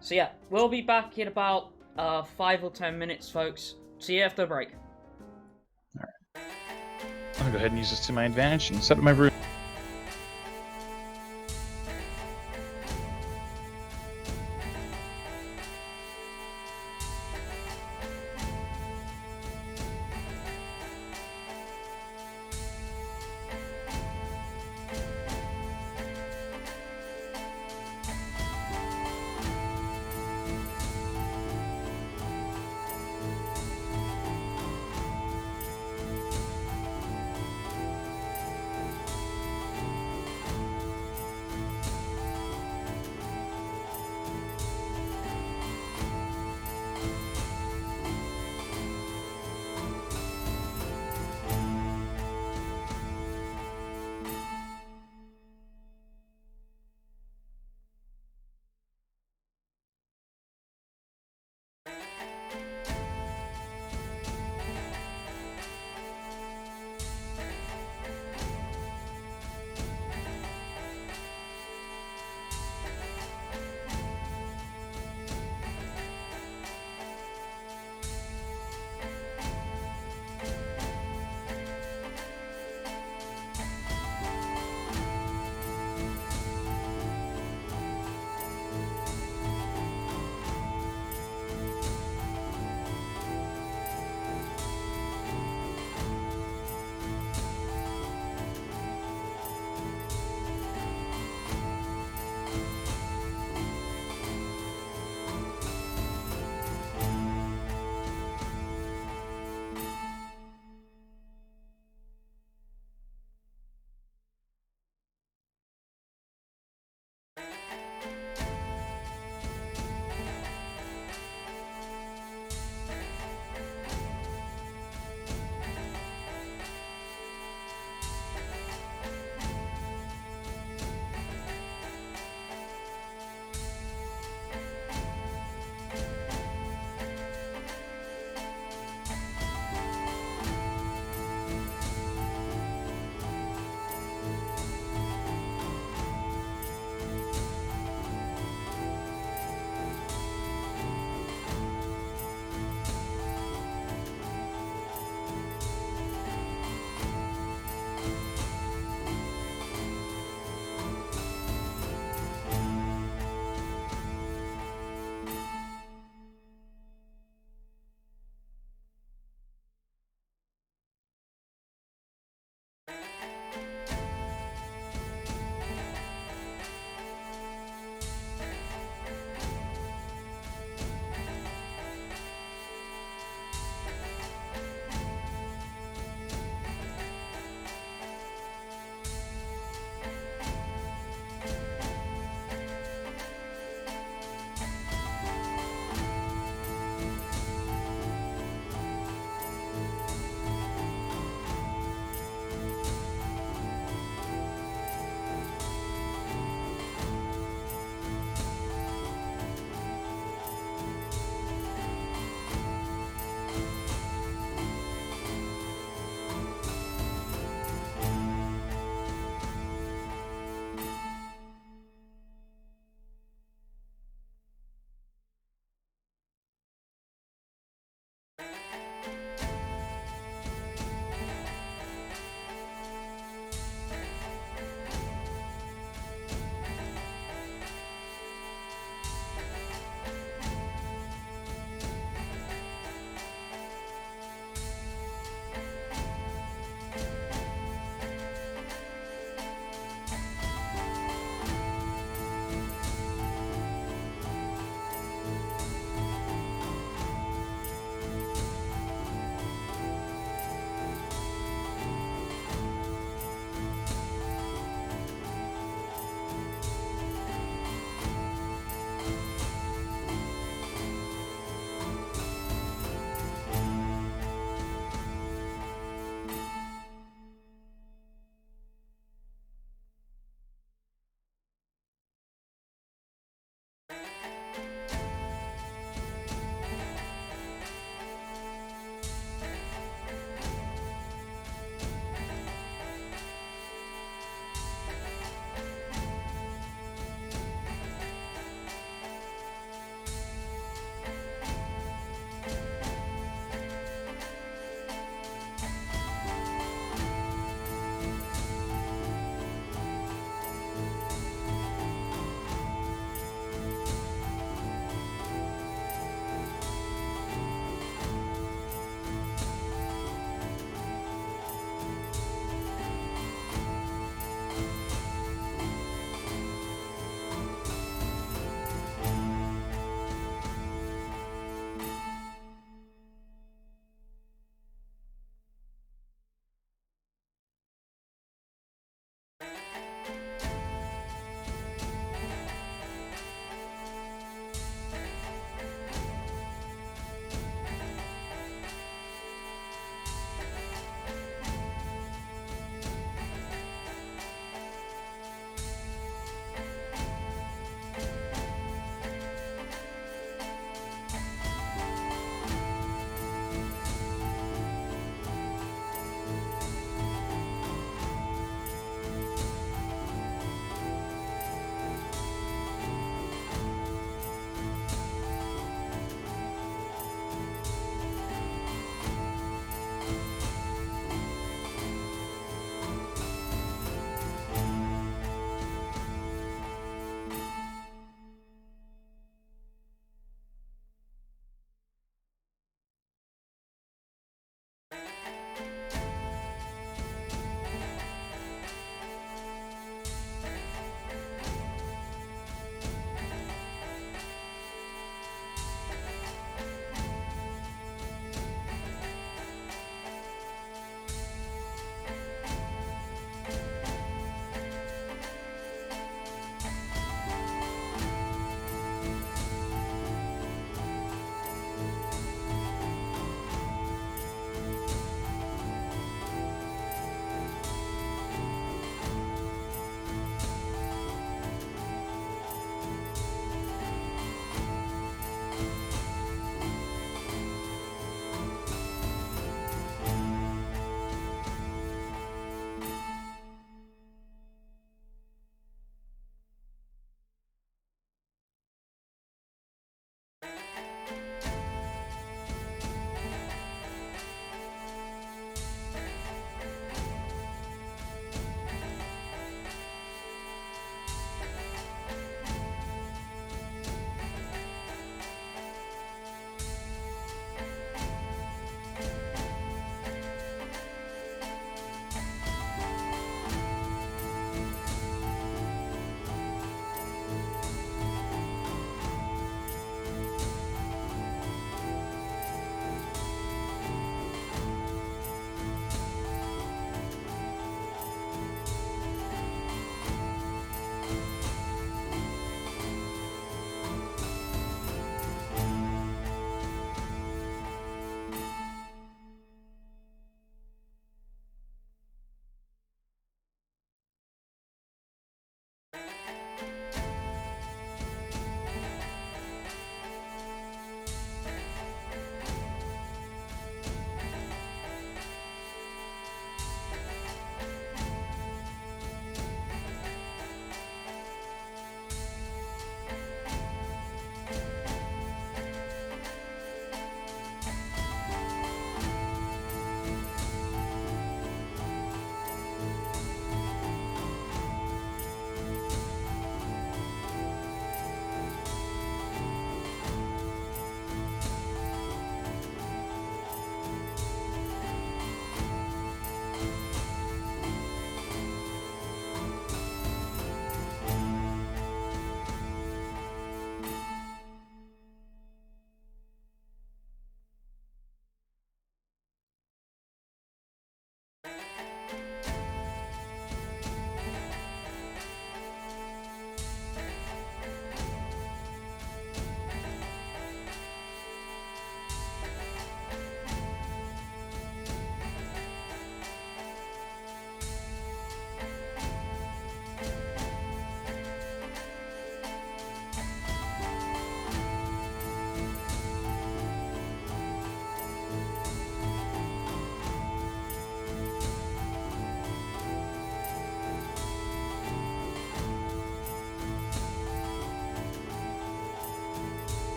So yeah, we'll be back in about 5 or 10 minutes, folks. See you after the break. Alright. I'm gonna go ahead and use this to my advantage and set up my room.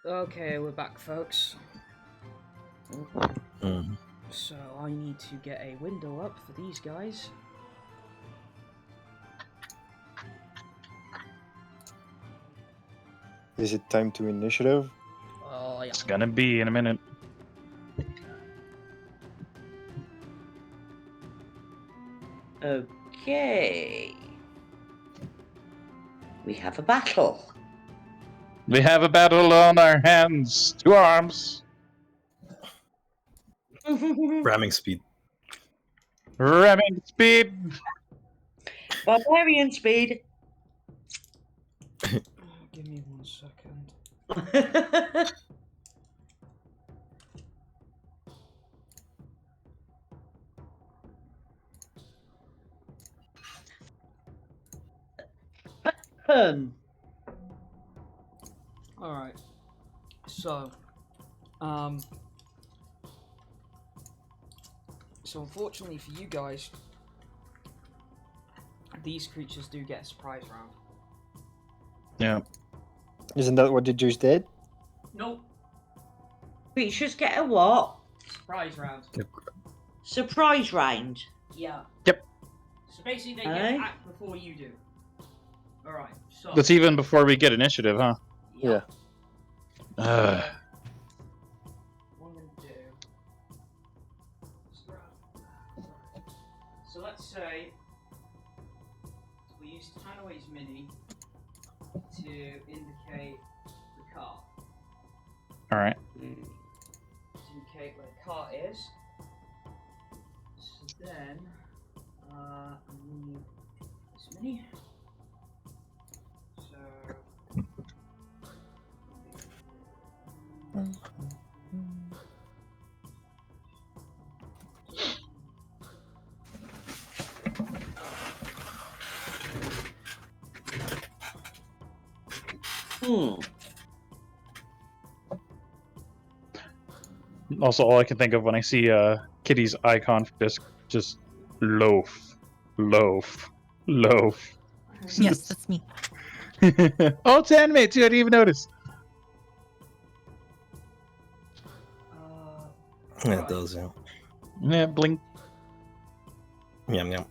Okay, we're back, folks. Mm. So I need to get a window up for these guys. Is it time to initiative? Oh, yeah. It's gonna be in a minute. Okay. We have a battle. We have a battle on our hands. 2 arms. Ramming speed. Ramming speed. Barbarian speed. Give me 1 second. Alright. So, so unfortunately for you guys, these creatures do get a surprise round. Yeah. Isn't that what you just did? Nope. Creatures get a what? Surprise round. Surprise round. Yeah. Yep. So basically they Aye. get act before you do. Alright, so... That's even before we get initiative, huh? Yeah. Uh, What I'm gonna do... So let's say... we use Tanaway's Mini to indicate the cart. Alright. To indicate where the cart is. So then... I need this mini. So... Also, all I can think of when I see Kitty's icon for this, just loaf, loaf, loaf. Yes, that's me. Oh, it's animated too. I didn't even notice. Yeah, it does, yeah. Yeah, blink. Yum yum.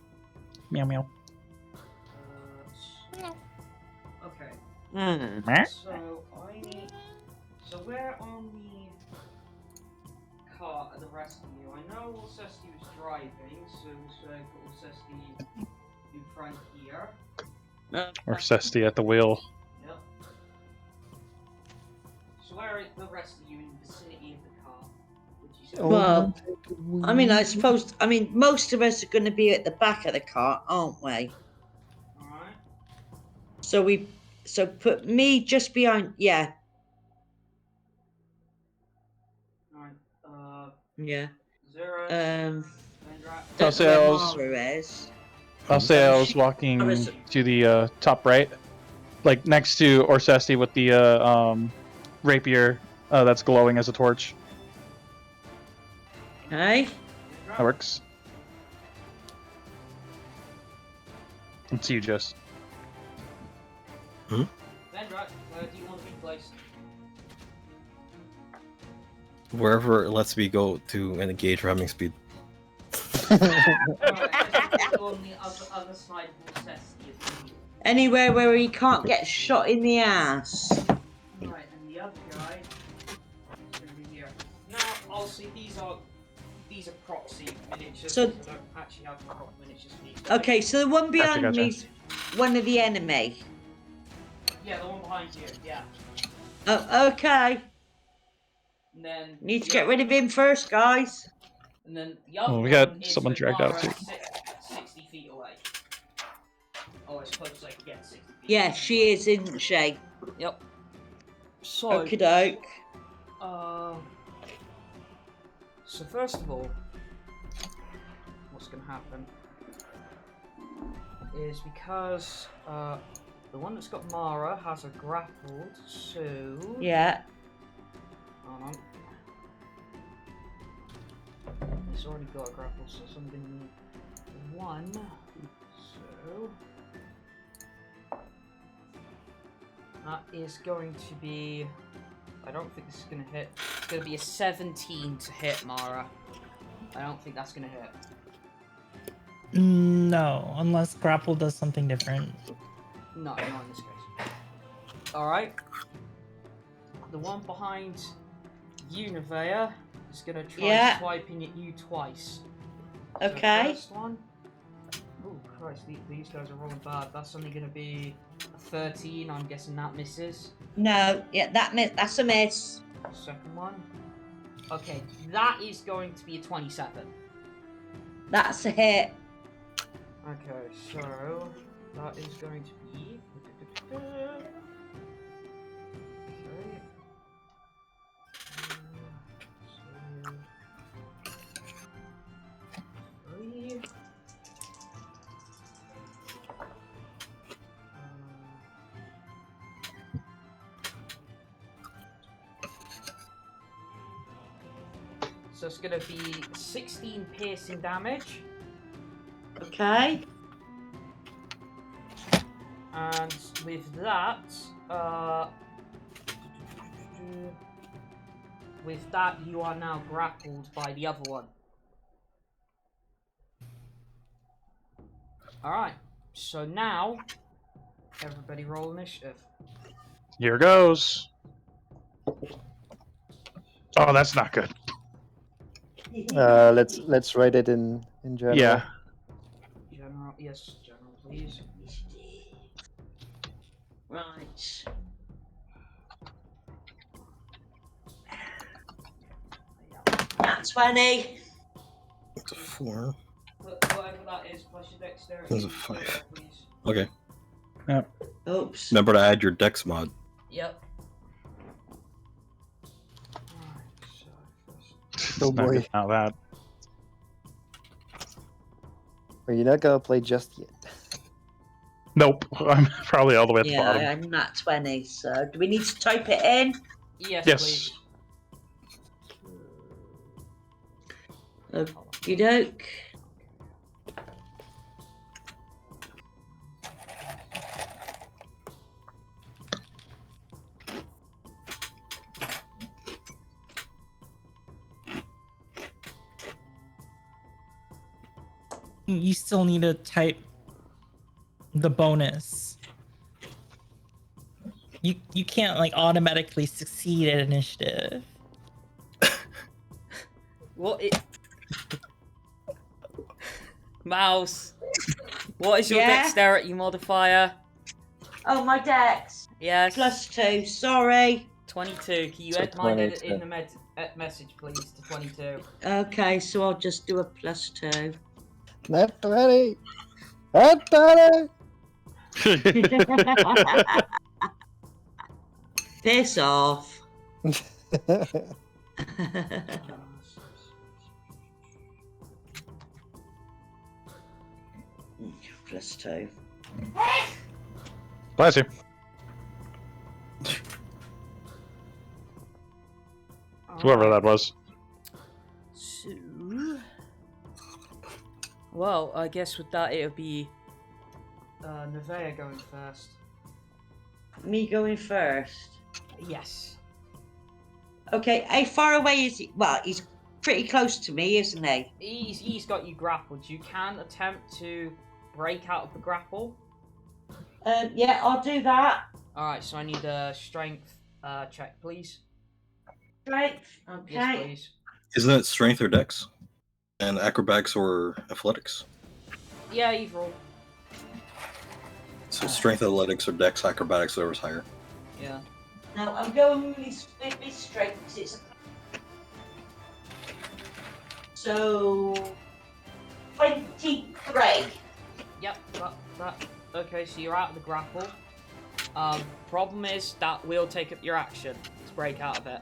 Meow meow. Okay. Meh. So I need. So where on the cart are the rest of you? I know Orsesti was driving, so we'll put Orsesti in front here. Orsesti at the wheel. Yep. So where are the rest of you in the vicinity of the car? Would you say? Well, I mean, I suppose. I mean, most of us are going to be at the back of the cart, aren't we? All right. So put me just behind. Yeah. All right. Yeah. Azerus. Vendrak. I'll say I was- I'll say I was walking to the top right, like next to Orsesti with the rapier that's glowing as a torch. Okay. That works. It's you, Jess. Vendrak, where do you want to be placed? Wherever it lets me go to engage ramming speed. On the other side of Orsesti. Anywhere where he can't get shot in the ass. Right, and the other guy is going to be here. Now, obviously, these are proxy miniatures. So- I don't actually have proper miniatures for these. Okay, so the one behind Gotcha. me's one of the enemy. Yeah, the one behind you. Yeah. Oh, okay. And then Need to get rid of him first, guys. And then the other Oh, we got one is someone with dragged out, Mara too. 60 feet away. Oh, I suppose I could get 60 feet. Yeah, she is, isn't she? Yep. So. Okie doke. So first of all, what's going to happen is because the one that's got Mara has a grappled, so Yeah. hold on. It's already got a grapple, so I'm going to need one. So that is going to be I don't think this is gonna hit. It's gonna be a 17 to hit, Mara. I don't think that's gonna hit. No, unless grapple does something different. No, not in this case. Alright. The one behind you, Nevaeh, is gonna try swiping at you twice. Okay. So first one. Oh Christ, these guys are rolling bad. That's only gonna be a 13. I'm guessing that misses. No, yeah, that's a miss. Second one. Okay, that is going to be a 27. That's a hit. Okay, so that is going to be. Okay. Three. So it's going to be 16 piercing damage. Okay. And with that, you are now grappled by the other one. Alright, so now, everybody roll initiative. Here goes. Oh, that's not good. Let's write it in general. Yeah. General, yes, general, please. Right. That's 20. It's a 4. Whatever that is, plus your dexterity. That's a 5. Okay. Yep. Oops. Remember to add your dex mod. Yep. Oh boy. Now that. Are you not gonna play just yet? Nope. I'm probably all the way at the Yeah, bottom. I'm not 20, so do we need to type it in? Yes, Yes. please. Okie doke. You still need to type the bonus. You can't like automatically succeed at initiative. What it? Mouse. What is your Yeah? dexterity modifier? Oh, my dex. Yes. +2, sorry. 22. Can you So add mine 22. in the message, please, to 22? Okay, so I'll just do a +2. Not 20. Not 20. Piss off. +2. Bless you. Whoever that was. So, well, I guess with that it'll be Nevaeh going first. Me going first. Yes. Okay, how far away is he? Well, he's pretty close to me, isn't he? He's got you grappled. You can attempt to break out of the grapple. Yeah, I'll do that. Alright, so I need a strength check, please. Strength. Okay. Yes, please. Isn't it strength or dex? And acrobatics or athletics? Yeah, either or. So strength, athletics, or dex, acrobatics, whatever's higher. Yeah. Now I'm going with my strength. It's so 23. Yep, that. Okay, so you're out of the grapple. Problem is that will take up your action to break out of it.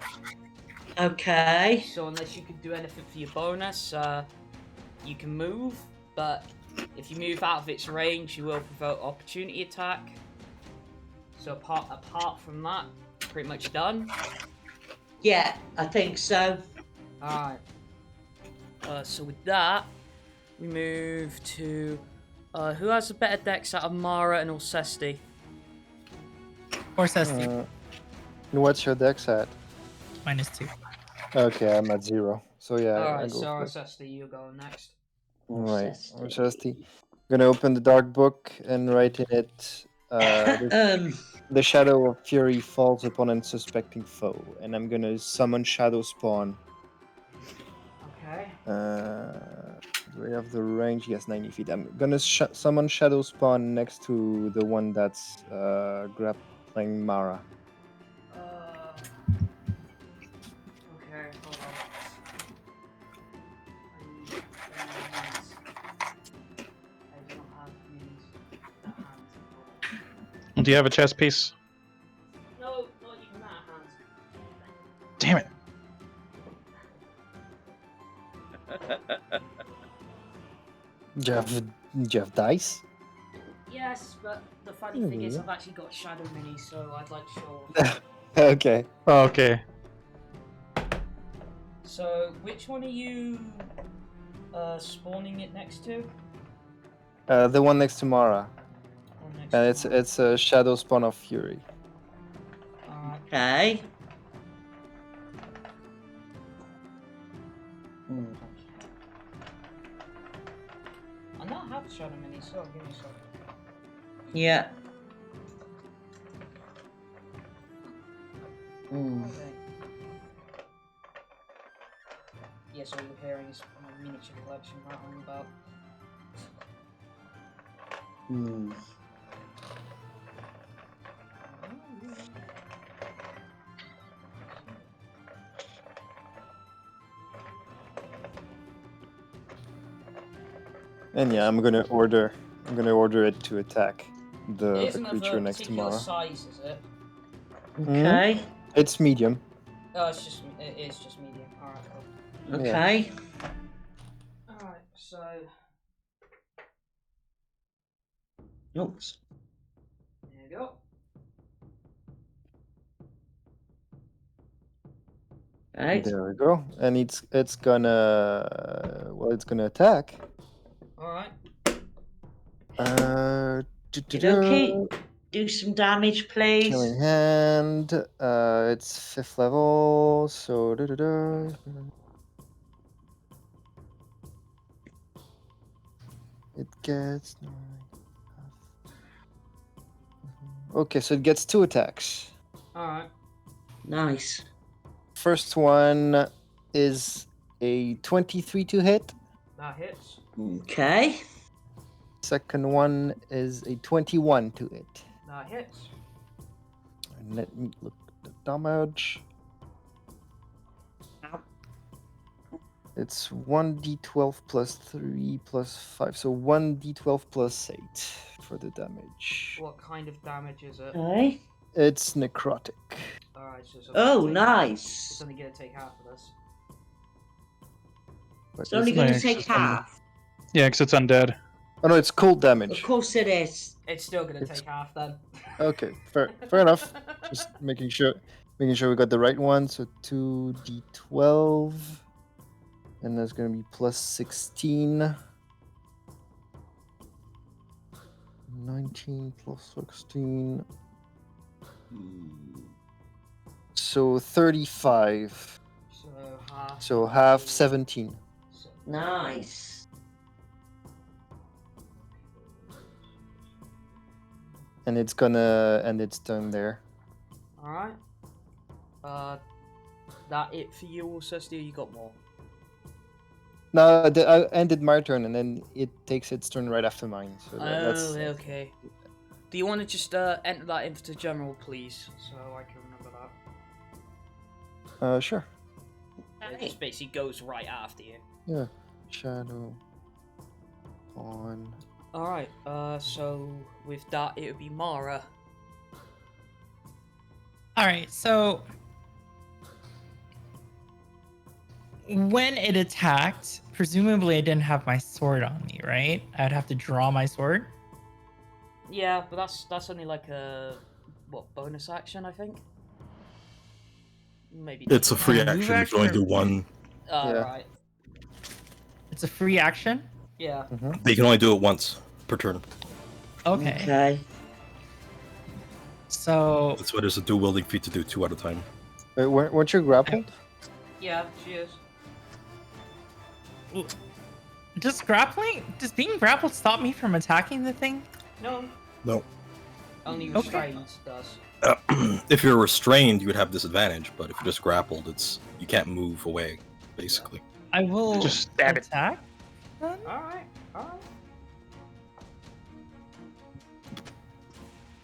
Okay. So unless you can do anything for your bonus, you can move, but if you move out of its range, you will provoke opportunity attack. So apart from that, pretty much done. Yeah, I think so. Alright. So with that, we move to who has a better dex out of Mara and Orsesti? Orsesti. What's your dex at? -2. Okay, I'm at 0. So yeah, I Alright, go so for it. Orsesti, you're going next. Right, Orsesti. Orsesti. I'm gonna open the dark book and write in it. The shadow of fury falls upon unsuspecting foe, and I'm gonna summon shadow spawn. Okay. Do we have the range? Yes, 90 feet. I'm gonna summon shadow spawn next to the one that's grappling Mara. Okay, hold on. I do not have minis at hand. Do you have a chess piece? No, not even that at hand. Damn it. Do you have dice? Yes, but the funny thing is I've actually got shadow minis, so I'd like to show off. Okay. Okay. So, which one are you spawning it next to? The one next to Mara. One next And to mine. it's a shadow spawn of fury. Alright. Okay. I not have shadow minis, so give me a second. Yeah. Okay. Yes, all you're hearing is my miniature collection rattling about. And yeah, I'm gonna order it to attack It the isn't of creature a next to particular Mara. size, is it? Okay. It's medium. Oh, it is just medium. Alright, cool. Okay. Alright, so Oops. there you go. Right. There we go. And it's gonna attack. Alright. Okay. Do some damage, please. Killing hand. It's 5th level, so it gets. Okay, so it gets 2 attacks. Alright. Nice. First one is a 23 to hit. That hits. Okay. Second one is a 21 to hit. That hits. And let me look at the damage. It's 1d12 plus 3 plus 5, so 1d12 plus 8 for the damage. What kind of damage is it? Okay. It's necrotic. Alright, so it's Oh, only nice. it's only gonna take half of this. But It's only it's going to nice. take It's half. Yeah, because it's undead. Oh no, it's cold Of damage. course it is. It's still gonna It's- take half then. Okay, fair enough. Just making sure we got the right one. So 2d12, and that's gonna be plus 16. 19 plus 16. So 35. So half. So half 17. Nice. And it's gonna end its turn there. Alright. That it for you, Orsesti, or you got more? No, I ended my turn, and then it takes its turn right after mine. So that's Okay. Do you want to just enter that into the general, please, so I can remember that? Sure. It just basically goes right after you. Yeah. Shadow. On. Alright, so with that, it would be Mara. Alright, so when it attacked, presumably I didn't have my sword on me, right? I'd have to draw my sword. Yeah, but that's only like a bonus action, I think. Maybe. It's a free Move action. You can only action. do one. Oh, Yeah. right. It's a free action. Yeah. They can only do it once per turn. Okay. Okay. So That's why there's a dual wielding feat to do 2 at a time. Wait, weren't you grappled? Yeah, she is. Does being grappled stop me from attacking the thing? No. No. Only restrained does. If you're restrained, you would have disadvantage, but if you're just grappled, you can't move away, basically. I will Just stab it. attack. Then? Alright.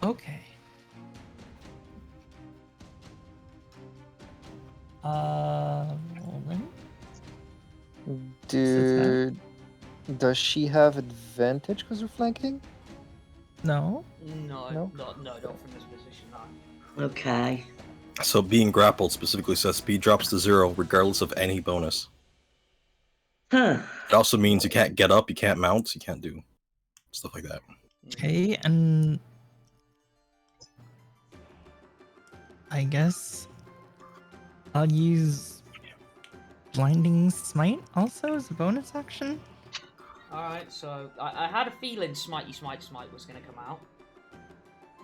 Okay. Rolling. Does she have advantage because we're flanking? No. No, not from this position, no. Okay. So being grappled specifically says speed drops to 0 regardless of any bonus. Huh. It also means you can't get up, you can't mount, you can't do stuff like that. Okay, and I guess I'll use Blinding Smite also as a bonus action. Alright, so I had a feeling Smitey Smite was going to come out.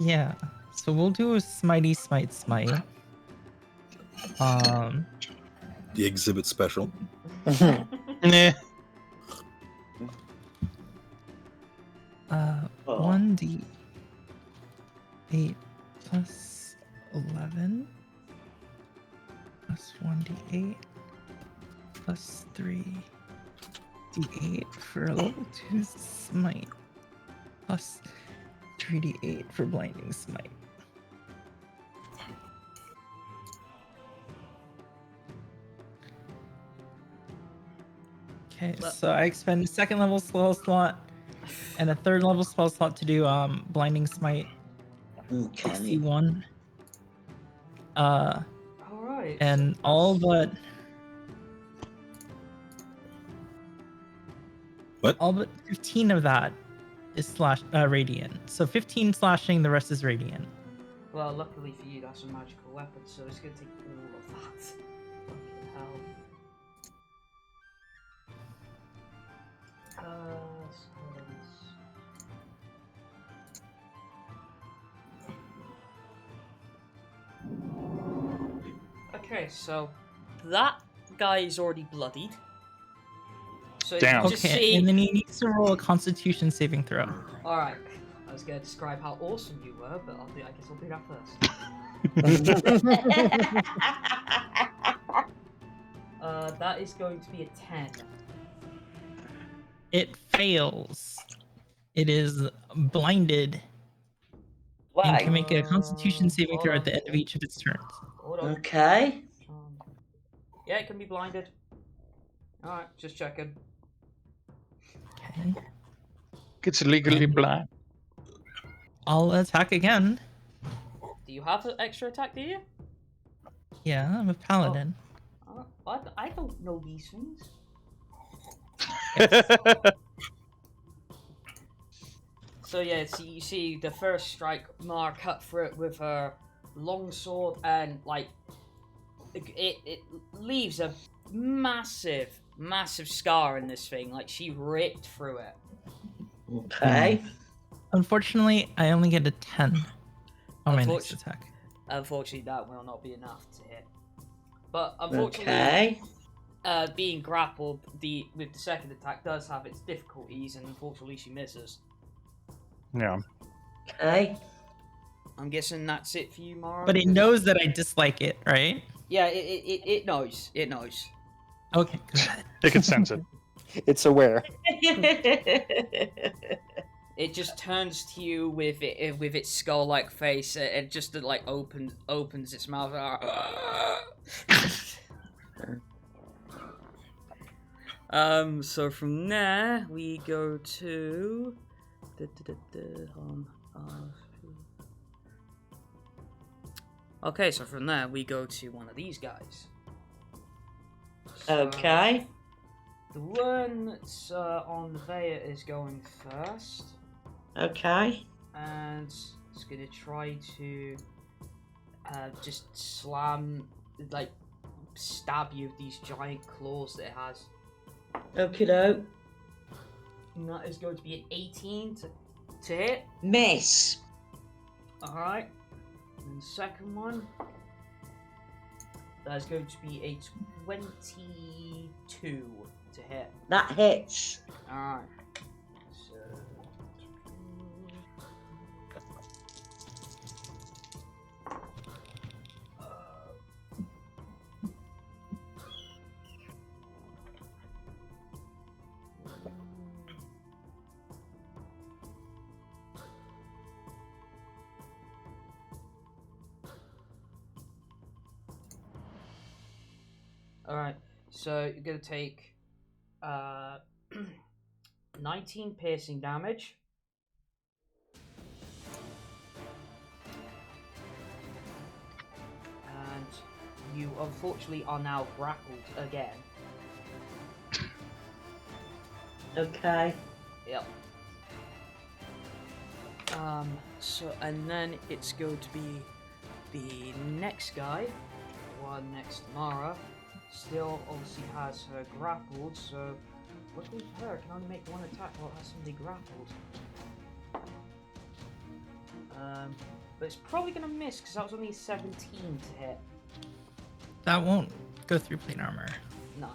Yeah, so we'll do a Smitey Smite. The exhibit special. Nah. 1d8 plus 11 plus 1d8 plus 3d8 for a level 2 smite plus 3d8 for blinding smite. Okay, so I expend a second level spell slot and a third level spell slot to do blinding smite. Okay. 61. Alright. And all but What? all but 15 of that is radiant. So 15 slashing, the rest is radiant. Well, luckily for you, that's a magical weapon, so it's going to take all of that. Fucking hell. Okay, so that guy is already bloodied. So Damn. you just Okay, see... and then he needs to roll a Constitution saving throw. Alright, I was going to describe how awesome you were, but I guess I'll do that first. That is going to be a 10. It fails. It is blinded. Why? And can make a Constitution saving throw at the end of each of its turns. Hold on. Okay. Yeah, it can be blinded. Alright, just checking. Okay. It's legally blind. I'll attack again. Do you have an extra attack, do you? Yeah, I'm a paladin. I don't know these things. So yeah, you see the first strike, Mar cut through it with her long sword, and like it leaves a massive scar in this thing. Like she ripped through it. Okay. Unfortunately, I only get a 10 on my next attack. Unfortunately, that will not be enough to hit. But unfortunately, Okay. Being grappled with the second attack does have its difficulties, and unfortunately she misses. Yeah. Okay. I'm guessing that's it for you, Mara. But it knows that I dislike it, right? Yeah, it knows. It knows. Okay, good. It can sense it. It's aware. It just turns to you with its skull-like face, and just like opens its mouth. So from there we go to. Okay, so from there we go to one of these guys. So, Okay. the one that's on Nevaeh is going first. Okay. And it's gonna try to just stab you with these giant claws that it has. Okie doke. And that is going to be an 18 to hit. Miss. Alright. And the second one. That is going to be a 22 to hit. That hits. Alright. Alright, so you're going to take 19 piercing damage. And you unfortunately are now grappled again. Okay. Yep. So, and then it's going to be the next guy, the one next to Mara. Still obviously has her grappled, so luckily for her, can only make one attack while it has somebody grappled. But it's probably going to miss because that was only a 17 to hit. That won't go through plate armor. No.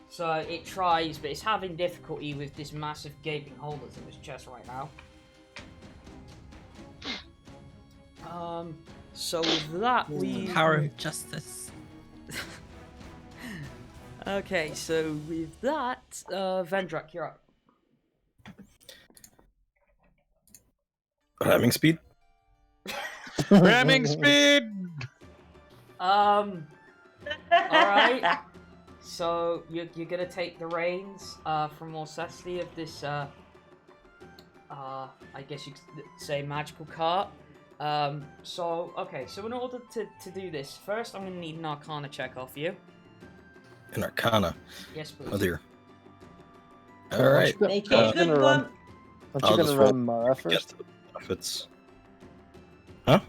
So it tries, but it's having difficulty with this massive gaping hole that's in its chest right now. So with that, we... Power of justice. Okay, so with that, Vendrak, you're up. Ramming speed? Ramming speed! Alright. So you're gonna take the reins from Orsesti of this I guess you could say magical cart. So in order to do this, first I'm gonna need an Arcana check off you. An Arcana. Yes, please. Oh dear. Alright. Make it a good one. Aren't I'll you just gonna roll ram Mara Get first? to the benefits. Aren't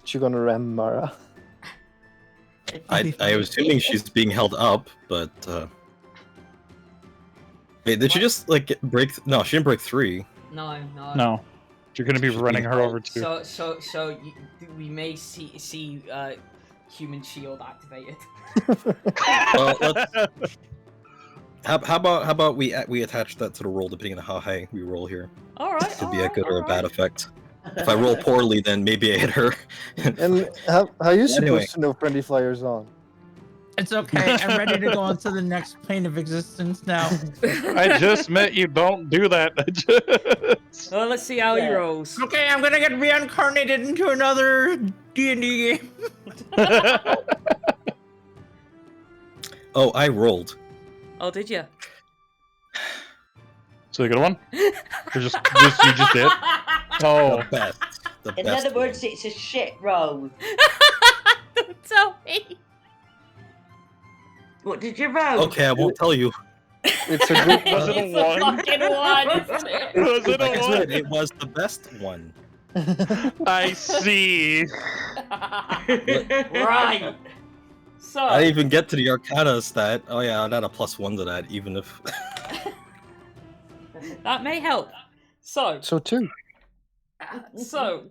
you gonna ram Mara? I was assuming she's being held up, but wait, did she just like break? No, she didn't break 3. No. No. You're gonna be running her over too. So we may see human shield activated. Well, how about we attach that to the roll depending on how high we roll here. All right. Could be a good or a bad effect. If I roll poorly, then maybe I hit her. And how are you supposed Anyway. to know friendly flyers on? It's okay. I'm ready to go on to the next plane of existence now. I just meant you don't do that. Well, let's see how he rolls. Okay, I'm gonna get reincarnated into another D&D game. Oh, I rolled. Oh, did you? So you got one? Or just you just did? Oh, The best. The In best other words, one. it's a shit roll. Don't tell me. What did you roll? Okay, I won't tell you. It's a good Was it a It's a one? fucking one, isn't it? Was it Like a I one? said, it was the best one. I see. Right. So I didn't even get to the Arcana stat. Oh yeah, I'd add a +1 to that, even if. that may help. So So too. So,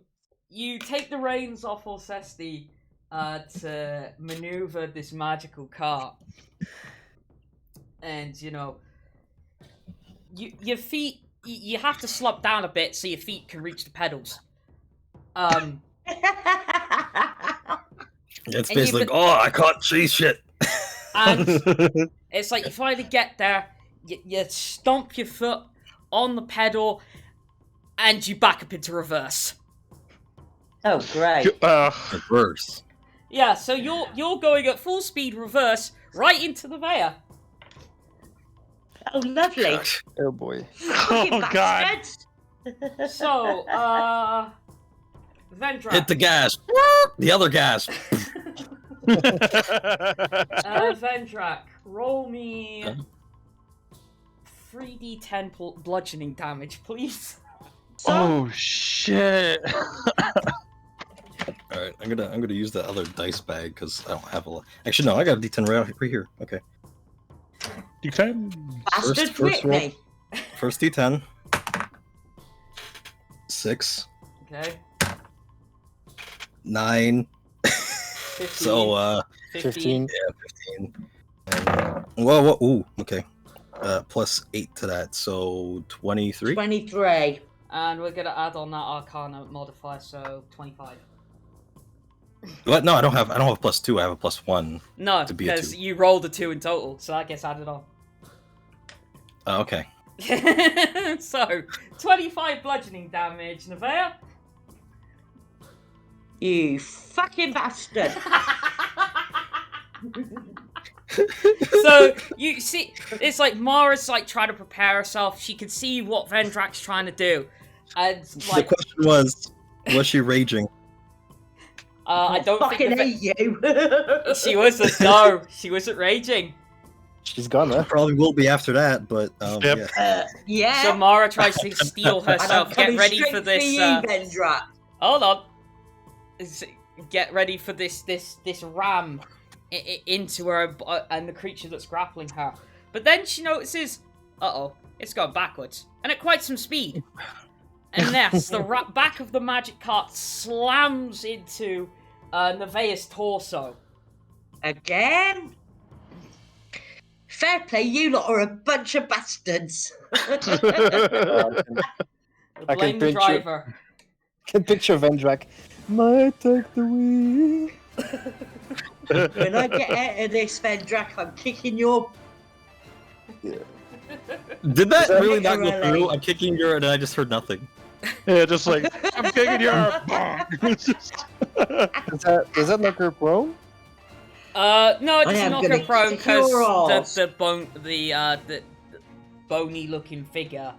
you take the reins off Orsesti to maneuver this magical cart. And, your feet, you have to slump down a bit so your feet can reach the pedals. It's And basically you've like, oh, I can't see shit. And it's like you finally get there, you stomp your foot on the pedal, and you back up into reverse. Oh, great. Reverse. Yeah, so you're going at full speed reverse right into the Nevaeh. Oh, lovely. Oh boy. Fucking Oh, God. bastards. So, Vendrak. Hit the gas. The other gas. Vendrak, roll me 3d10 bludgeoning damage, please. Oh shit! All right, I'm gonna use that other dice bag because I don't have a lot. Actually, no, I got a D10 right here. Okay. You can. Bastard first whip roll. me. First D10. 6. Okay. 9. 15. So 15. 15. Yeah, 15. And, well, ooh, okay. Plus 8 to that, so 23. 23. And we're gonna add on that Arcana modifier, so 25. What? No, I don't have a plus 2. I have a plus 1. No, to be a because 2. you rolled a 2 in total, so that gets added on. Oh, okay. So, 25 bludgeoning damage, Nevaeh. You fucking bastard. So you see, it's like Mara's like trying to prepare herself. She can see what Vendrak's trying to do, and like The question was she raging? I don't fucking think hate you. she wasn't. No, she wasn't raging. She's gonna. Probably will be after that, but Yep. yeah. Yeah. So Mara tries to steel And I'm herself. Get coming ready straight for this. you, Vendrak. Hold on. Get ready for this ram into her and the creature that's grappling her. But then she notices, it's gone backwards and at quite some speed. And yes, the back of the magic cart slams into Nevaeh's torso. Again? Fair play, you lot are a bunch of bastards. Blame the driver. I can picture Vendrak. Might take the wheel. When I get out of this, Vendrak, I'm kicking your... Yeah. Did that that really not go literally? through? I'm kicking your, and I just heard nothing. Yeah, just like I'm kicking your. Does that knock her prone? No, it I doesn't am knock her gonna prone kick your because ass. the bony looking figure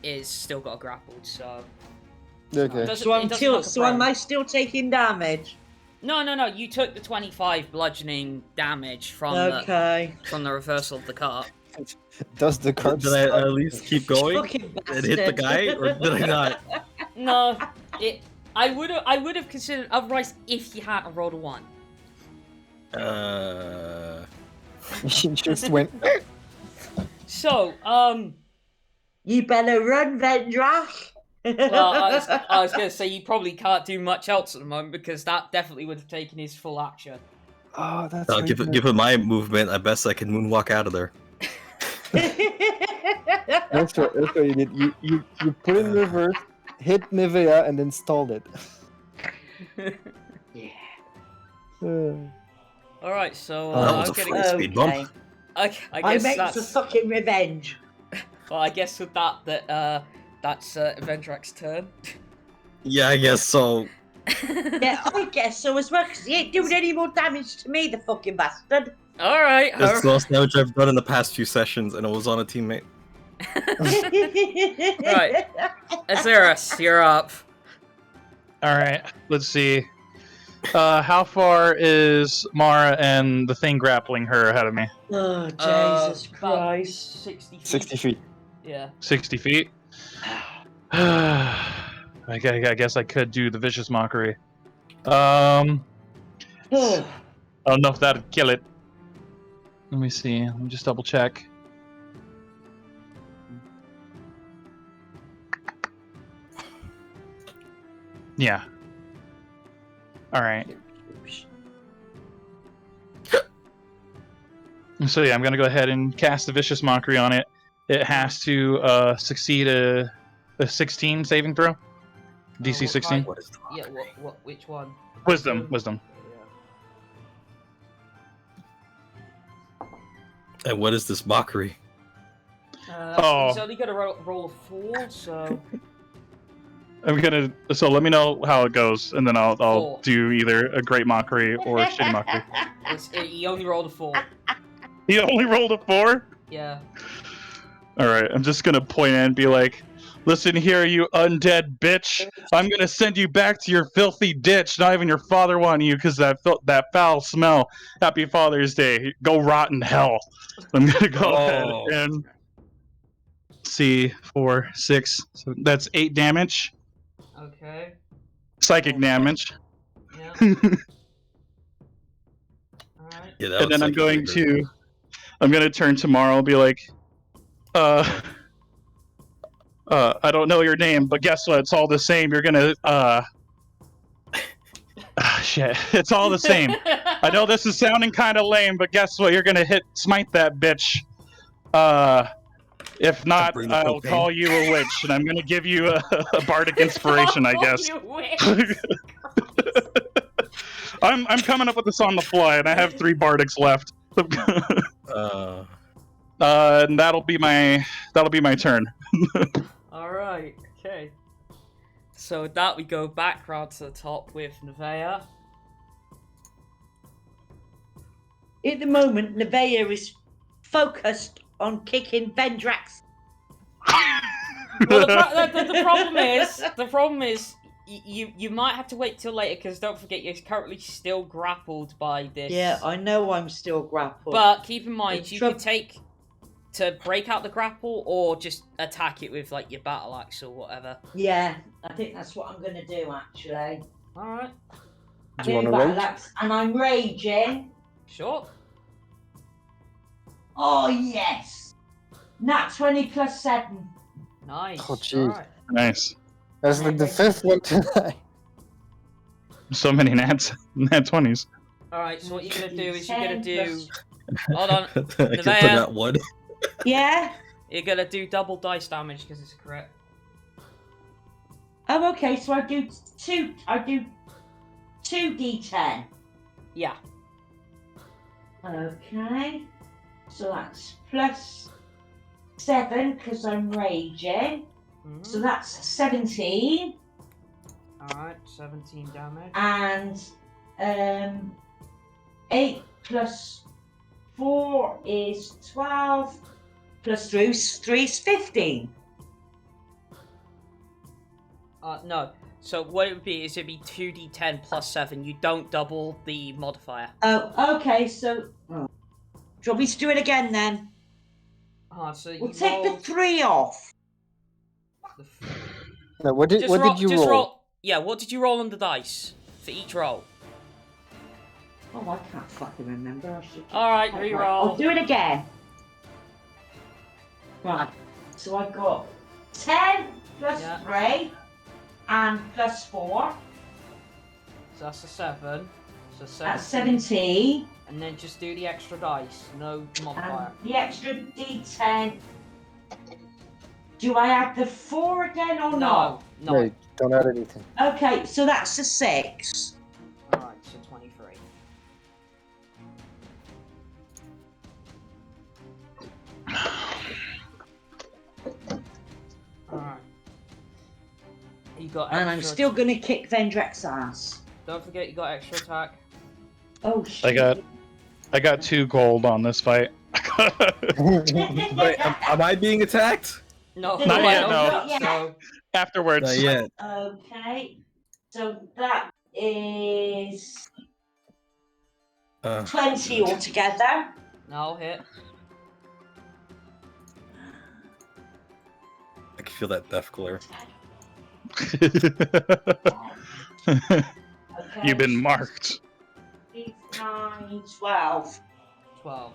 is still got grappled, so Okay. Am I still taking damage? No, you took the 25 bludgeoning damage from Okay. the reversal of the cart. Does the card Did I at least keep going Fucking and hit the bastard. guy, or did I not? No, I would have considered otherwise if you hadn't rolled a 1. She just went. So, You better run, Vendrak. well, I was gonna say you probably can't do much else at the moment because that definitely would have taken his full action. Oh, that's. I'll right, give it my movement. I best I can moonwalk out of there. That's what you did. You put in reverse, hit Nevaeh, and then stalled it. Yeah. All right, so That was I'm a getting. full speed bump. I I guess make that's. for fucking revenge. Well, I guess with that's Vendrak's turn. Yeah, I guess so. Yeah, I guess so as well, because he ain't doing any more damage to me, the fucking bastard. All right. That's the most damage I've done in the past few sessions, and it was on a teammate. Right. Azerus, you're up. All right, let's see. How far is Mara and the thing grappling her ahead of me? Oh, Jesus About Christ. 60 feet. 60 feet. Yeah. 60 feet. I guess I could do the vicious mockery. I Oh, don't know if that'd kill it. Let me see. Let me just double check. Yeah. All right. So yeah, I'm gonna go ahead and cast the vicious mockery on it. It has to succeed a 16 saving throw. DC what 16. kind? What is the Yeah. Which one? Wisdom. And what is this mockery? He's only gonna roll a 4, so. I'm gonna. So let me know how it goes, and then I'll Four. do either a great mockery or a shitty mockery. He only rolled a 4. He only rolled a 4. Yeah. All right, I'm just gonna point and be like, "Listen here, you undead bitch! I'm gonna send you back to your filthy ditch. Not even your father wanted you because that foul smell. Happy Father's Day. Go rot in hell." I'm gonna go ahead and see 4, 6. So that's 8 damage. Okay. Psychic damage. Yeah. Alright. Yeah, that And then was I'm going to turn tomorrow and be like, I don't know your name, but guess what? It's all the same. You're gonna, shit. It's all the same. I know this is sounding kind of lame, but guess what? You're gonna smite that bitch. If not, Bring the I'll propane. call you a witch, and I'm gonna give you a bardic inspiration, I guess. You witch. I'm coming up with this on the fly, and I have 3 bardics left. And that'll be my turn. All right. Okay. So with that, we go back round to the top with Nevaeh. At the moment, Nevaeh is focused on kicking Vendrak's. Well, the problem is, you might have to wait till later because don't forget you're currently still grappled by this. Yeah, I know I'm still grappled. But keep in mind, The you could take to break out the grapple or just attack it with like your battle axe or whatever. Yeah, I think that's what I'm going to do actually. All right. Do you want to rage? And I'm raging. Sure. Oh yes, nat 20 plus 7. Nice. Oh, jeez. Alright. Nice. That's like the 5th one tonight. So many nat 20s. Alright, so what you're gonna do is you're gonna 10 do. plus- Hold on. I can put Nevaeh. that one. Yeah. You're gonna do double dice damage because it's a crit. Oh, okay. So I do 2d10. Yeah. Okay. So that's plus 7 because I'm raging. Mhm. So that's 17. Alright, 17 damage. And 8 plus 4 is 12. Plus 3 is 15. No. So what it would be is it'd be 2d10 plus 7. You don't double the modifier. Oh, okay. So, do you want me to do it again then? So you We'll take the rolled 3 off. the No, what did Just you just roll? Yeah, what did you roll on the dice for each roll? Oh, I can't fucking remember. I should. Alright, I'll reroll. do it again. Right. So I've got 10 plus Yeah. 3 and plus 4. So that's a 7. So 17. That's 17. And then just do the extra dice. No modifier. And the extra d10. Do I add the 4 again or not? No. Wait, don't add anything. Okay, so that's a 6. Alright, so 23. Alright. You got extra. And I'm still going to kick Vendrak's ass. Don't forget you got extra attack. Oh, shit. I got 2 gold on this fight. Wait, am I being attacked? No, Not I yet, don't no. think so. Afterwards. Not yet. Okay. So that is 20 altogether. No, hit. I can feel that death glare. Okay. You've been marked. 9, 12. 12.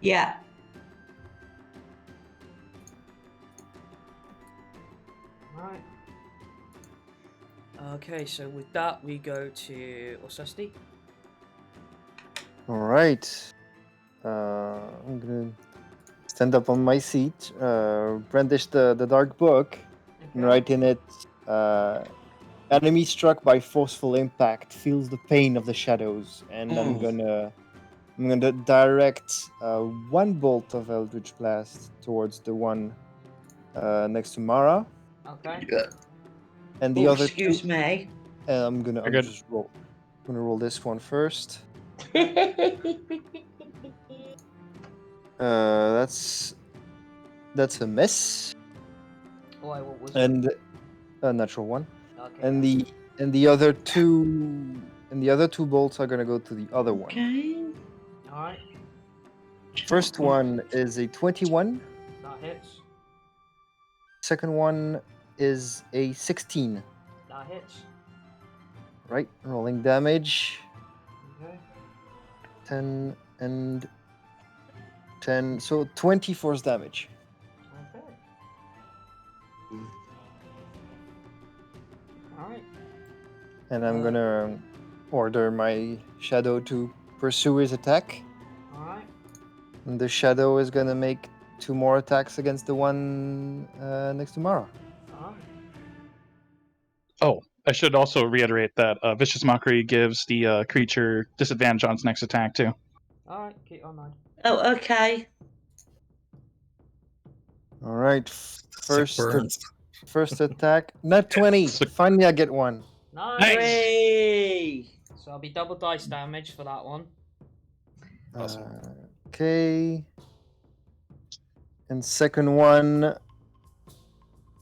Yeah. Right. Okay, so with that we go to Orsesti. Alright. I'm gonna stand up on my seat, brandish the dark book, and write in it, enemy struck by forceful impact feels the pain of the shadows, and I'm gonna direct 1 bolt of Eldritch Blast towards the one next to Mara, Okay. and the other two. Excuse me. I'm You're gonna good. just roll. I'm gonna roll this one first. That's a miss, Why, what was it? and a natural one. Okay. And the other two bolts are gonna go to the other one. Okay. Alright, First one is a 21. that hits. Second one is a 16. That hits. Right, rolling damage. Okay. 10 and 10, so 20 force damage. Okay. Alright. And I'm gonna order my shadow to pursue his attack. Alright. And the shadow is gonna make 2 more attacks against the one next to Mara. Alright. Oh, I should also reiterate that Vicious Mockery gives the creature disadvantage on its next attack, too. Alright, keep on mind. Oh, okay. All right, Sick burns. first attack. Not 20. Finally, I get one. Nice! Hooray! So I'll be double dice damage for that one. Awesome. Okay. And second one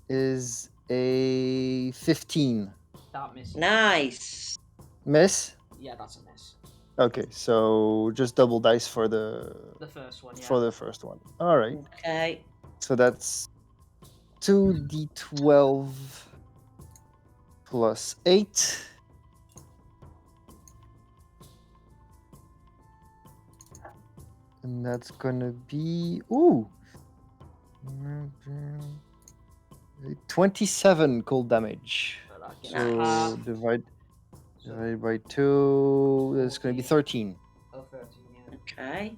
is a 15. That misses. Nice. Miss? Yeah, that's a miss. Okay, so just double dice for the first one, yeah. for the first one. All right. Okay. So that's 2d12 plus 8. And that's gonna be 27 cold damage. So divide by 2. That's gonna be 13. Oh, 13, yeah. Okay.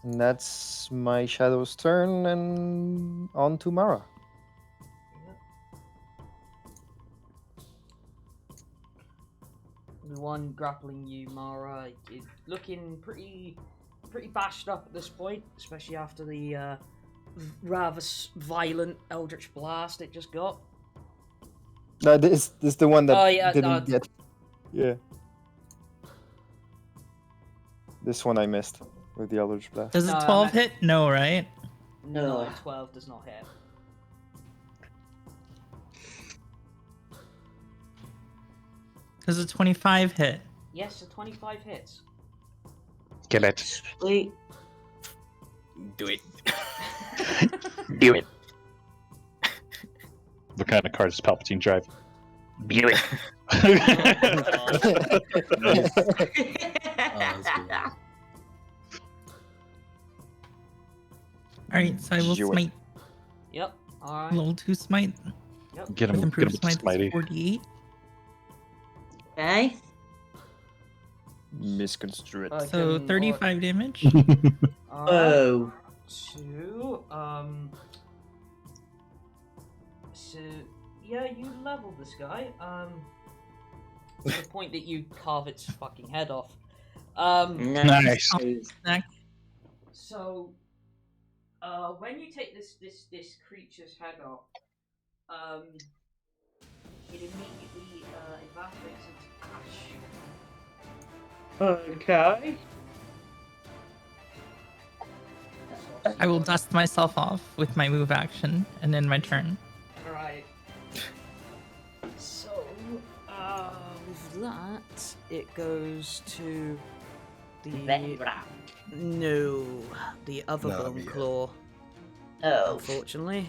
And that's my shadow's turn, and on to Mara. The one grappling you, Mara, is looking pretty bashed up at this point, especially after the rather violent Eldritch Blast it just got. No, this is the one that Oh, yeah, didn't get. Yeah. This one I missed with the Eldritch Blast. Does No, a I 12 meant- hit? No, right? No. 12 does not hit. Does a 25 hit? Yes, a 25 hits. Get it. Sweet. Do it. Do it. What kind of car does Palpatine drive? Do it. Alright, so I will Do it. smite. Yep, alright. Level 2 smite. Yep. Get him. With Get him improved with smite, Smitey. it's 48. Okay. Misconstrue it. I So can 35 damage. Alright. Oh. So, so, yeah, you leveled this guy. To the point that you carve its fucking head off. Nice. Snack. So, when you take this creature's head off, it immediately evaporates into ash. Okay. I will dust myself off with my move action and then my turn. Alright. So, with that, it goes to the... Vendrak. No, the other No, bone yeah. claw, Oh. unfortunately.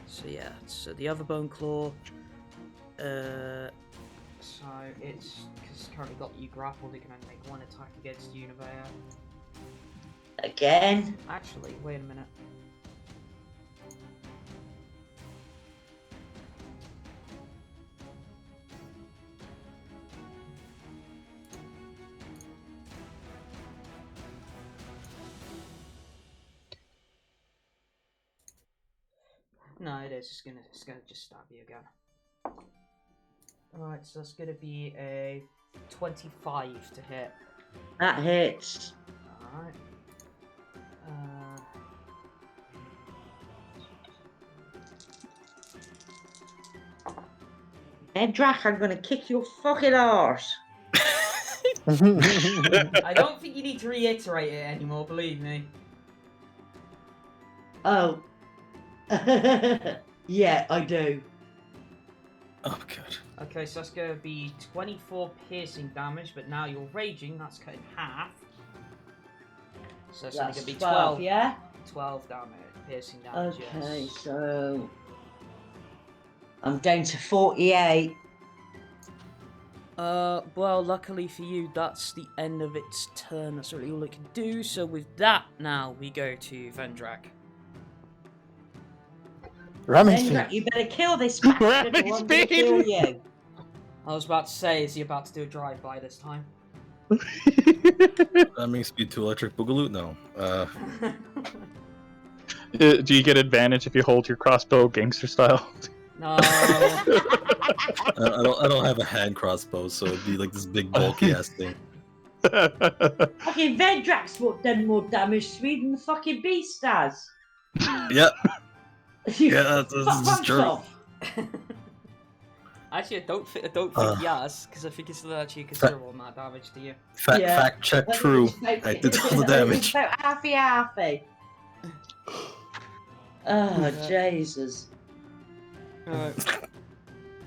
So yeah, so the other bone claw, so it's, because it's currently got you grappled, it can only make one attack against you, Nevaeh. Again. Actually, wait a minute. No, it is. It's gonna just stab you again. Alright, so that's gonna be a 25 to hit. That hits. Alright. Vendrak, I'm gonna kick your fucking arse. I don't think you need to reiterate it anymore, believe me. Oh. Yeah, I do. Oh god. Okay, so that's going to be 24 piercing damage, but now you're raging, that's cut in half. So that's only That's going to be 12, yeah? 12 damage, piercing damage, Okay, yes. so I'm down to 48. Well, luckily for you, that's the end of its turn. That's really all it can do. So with that, now we go to Vendrak. Ramming Vendrak, speed. you better kill this bastard or I'm gonna kill you. I was about to say, is he about to do a drive-by this time? Ramming speed to electric boogaloo? No. Do you get advantage if you hold your crossbow gangster style? No. I don't have a hand crossbow, so it'd be like this big bulky ass thing. Fucking Vendrak's done more damage to me than the fucking beast does. Yeah. You Yeah, that's true. off. Actually, I don't think he has, because I think it's still actually a considerable amount of damage to you. Fact check true. I did all the damage. About halfy. Oh, Jesus.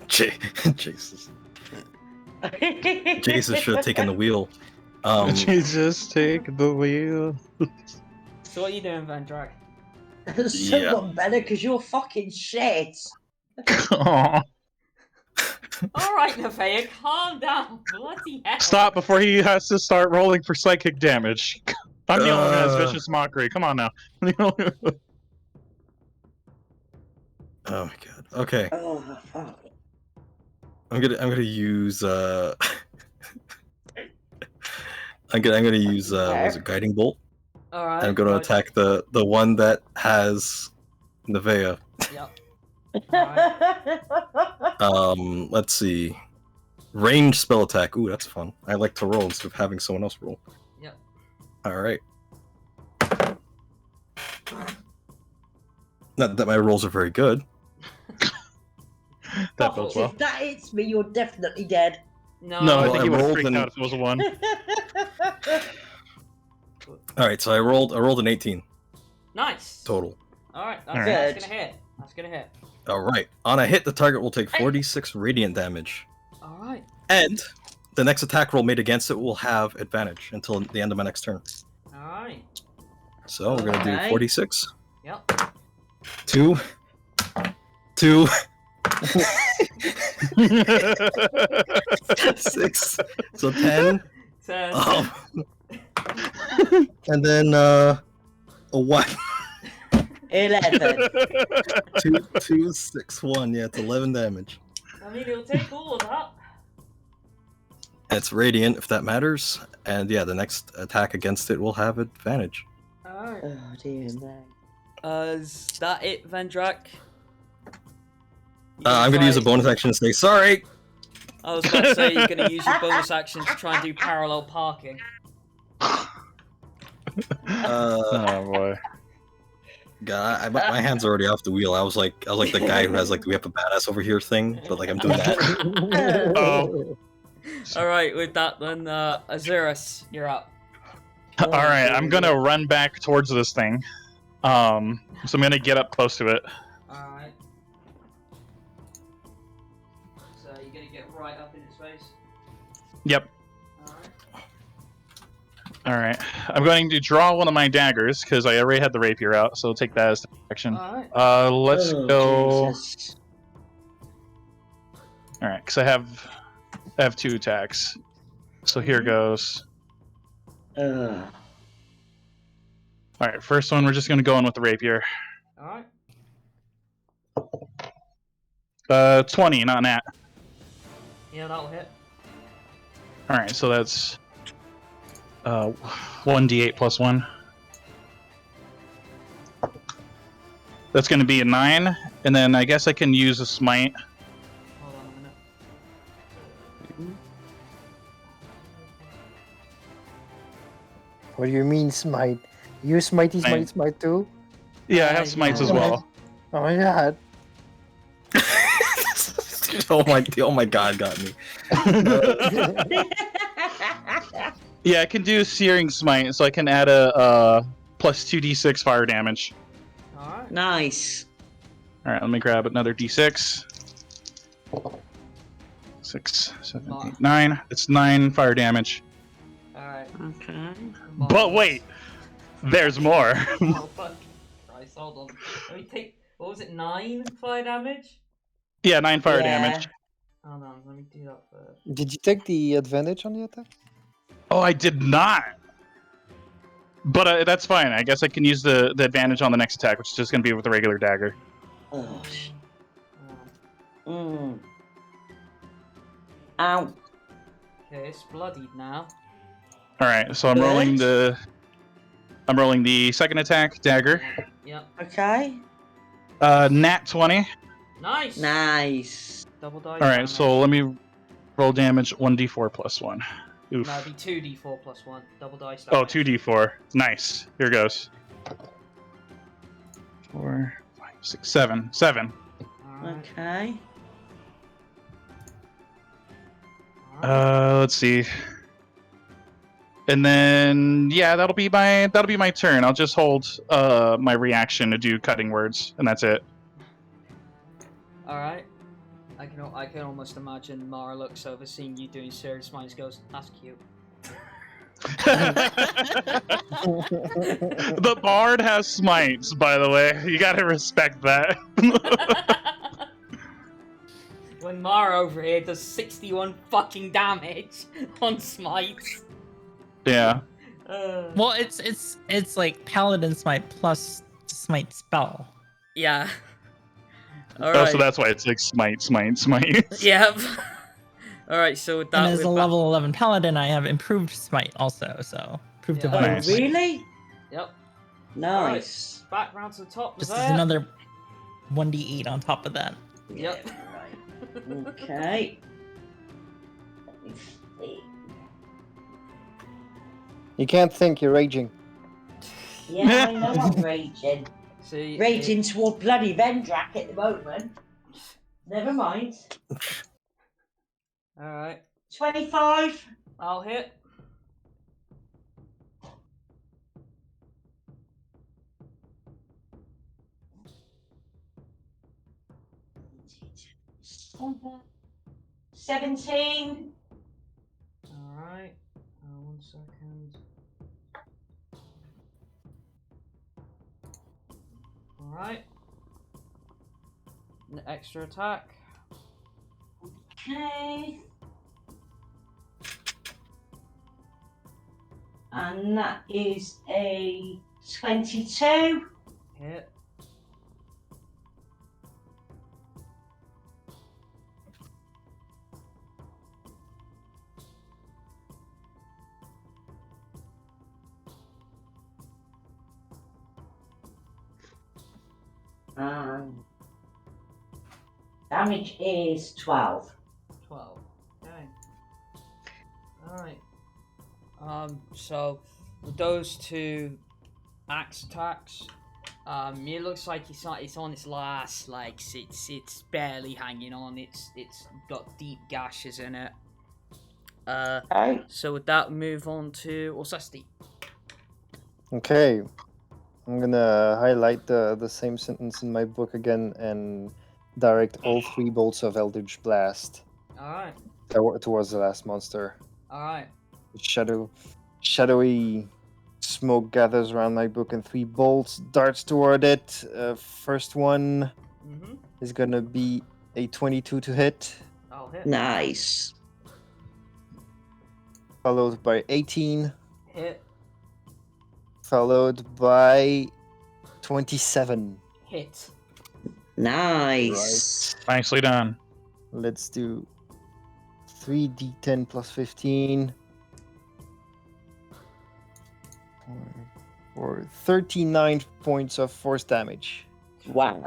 Jesus. Jesus should have taken the wheel. Jesus, take the wheel. So what are you doing, Vendrak? Someone better, because you're fucking shit. Aw. Alright, Nevaeh, calm down. Bloody hell. Stop before he has to start rolling for psychic damage. I'm the only one who has vicious mockery. Come on now. Oh my god. Okay. Oh, fuck. I'm gonna use I'm gonna use what is it, guiding bolt? Alright. I'm gonna attack the one that has Nevaeh. Yep. Let's see. Range spell attack. Ooh, that's fun. I like to roll instead of having someone else roll. Yep. Alright. Not that my rolls are very good. That bodes well. If that hits me, you're definitely dead. No, No, I Well, think I he would have rolled freaked and- out if it was a 1. Alright, so I rolled an 18 Nice. total. Alright, Alright. that's gonna hit. Alright. On a hit, the target will take 46 radiant damage. Alright. And the next attack roll made against it will have advantage until the end of my next turn. Alright. So we're gonna do Okay. 46. Yep. 2. 6. So 10. 10. And then a 1. 11. 2, 6, 1. Yeah, it's 11 damage. I mean, it'll take all of that. It's radiant if that matters. And yeah, the next attack against it will have advantage. Alright. Oh, dear no. Is that it, Vendrak? I'm gonna use a bonus action to say sorry. I was about to say you're gonna use your bonus action to try and do parallel parking. Oh boy. God, my hands are already off the wheel. I was like the guy who has like, we have a badass over here thing, but like I'm doing that. Oh. Alright, with that then, Azerus, you're up. Alright, I'm gonna run back towards this thing. So I'm gonna get up close to it. Alright. So you're gonna get right up in its face? Yep. Alright. Alright. I'm going to draw one of my daggers, because I already had the rapier out, so I'll take that as the action. Alright. Let's Oh, go. Jesus. Alright, because I have 2 attacks. So here goes. Ugh. Alright, first one, we're just going to go in with the rapier. Alright. 20, not nat. Yeah, that'll hit. Alright, so that's 1d8 plus 1. That's going to be a 9, and then I guess I can use a smite. Hold on a minute. What do you mean, smite? You smite too? Yeah, I have smites as well. Oh my god. Oh my god, got me. Yeah, I can do Searing Smite, so I can add a plus 2d6 fire damage. Alright. Nice. Alright, let me grab another d6. 6, 7, 8, 9. It's 9 fire damage. Alright. Okay. But wait! There's more! Oh, fuck. Christ, hold on. Let me take. What was it? 9 fire damage? Yeah, 9 fire Yeah. damage. Hold on, let me do that first. Did you take the advantage on the attack? Oh, I did not! But that's fine. I guess I can use the advantage on the next attack, which is just going to be with the regular dagger. Oh. Ow. Okay, it's bloodied now. All right, so I'm rolling the second attack, dagger. Yep. Okay. Nat 20. Nice. Nice. Double dice. All right, damage. so let me roll damage 1d4 plus 1. Oof. No, it'd be 2d4 plus 1. Double dice. Oh, damage. 2d4. Nice. Here goes. 4, 5, 6, 7. 7. Alright. Okay. Let's see. And then yeah, that'll be my turn. I'll just hold my reaction to do cutting words, and that's it. Alright. I can almost imagine Mara looks over seeing you doing serious minds, goes, that's cute. The bard has smites, by the way. You gotta respect that. When Mara over here does 61 fucking damage on smites. Yeah. Well, it's like paladin smite plus smite spell. Yeah. All Oh, right. so that's why it's like smite. Yep. All right. So with that, And as a level 11 paladin, I have improved smite also. So improved Yeah. divine. Nice. Smite. Really? Yep. Nice. Back round to the top. Just Nevaeh. as another 1d8 on top of that. Yep. Right. Okay. Let me see. You can't think, you're raging. Yeah, I know I'm raging. See. Raging toward bloody Vendrak at the moment. Never mind. All right. 25. I'll hit. Mhm. 17. All right. 1 second. All right. An extra attack. Okay. And that is a 22. Hit. Damage is 12. 12. Okay. Alright. So with those two axe attacks, it looks like it's on its last legs. It's barely hanging on. It's got deep gashes in it. Okay. So with that, move on to Orsesti. Okay. I'm gonna highlight the same sentence in my book again and direct all 3 bolts of Eldritch Blast Alright. towards the last monster. Alright. Shadowy smoke gathers around my book and 3 bolts darts toward it. First one Mm-hmm. is gonna be a 22 to hit, I'll hit. Nice. followed by 18, Hit. followed by 27. Hit. Nice. Nicely done. Let's do 3d10 plus 15. For 39 points of force damage. Wow.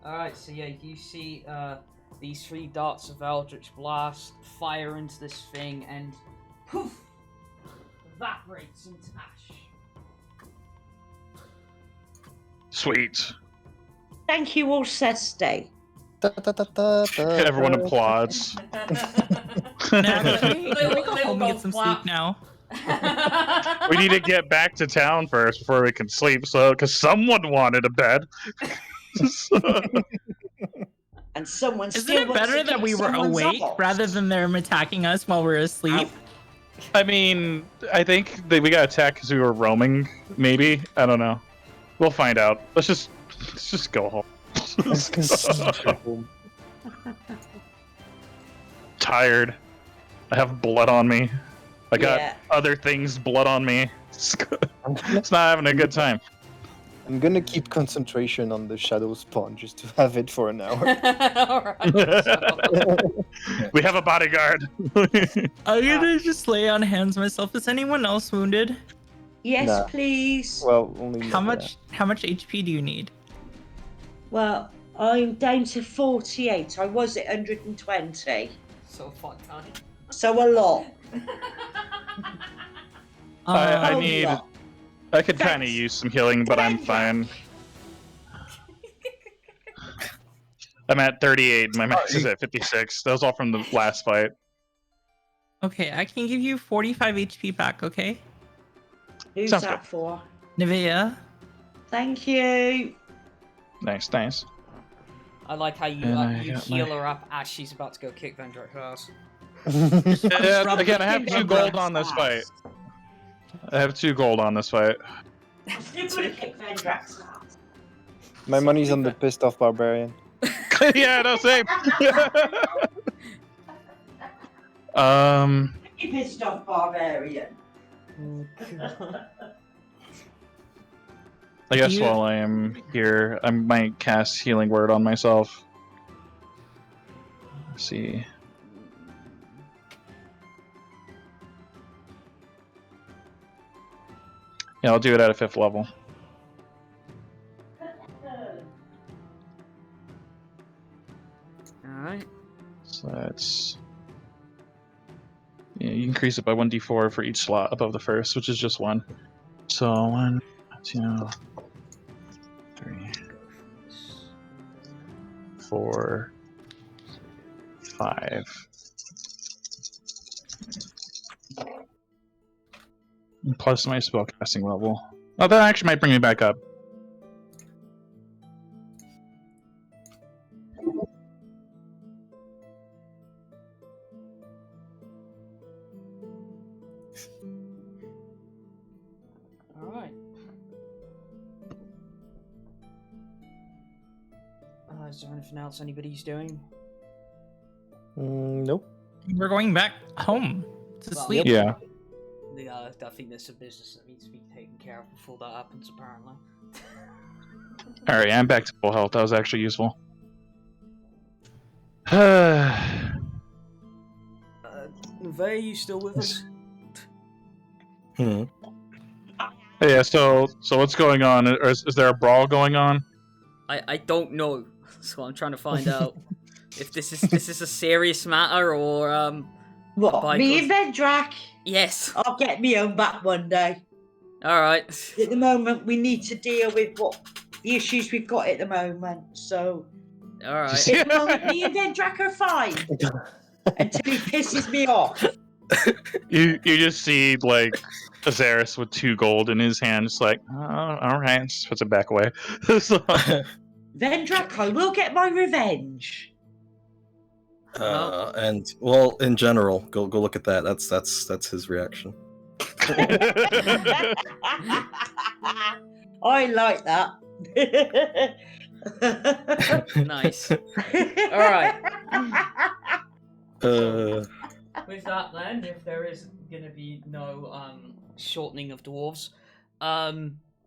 Alright, so yeah, you see these 3 darts of Eldritch Blast fire into this thing and poof! Evaporates into ash. Sweet. Thank you, Orsesti. Everyone applauds. Now, can we go home and get some sleep now? We need to get back to town first before we can sleep, because someone wanted a bed. And someone Isn't still it wants better to that kick we were someone's awake ass. rather than them attacking us while we're asleep? I mean, I think that we got attacked because we were roaming. Maybe, I don't know. We'll find out. Let's just go home. Tired. I have blood on me. I got Yeah. other things blood on me. It's not having a good time. I'm gonna keep concentration on the shadow spawn just to have it for an hour. Alright, so- We have a bodyguard. I'm gonna just lay on hands myself. Is anyone else wounded? Yes, Nah. please. Well, only How Nevaeh. much HP do you need? Well, I'm down to 48. I was at 120. So fun time. So a lot. I Whole need. lot. I could kind of Thanks. use some healing, but I'm fine. I'm at 38. My max is at 56. That was all from the last fight. Okay, I can give you 45 HP back, okay? Who's Sounds that good. for? Nevaeh. Thank you. Nice, nice. I like how you And I you got heal my- her up as she's about to go kick Vendrak's ass. Yeah, again, I have Rubbing 2 gold Vendrak's on this ass. fight. I have 2 gold on this fight. You're gonna kick Vendrak's ass. My money's on the pissed off barbarian. Yeah, no, same. You pissed off barbarian. I guess You- while I am here, I might cast Healing Word on myself. Let's see. Yeah, I'll do it at a 5th level. Alright. So that's... Yeah, you increase it by 1d4 for each slot above the first, which is just 1. So 1, 2, 3, 4, 5. Plus my spellcasting level. Oh, that actually might bring me back up. Alright. Is there anything else anybody's doing? Nope. We're going back home to Well, sleep. Yeah. I think there's some business that needs to be taken care of before that happens, apparently. Alright, I'm back to full health. That was actually useful. Nevaeh, are you still with us? Hmm. Yeah, so what's going on? Is there a brawl going on? I don't know, so I'm trying to find out if this is a serious matter or What? By Me God. and Vendrak? yes. I'll get me own back one day. All right. At the moment, we need to deal with the issues we've got at the moment. So All right. at the moment, me and Vendrak are fine until he pisses me off. You just see like Azerus with 2 gold in his hand, just like, oh, all right, just puts it back away. So- Vendrak, I will get my revenge. And well, in general, go look at that. That's his reaction. I like that. Nice. All right. With that, then, if there is gonna be no shortening of dwarves,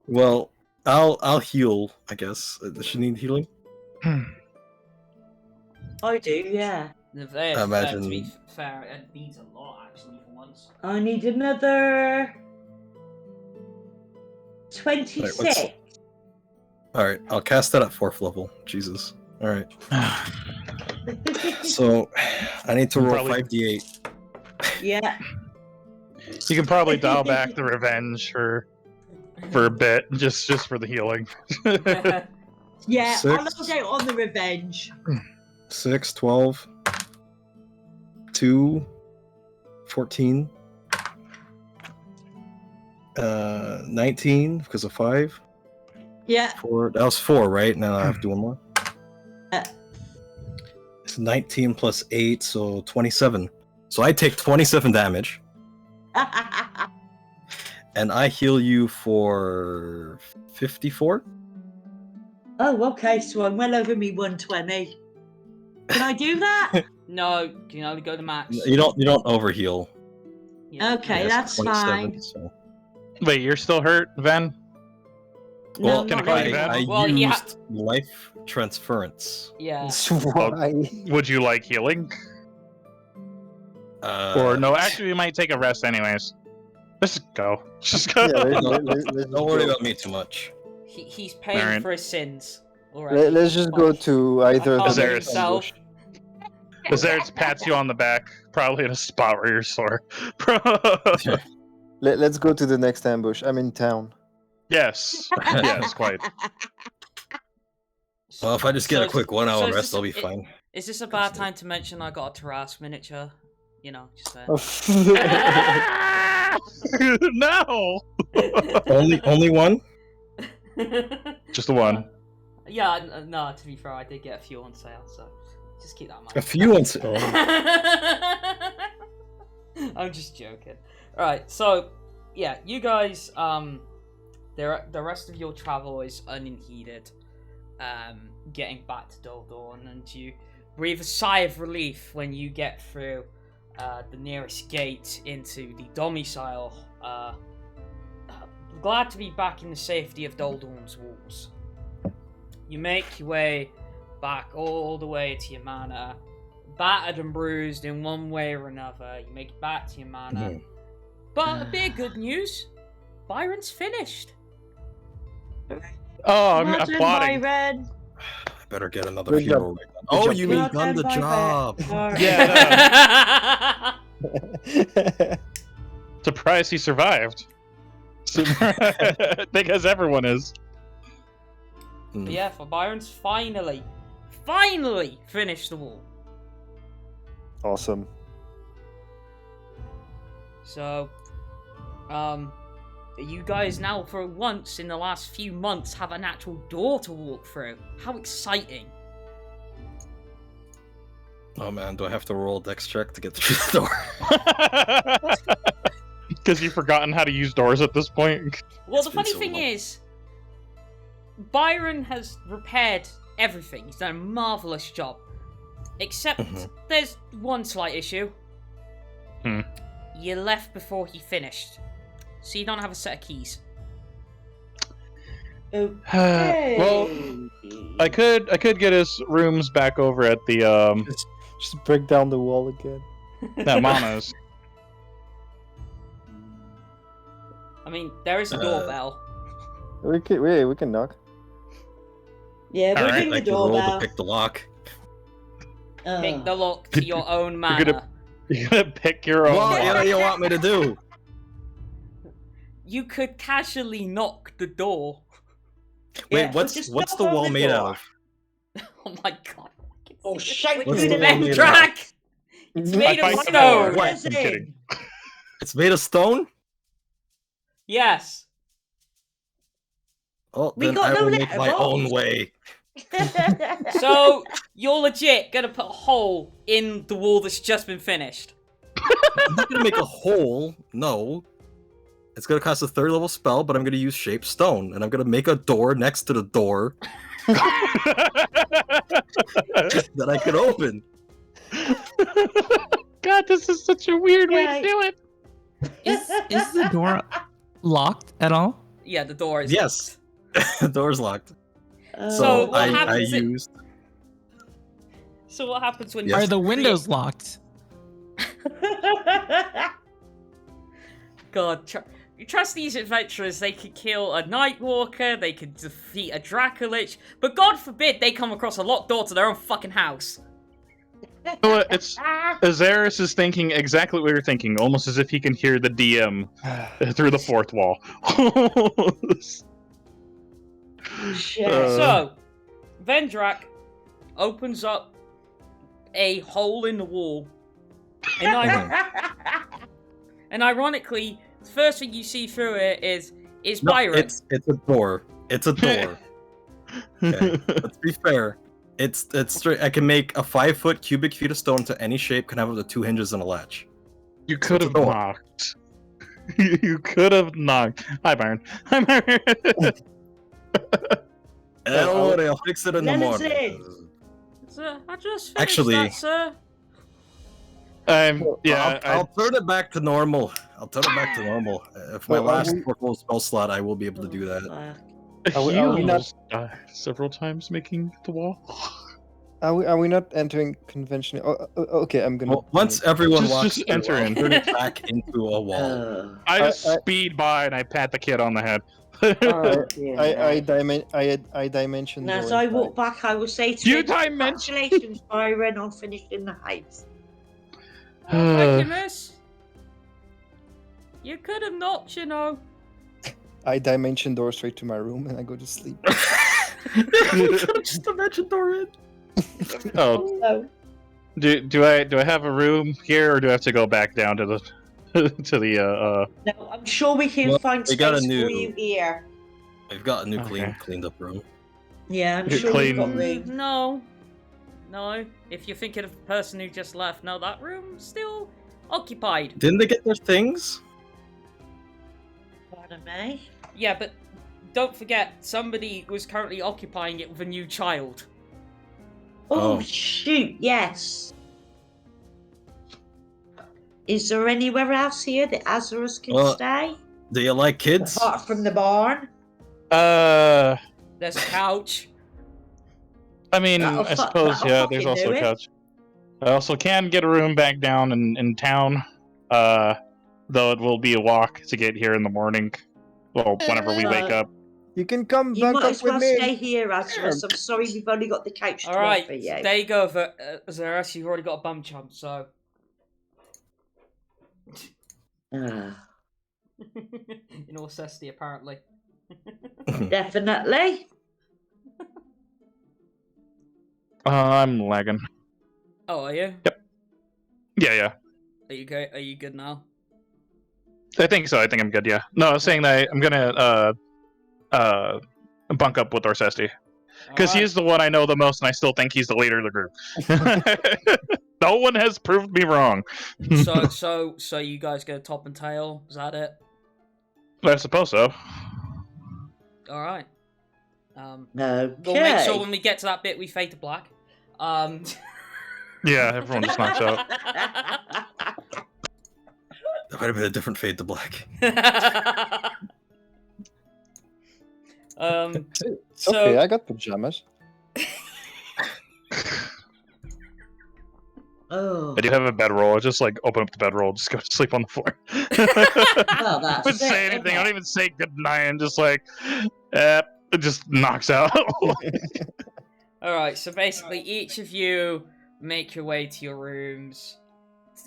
Well, I'll heal. I guess. Does she need healing? I do, yeah. Nevaeh, I imagine- to be fair, it needs a lot actually for once. I need another 26. All right, I'll cast that at 4th level. Jesus. All right. So I need to roll Probably- 5d8. Yeah. You can probably dial back the revenge for a bit, just for the healing. Yeah, I'll 6. go out on the revenge. 6, 12, 2, 14, 19 because of 5. Yeah. 4. That was 4, right? Now I have to do one more. Uh. It's 19 plus 8, so 27. So I take 27 damage, and I heal you for 54. Oh, okay, so I'm well over me 120. Can I do that? No, you can only go to max. You don't overheal. Yeah. Okay, Yes, that's 27, fine. so. Wait, you're still hurt, Ven? Well, not call you really. Ven? I Well, used life transference. Yeah. Why? Would you like healing? Or no, actually, we might take a rest anyways. Let's go. Just go. Yeah, Don't worry about me too much. He's paying Alright. for his sins already. Let's just go to either I can't the help next himself. ambush. Azerus pats you on the back, probably in a spot where you're sore. Let's go to the next ambush. I'm in town. Yes. Yes, quite. Well, if I just get a quick 1 hour is rest, this- I'll be fine. Is this a bad time to mention I got a Terrace miniature? You know, just saying. No! Only one? Just the one. Yeah, no, to be fair, I did get a few on sale, so just keep that in mind. A few on sale. I'm just joking. Alright, so, yeah, you guys, the rest of your travel is unimpeded, getting back to Doldorn, and you breathe a sigh of relief when you get through the nearest gate into the domicile. Glad to be back in the safety of Doldorn's walls. You make your way back all the way to your manor, battered and bruised in one way or another. You make it back to your manor. But a bit of good news, Byron's finished. Oh, I'm Well done, applauding. Byron. I better get another Good job. funeral. Oh, you mean Well done the done, job? Byron. Yeah. Surprised he survived. Because everyone is. But yeah, for Byron's finally finished the wall. Awesome. So, you guys now, for once in the last few months, have an actual door to walk through. How exciting! Oh man, do I have to roll a dex check to get through the door? Because you've forgotten how to use doors at this point. Well, It's the been funny so thing long. is, Byron has repaired everything. He's done a marvellous job. Except, there's one slight issue. You left before he finished. So you don't have a set of keys. Well, I could get his rooms back over at the Just break down the wall again. that Mama's. I mean, there is a doorbell. We can knock. Yeah, we'll Alright, ring I the can roll to doorbell. pick the lock. Pick the lock to your own manner. You're gonna pick your own. What do you want me to do? You could casually knock the door. Wait, Yeah, what's just the knock on wall the made door. out of? Oh my god. Oh, shake What's through the the wall made vent. out of? Vendrak! It's made I of fight stone! more. What? I'm kidding. It's made of stone? Yes. Oh, We then got I no will make my letterbox. own way. So, you're legit gonna put a hole in the wall that's just been finished. I'm not gonna make a hole. No. It's gonna cost a 3rd level spell, but I'm gonna use shape stone, and I'm gonna make a door next to the door that I can open. God, this is such a weird way to do it. Is the door locked at all? Yeah, the door is Yes. The door's locked. Oh, So, what I happens if- used. So what happens when Yes. Are the windows locked? God, you trust these adventurers, they could kill a Nightwalker, they could defeat a Dracolich, but God forbid they come across a locked door to their own fucking house. You know what, it's Azerus is thinking exactly what you're thinking, almost as if he can hear the DM through the 4th wall. Shit. So, Vendrak opens up a hole in the wall, and ironically, the first thing you see through it is No, Byron. it's a door. It's a door. Okay. Let's be fair. It's straight. I can make a 5-foot cubic feet of stone to any shape. Can have up to 2 hinges and a latch. You could it's have a door. knocked. You could have knocked. Hi, Byron. Hi, Byron. Don't worry, I'll fix it in the Let us morning. in. Sir, I just finished Actually- that, sir. Yeah, I'll turn it back to normal. If my Well, last purple spell slot, I will be able to do that. Fuck. we not? Heals several times making the wall. Are we not entering conventional? Okay, I'm gonna. Well, once everyone walks just through, enter I'll in. turn it back into a wall. I just I- speed by and I pat the kid on the head. Oh, dear. I dimension. And as door I it walk back, I will say to You him, dimension- congratulations, Byron, on finishing the house. Oh, thank you, miss. You could have not, you know. I dimension door straight to my room and I go to sleep. Just dimension door in. Oh, No. do I have a room here, or do I have to go back down to the to the No, I'm sure we can Well, find we got a space new- for you here. We've got a new Okay. cleaned up room. Yeah, I'm You're sure we've got clean. room. No. If you're thinking of the person who just left, no, that room's still occupied. Didn't they get their things? Pardon me? Yeah, but don't forget, somebody was currently occupying it with a new child. Oh, Oh. shoot, yes. Is there anywhere else here that Azerus can Well, stay? Do you like kids? Apart from the barn? There's a couch. I mean, That'll I fu- suppose, that'll yeah, there's fucking also do a it. couch. I also can get a room back down in town, though it will be a walk to get here in the morning. Well, whenever we wake up. You can come You back might up as well with me. stay here, Azerus. I'm sorry we've only got the couch to Alright, offer you. there you go, Azerus. You've already got a bum chump, so. Ah, In Orsesti, apparently. definitely. I'm lagging. Oh, are you? Yeah. Are you good now? I think so. I think I'm good, yeah. No, I was saying that I'm gonna bunk up with Orsesti. Because he is the one I know the most, and I still think he's the leader of the group. No one has proved me wrong. So you guys go top and tail? Is that it? I suppose so. All right. Okay. We'll make sure when we get to that bit we fade to black. Yeah, everyone just knocks out. That might have been a different fade to black. It's okay, I got pajamas. Oh. I do have a bedroll. I just like open up the bedroll, just go to sleep on the floor. Well, that's I don't say it, anything. isn't I don't it? even say good night. I'm just like, it just knocks out. Alright, so basically each of you make your way to your rooms.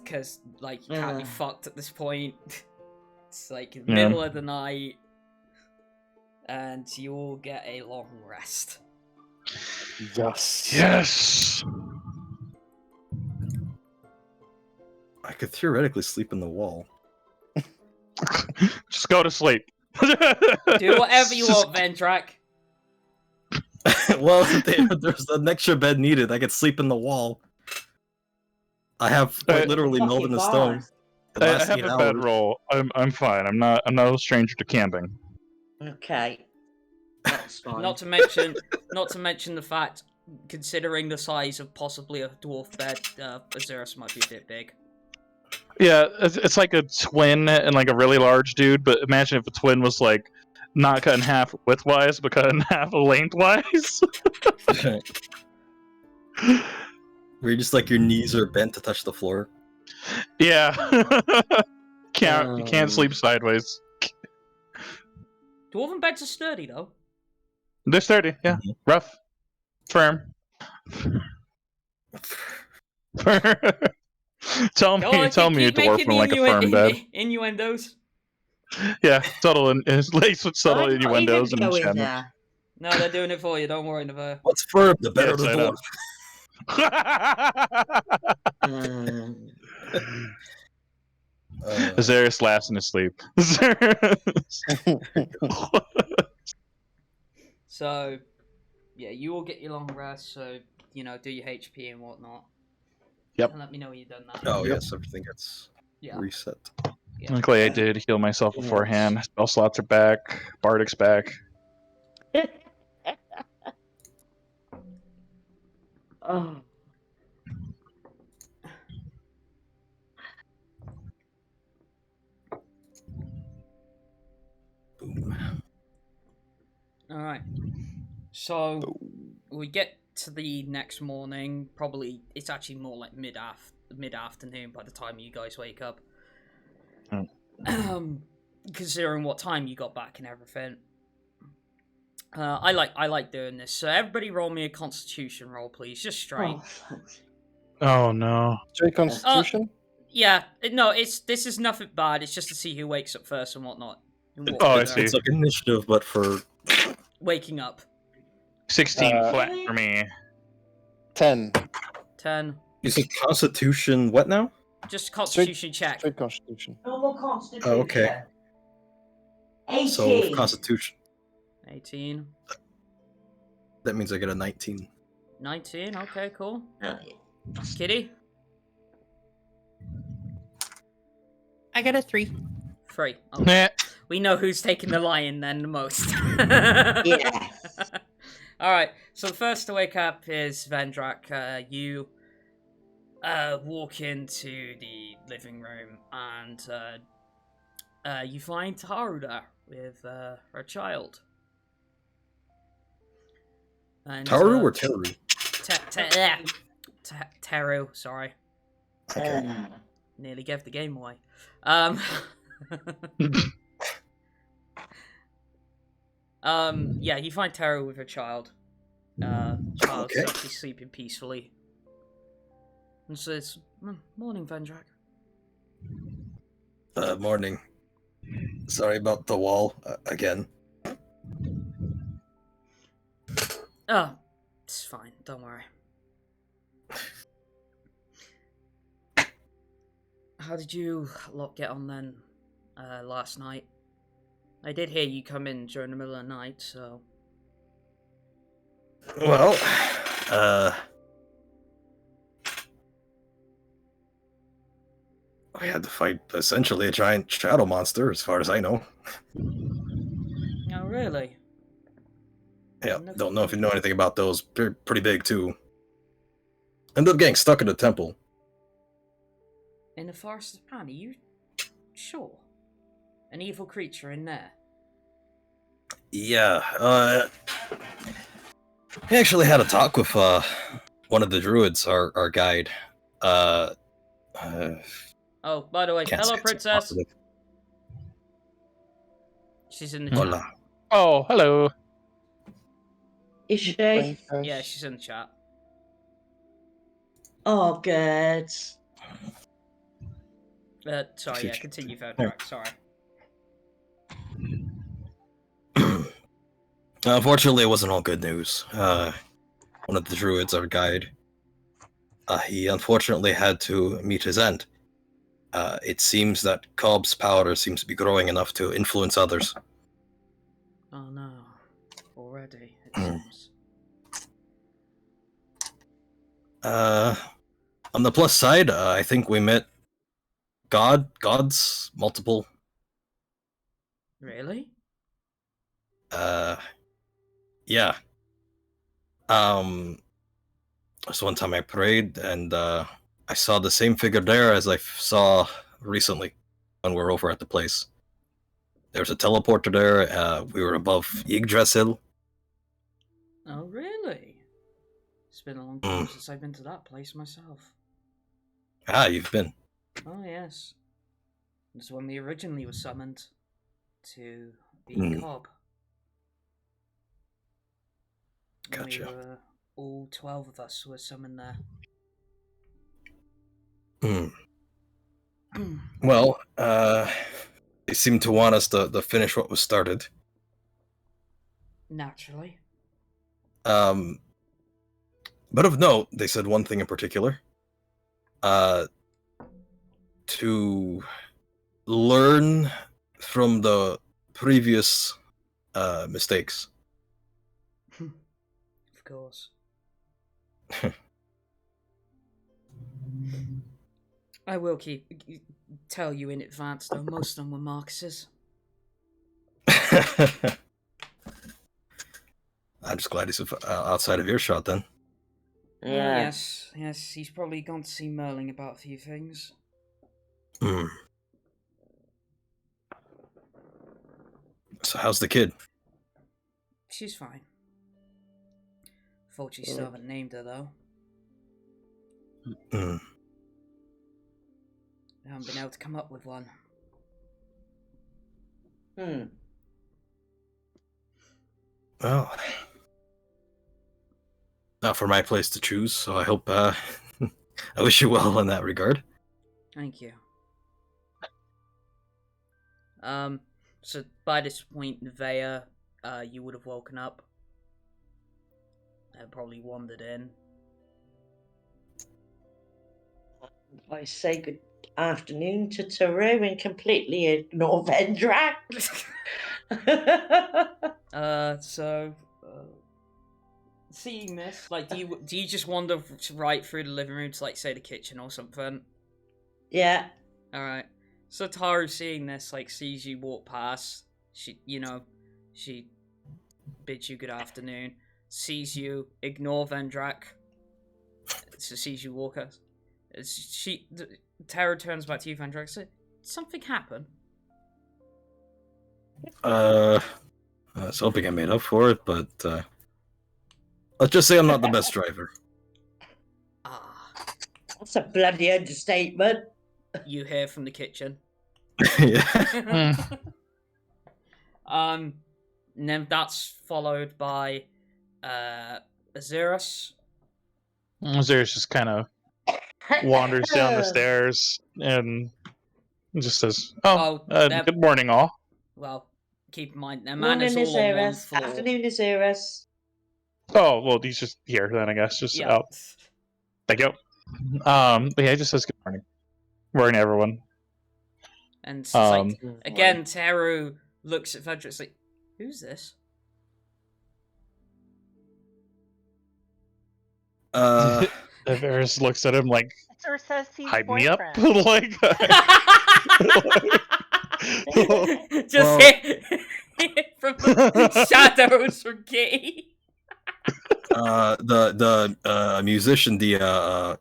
Because, like, you can't be fucked at this point. It's like in the middle of the night. And you all get a long rest. Yes. Yes. I could theoretically sleep in the wall. Just go to sleep. Do whatever you want, Vendrak. Well, if there's an extra bed needed, I could sleep in the wall. I have quite literally Fucking melted in barn. stone. It I lasts have 8 a hours. bedroll. I'm fine. I'm no stranger to camping. Okay. That's fine. Not to mention the fact, considering the size of possibly a dwarf bed, Azerus might be a bit big. Yeah, it's like a twin and like a really large dude, but imagine if a twin was like not cut in half widthwise, but cut in half lengthwise. Where you just like your knees are bent to touch the floor. Yeah. You can't sleep sideways. Dwarven beds are sturdy, though. They're sturdy, yeah. Rough. Firm. tell Go on, me a keep dwarf making from like a firm bed. innuendos. Yeah, subtle and laced with subtle I'm not innuendos even and going enchantments. No, they're doing it for you. Don't worry, Nevaeh. What's firm? The better Yes, the I know. dwarf. Azerus laughs in his sleep. So, yeah, you all get your long rest. So, do your HP and whatnot. Yep. And let me know when you've done that. Oh yes, everything gets Yeah. reset. Yeah. Luckily, I did heal myself beforehand. Spell slots are back. Bardic's back. Oh. Boom. Alright. So, we get to the next morning. Probably, it's actually more like mid-afternoon by the time you guys wake up. Considering what time you got back and everything. I like doing this. So everybody roll me a Constitution roll, please. Just straight. Oh no. Straight Constitution? Yeah. No, this is nothing bad. It's just to see who wakes up first and whatnot. And what I we're see. It's like initiative, but for waking up. 16 flat for me. 10. 10. You said Constitution. What now? Just Constitution check. Straight Constitution. Normal Constitution. Oh, okay. 18. So Constitution. 18. That means I get a 19. 19. Okay, cool. Oh, Kitty. I got a 3. 3. Nah. Okay. We know who's taking the lion then the most. yeah. Alright, so the first to wake up is Vendrak. You walk into the living room and you find Taru there with her child. And, Taru or Teru? Teru, sorry. Okay. Nearly gave the game away. Yeah, you find Teru with her child. Child's Okay. actually sleeping peacefully. And says, "Morning, Vendrak." Morning. Sorry about the wall again. Oh, it's fine. Don't worry. How did you lot get on then last night? I did hear you come in during the middle of the night, so... Well, we had to fight essentially a giant shadow monster, as far as I know. Oh, really? Yeah, don't know if you know anything about those. They're pretty big, too. Ended up getting stuck in the temple. In the Forest of Pan, are you sure? An evil creature in there? Yeah, we actually had a talk with, one of the druids, our guide. Oh, by the way, Can't hello, say it's princess. positive. She's in the chat. Hola. Oh, hello. Is she? Yeah, she's in the chat. Oh, good. Sorry, yeah, continue, Vendrak, sorry. Unfortunately, it wasn't all good news. One of the druids, our guide, he unfortunately had to meet his end. It seems that Cobb's power seems to be growing enough to influence others. Oh no. Already, it seems. On the plus side, I think we met gods, multiple. Really? Yeah. So one time I prayed, and I saw the same figure there as I saw recently when we were over at the place. There's a teleporter there. We were above Yggdrasil. Oh, really? It's been a long time since I've been to that place myself. Ah, you've been. Oh, yes. This is when we originally were summoned to the Cobb. Gotcha. We were, all 12 of us were summoned there. Well, they seem to want us to finish what was started. Naturally. But of note, they said one thing in particular. To learn from the previous mistakes. Of course. I will tell you in advance, though, most of them were Marcus's. I'm just glad he's outside of earshot then. Yeah. Yes, he's probably gone to see Merlin about a few things. So how's the kid? She's fine. Thought you still haven't named her though. Mm. I haven't been able to come up with one. Well, not for my place to choose, so I hope I wish you well in that regard. Thank you. So by this point, Nevaeh, you would have woken up. And probably wandered in. I say good afternoon to Taru and completely ignore Vendrak. Seeing this, like, do you just wander right through the living room to, like, say the kitchen or something? Yeah. All right. So Taru, seeing this, like, sees you walk past. She bids you good afternoon. Sees you ignore Vendrak. So sees you walk us. Tara turns back to you, Vendrak. So, did something happen? I was hoping I made up for it, but let's just say I'm not the best driver. That's a bloody understatement. You hear from the kitchen. Yeah. And then that's followed by Azerus. Azerus just kind of wanders down the stairs and just says, good morning, all. Well, keep in mind, their Morning, manners all on one Azerus. floor. Afternoon, Azerus. Oh, well, he's just here then, I guess. Just out. Thank you. But yeah, he just says good morning. Morning, everyone. And it's like, again, Teru looks at Vendrak, it's like, who's this? Azerus looks at him like, Orsesti's hype me up. boyfriend. Like, just hit from the shadows from Kitty. The musician, the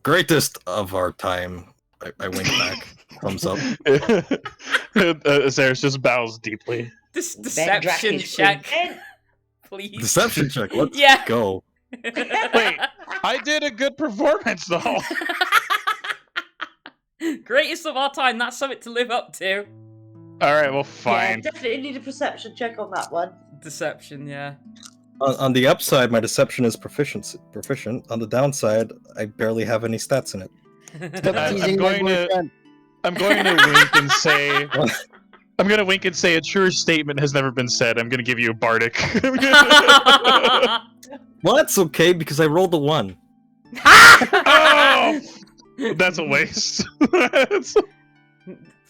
greatest of our time. I wink back. Thumbs up. Azerus just bows deeply. This deception check, please. Deception check. Let's go. Wait, I did a good performance though. Greatest of our time. That's something to live up to. All right, well, fine. Yeah, definitely need a perception check on that one. Deception, yeah. On the upside, my deception is proficient. On the downside, I barely have any stats in it. I'm going to wink and say. I'm going to wink and say a true statement has never been said. I'm going to give you a bardic. Well, that's okay because I rolled a 1. Oh! That's a waste.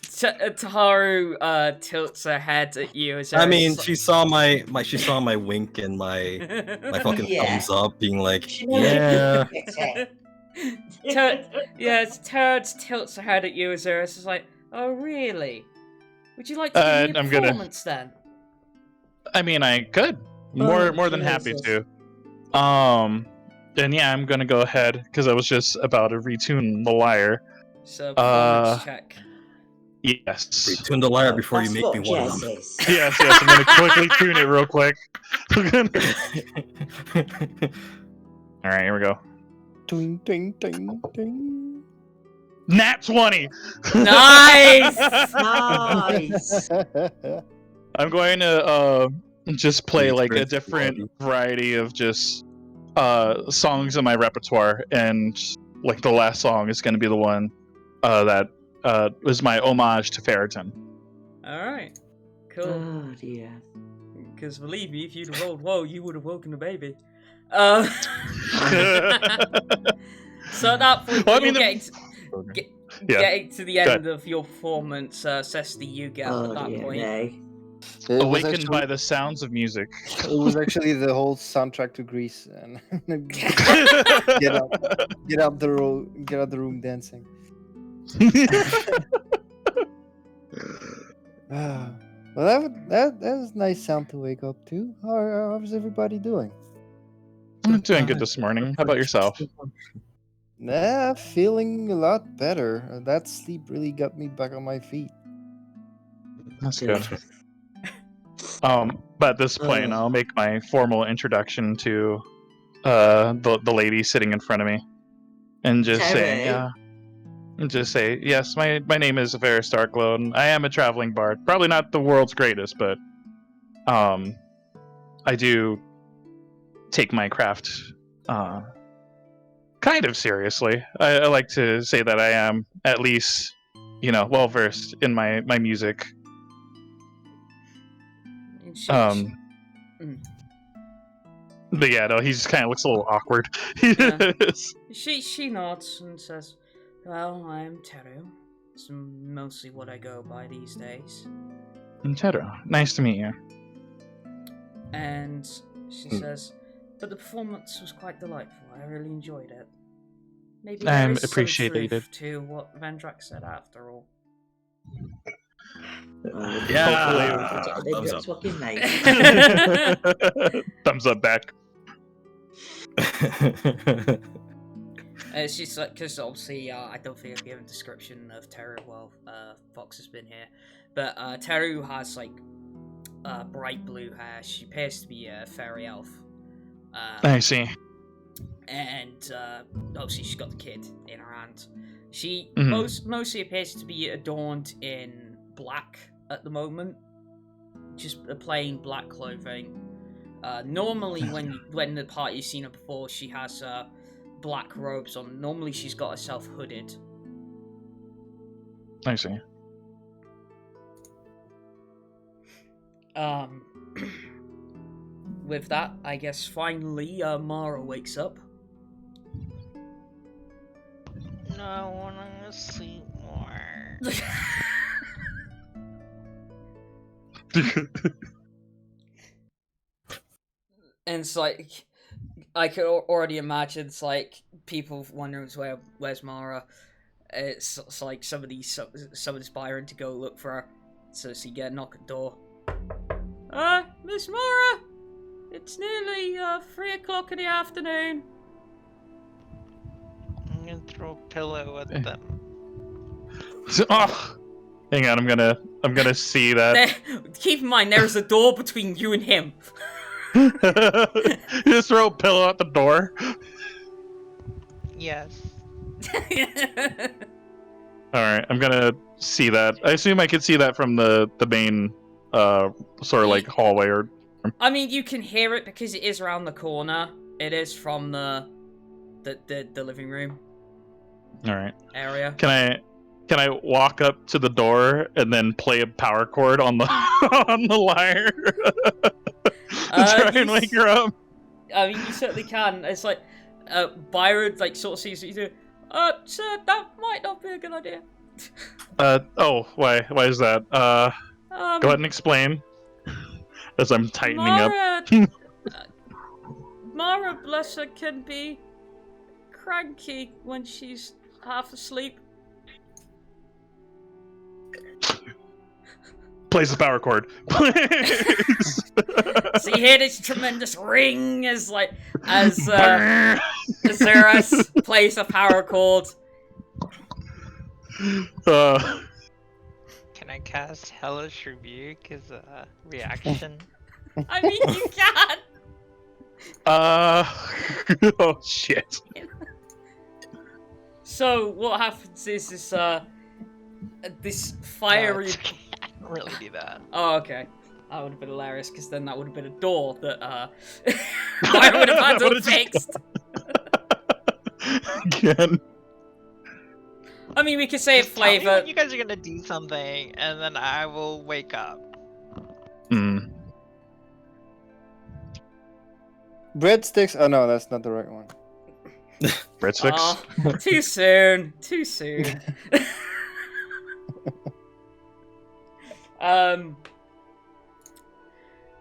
Taharu tilts her head at you. As I mean, she saw my wink and my fucking thumbs up, being like, yeah. Turds tilts her head at you, Azerus. It's like, oh really? Would you like to give me a performance then? I mean, I could. More than happy to. And yeah, I'm gonna go ahead because I was just about to retune the lyre. So performance check. Yes. Retune the lyre before you make me one of them. Yes. I'm gonna quickly tune it real quick. All right, here we go. Ding, ding, ding, ding. Nat 20. Nice. Nice. I'm going to just play like a different variety of just songs in my repertoire, and like the last song is going to be the one that was my homage to Ferriton. All right, cool. Oh dear. Because believe me, if you'd have rolled well, you would have woken the baby. So at that point, getting to the end of your performance, Cesti, you get up at that point. Awakened by the sounds of music. It was actually the whole soundtrack to Grease, and get out the room dancing. Well, that was a nice sound to wake up to. How's everybody doing? I'm doing good this morning. How about yourself? Nah, feeling a lot better. That sleep really got me back on my feet. That's good. But at this point, I'll make my formal introduction to the lady sitting in front of me, and just say, yes, my name is Azerus Darkload. I am a traveling bard. Probably not the world's greatest, but I do take my craft kind of seriously. I like to say that I am at least, well versed in my music. But yeah, no, he just kind of looks a little awkward. Yeah. She nods and says, "Well, I'm Teru. It's mostly what I go by these days." Teru, nice to meet you. And she says, "But the performance was quite delightful. I really enjoyed it. Maybe there is some truth to what Vendrak said after all." Yeah. Thumbs up back. She's like, because obviously I don't think I've given a description of Teru while Fox has been here, but Teru has like bright blue hair. She appears to be a fairy elf. I see. And obviously she's got the kid in her hand. She mostly appears to be adorned in black at the moment, just a plain black clothing. Normally, when the party's seen her before, she has black robes on. Normally, she's got herself hooded. I see. With that, I guess finally Mara wakes up. No, I want to sleep more. And it's like, I could already imagine, it's like, people wondering where's Mara. It's like somebody's inspiring to go look for her. So you get a knock at the door. Miss Mara! It's nearly 3 o'clock in the afternoon. I'm gonna throw a pillow at them. Oh, hang on, I'm gonna see that. Keep in mind, there's a door between you and him. You just throw a pillow at the door? Yes. Alright, I'm gonna see that. I assume I can see that from the main sort of like hallway or... I mean, you can hear it because it is around the corner. It is from the living room. Alright. Area. Can I walk up to the door and then play a power chord on the on the lyre? Try and wake her up. I mean, you certainly can. It's like Byron like sort of sees what you do. Sir, that might not be a good idea. Why is that? Go ahead and explain. As I'm tightening up. Mara, bless her, can be cranky when she's half asleep. Plays the power chord. So you hear this tremendous ring as Azerus plays the power chord. Can I cast Hellish Rebuke as a reaction? I mean, you can. Oh shit. So what happens is this fiery. No, I can't really do that. Oh, okay. That would have been hilarious because then that would have been a door that I would have had to fixed. Again. I mean, we could say Just flavor. tell me when you guys are gonna do something, and then I will wake up. Breadsticks? Oh no, that's not the right one. Breadsticks? Oh, too soon. Too soon.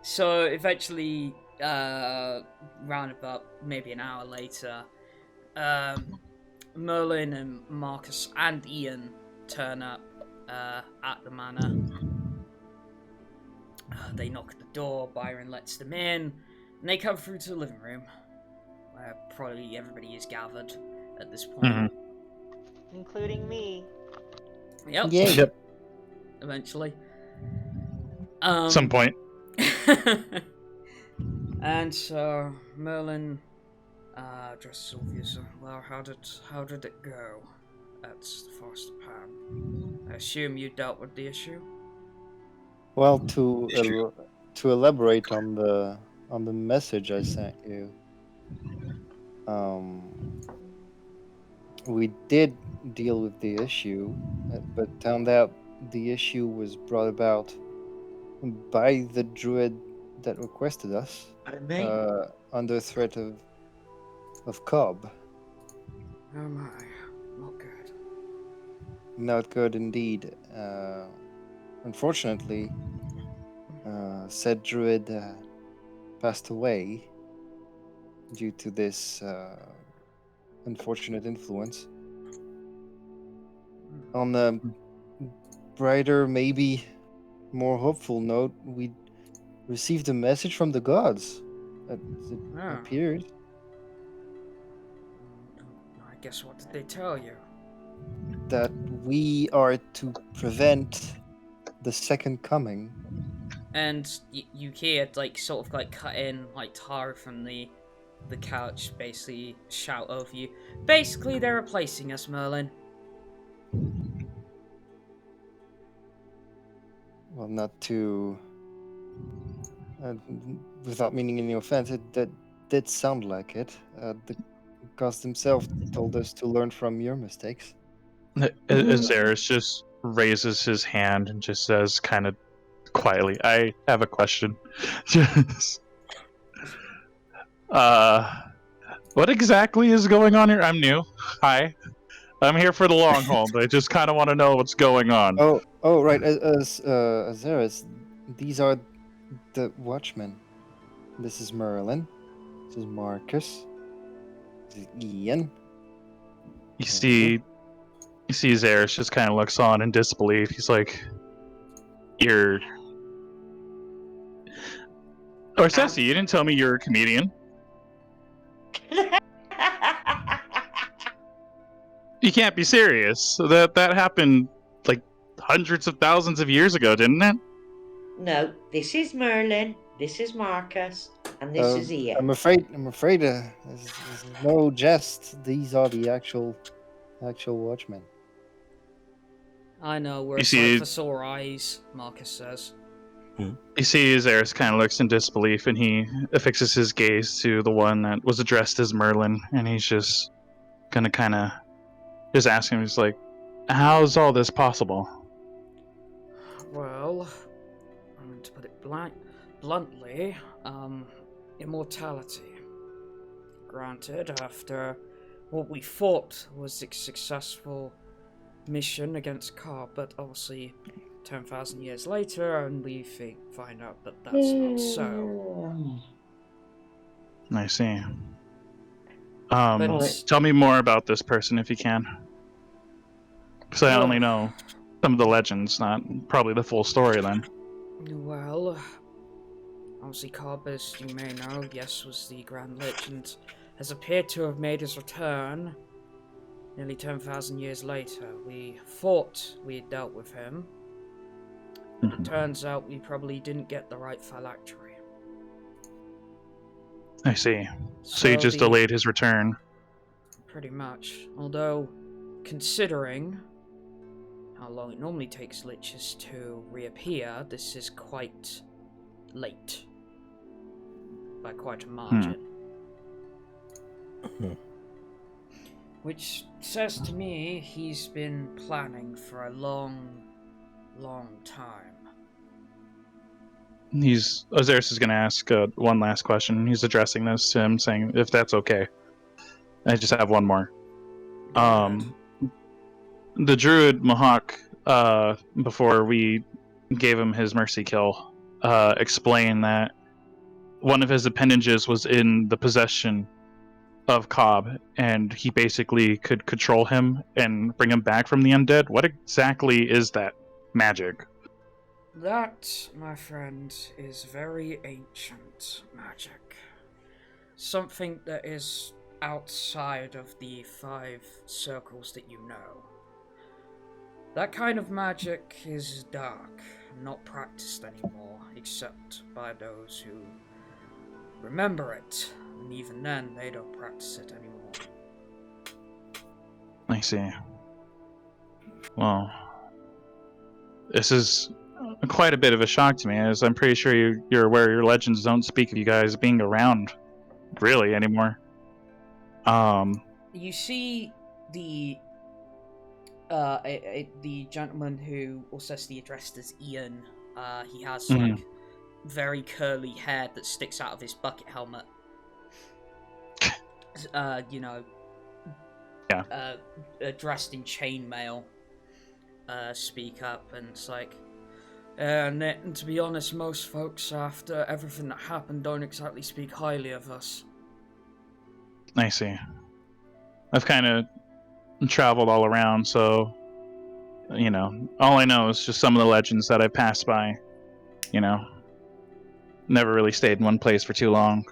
So eventually, round about maybe an hour later, Merlin and Marcus and Ian turn up at the manor. They knock at the door, Byron lets them in, and they come through to the living room, where probably everybody is gathered at this point. Including me. Yep. Yay. Yep. Eventually. Some point. And so Merlin addresses all of you. So, well, how did it go at the Forest of Pan? I assume you dealt with the issue. Well, to elaborate on the message I sent you, we did deal with the issue, but found out the issue was brought about by the druid that requested us, under threat of Cobb. Oh my, not good. Not good indeed. Unfortunately, said druid passed away due to this unfortunate influence. On a brighter, maybe more hopeful note, we received a message from the gods. It appears. I guess what did they tell you? That we are to prevent the second coming. And you hear like sort of like cut in like Tara from the couch basically shout over you. Basically, they're replacing us, Merlin. Well, not to. Without meaning any offense, that did sound like it. The gods himself told us to learn from your mistakes. Azerus just raises his hand and just says, kind of quietly, "I have a question." Just, what exactly is going on here? I'm new. Hi. I'm here for the long haul, but I just kind of want to know what's going on. Oh, right. Azerus, these are the watchmen. This is Merlin. This is Marcus. This is Ian. You see Azerus just kind of looks on in disbelief. He's like, "You're Orsesti, you didn't tell me you're a comedian." You can't be serious. That happened like hundreds of thousands of years ago, didn't it? No, this is Merlin, this is Marcus, and this is Ian. I'm afraid there's no jest. These are the actual watchmen. I know, we're for sore eyes, Marcus says. You see Azerus kind of looks in disbelief, and he affixes his gaze to the one that was addressed as Merlin, and he's just gonna kind of just ask him, he's like, "How's all this possible?" Well, I'm going to put it bluntly, immortality. Granted, after what we thought was a successful mission against Cobb, but obviously 10,000 years later, and we find out that that's not so. I see. Tell me more about this person if you can. Because I only know some of the legends, not probably the full story then. Well, obviously Cobb, as you may know, yes, was the Grand Lich, and has appeared to have made his return nearly 10,000 years later. We thought we had dealt with him, but it turns out we probably didn't get the right phylactery. I see. So you just delayed his return. Pretty much. Although, considering how long it normally takes liches to reappear, this is quite late. By quite a margin. Which says to me he's been planning for a long, long time. Azerus is going to ask one last question. He's addressing this to him, saying, if that's okay. I just have one more. The druid Mohawk, before we gave him his mercy kill, explained that one of his appendages was in the possession of Cobb, and he basically could control him and bring him back from the undead. What exactly is that magic? That, my friend, is very ancient magic. Something that is outside of the 5 circles that you know. That kind of magic is dark, not practiced anymore, except by those who remember it. And even then, they don't practice it anymore. I see. Well, this is quite a bit of a shock to me, as I'm pretty sure you're aware your legends don't speak of you guys being around, really, anymore. You see the gentleman who Orsesti addressed as Ian. He has like very curly hair that sticks out of his bucket helmet. Dressed in chainmail. Speak up, and it's like, and to be honest, most folks after everything that happened don't exactly speak highly of us. I see. I've kind of traveled all around, so, all I know is just some of the legends that I passed by, never really stayed in one place for too long.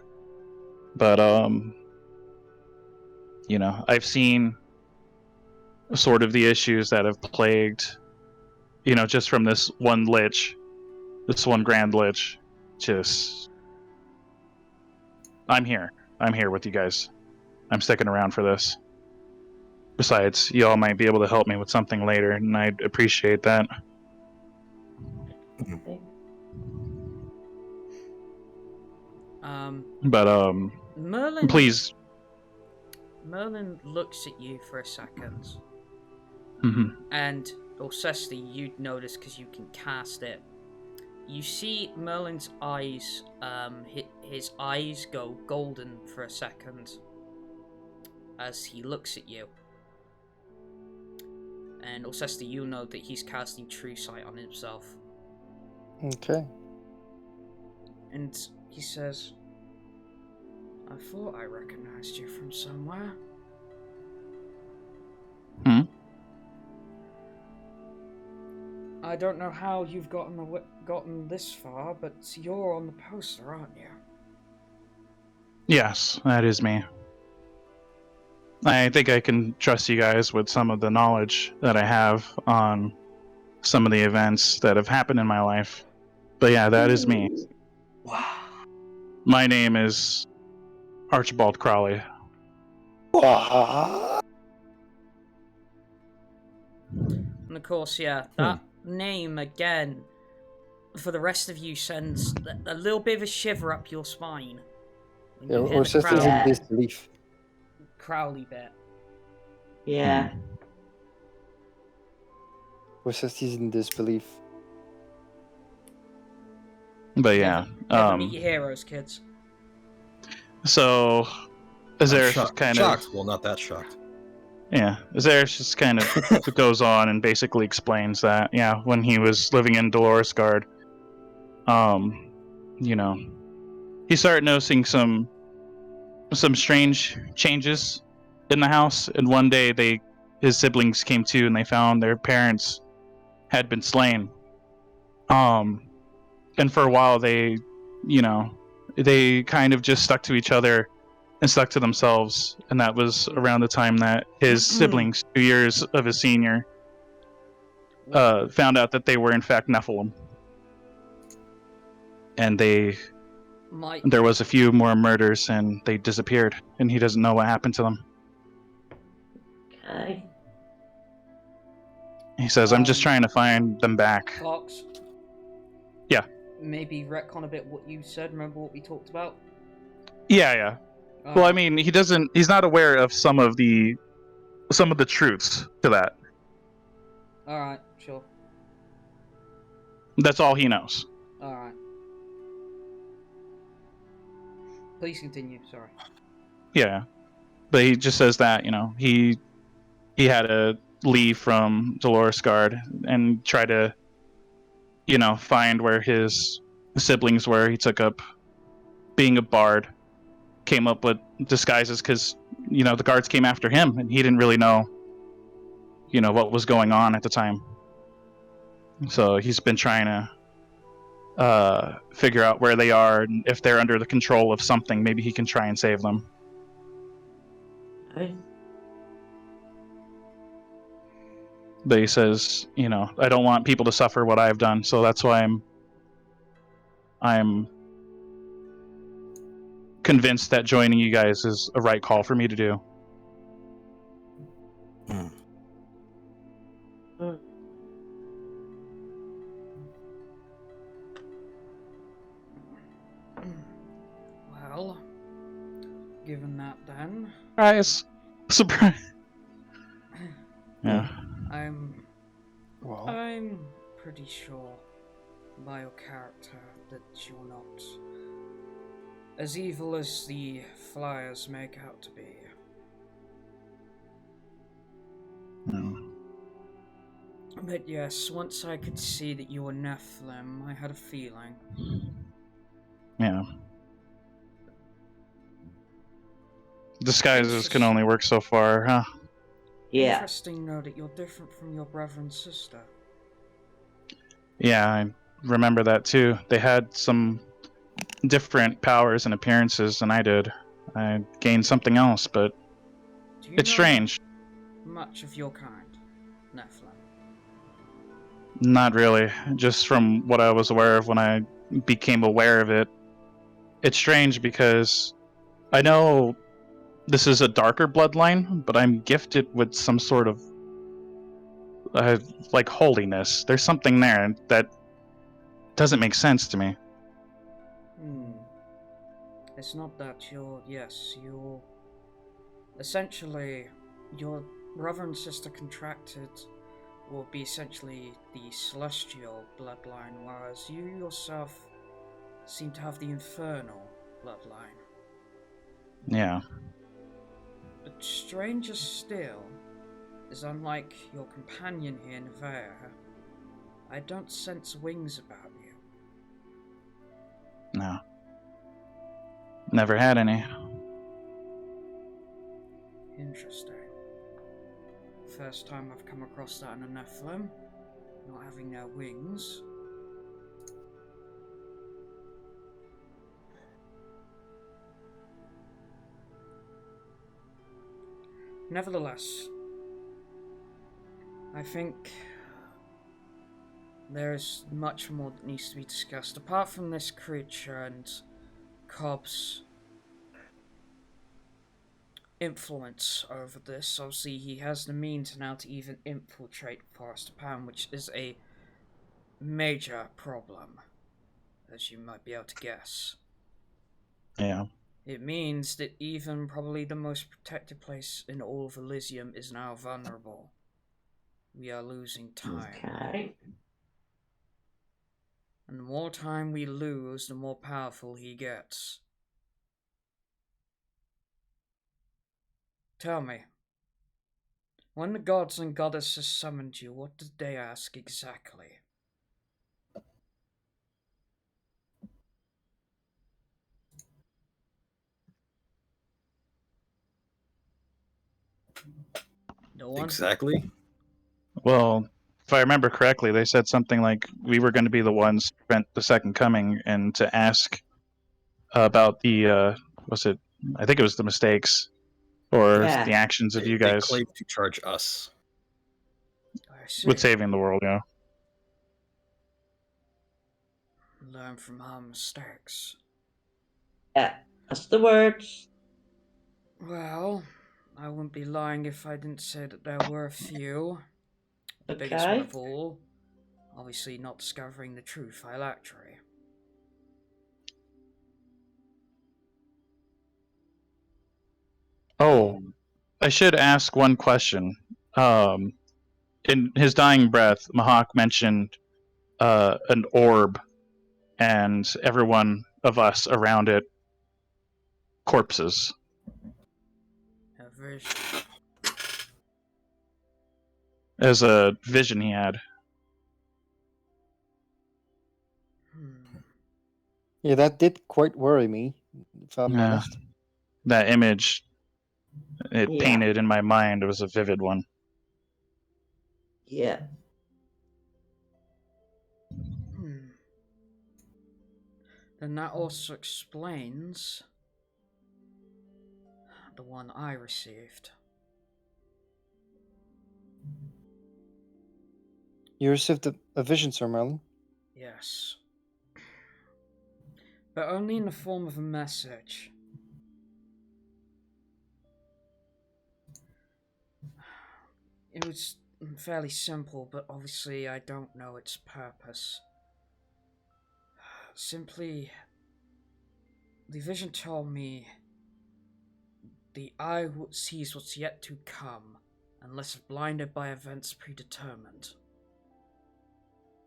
But, I've seen sort of the issues that have plagued, just from this one lich, this one grand lich. Just, I'm here with you guys. I'm sticking around for this. Besides, y'all might be able to help me with something later, and I'd appreciate that. But, Merlin, please. Merlin looks at you for a second. Mm-hmm. And Orsesti, you'd notice because you can cast it. You see Merlin's eyes, his eyes go golden for a second as he looks at you. And Orsesti, you know that he's casting True Sight on himself. Okay. And he says, I thought I recognized you from somewhere. I don't know how you've gotten this far, but you're on the poster, aren't you? Yes, that is me. I think I can trust you guys with some of the knowledge that I have on some of the events that have happened in my life. But yeah, that is me. Wow. My name is Archibald Crowley. What? And of course, yeah, that name again, for the rest of you, sends a little bit of a shiver up your spine. Yeah, Orsesti's in disbelief. Crowley bit. Yeah. Orsesti's in disbelief. But yeah. Never meet your heroes, kids. So, Azerus just kind of shocked. Well, not that shocked. Yeah, Azerus just kind of goes on and basically explains that, yeah, when he was living in Dolores Guard, he started noticing some strange changes in the house, and one day his siblings came to and they found their parents had been slain. And for a while they kind of just stuck to each other and stuck to themselves, and that was around the time that his siblings, 2 years of his senior, found out that they were in fact Nephilim. And there was a few more murders, and they disappeared, and he doesn't know what happened to them. Okay. He says, I'm just trying to find them back. Fox? Yeah. Maybe retcon a bit what you said, remember what we talked about? Yeah. Well, I mean, he's not aware of some of the truths to that. Alright, sure. That's all he knows. Alright. Please continue, sorry. Yeah. But he just says that, he had to leave from Dolores Guard and try to, find where his siblings were. He took up being a bard, came up with disguises because, the guards came after him, and he didn't really know, what was going on at the time. So he's been trying to figure out where they are, and if they're under the control of something, maybe he can try and save them. Okay. But he says, I don't want people to suffer what I've done, so that's why I'm convinced that joining you guys is a right call for me to do. Well, given that then... Surprise! Yeah. I'm Well, pretty sure by your character that you're not as evil as the flyers make out to be. But yes, once I could see that you were Nephilim, I had a feeling. Yeah. Disguises can only work so far, huh? Yeah. Interesting though that you're different from your brother and sister. Yeah, I remember that too. They had some different powers and appearances than I did. I gained something else, but Do you it's know strange. much of your kind, Nephilim? Not really. Just from what I was aware of when I became aware of it. It's strange because I know this is a darker bloodline, but I'm gifted with some sort of like holiness. There's something there that doesn't make sense to me. It's not that you're essentially your brother and sister contracted will be essentially the celestial bloodline, whereas you yourself seem to have the infernal bloodline. Yeah. But stranger still is unlike your companion here, Nevaeh. I don't sense wings about you. No. Never had any. Interesting. First time I've come across that in a Nephilim, not having their wings. Nevertheless, I think there's much more that needs to be discussed. Apart from this creature and Cobb's influence over this, obviously he has the means now to even infiltrate Forest of Pound, which is a major problem, as you might be able to guess. Yeah. It means that even probably the most protected place in all of Elizium is now vulnerable. We are losing time. Okay. And the more time we lose, the more powerful he gets. Tell me, when the gods and goddesses summoned you, what did they ask exactly? No one? Exactly. Well, if I remember correctly, they said something like we were going to be the ones who prevent the second coming, and to ask about the I think it was the mistakes or Yeah. the actions of you They guys claim to charge us. I see. with saving the world. Learn from our mistakes. Yeah. That's the words. Well, I wouldn't be lying if I didn't say that there were a few. The biggest one Okay. of all, obviously not discovering the true phylactery. Oh, I should ask one question. In his dying breath, Mahak mentioned an orb and everyone of us around it corpses. A vision. As a vision he had. yeah, that did quite worry me, if I'm Yeah. honest. That image it Yeah. painted in my mind was a vivid one. Yeah. Then that also explains the one I received. You received a vision, Sir Merlin? Yes. But only in the form of a message. It was fairly simple, but obviously I don't know its purpose. Simply, the vision told me the eye sees what's yet to come, unless blinded by events predetermined.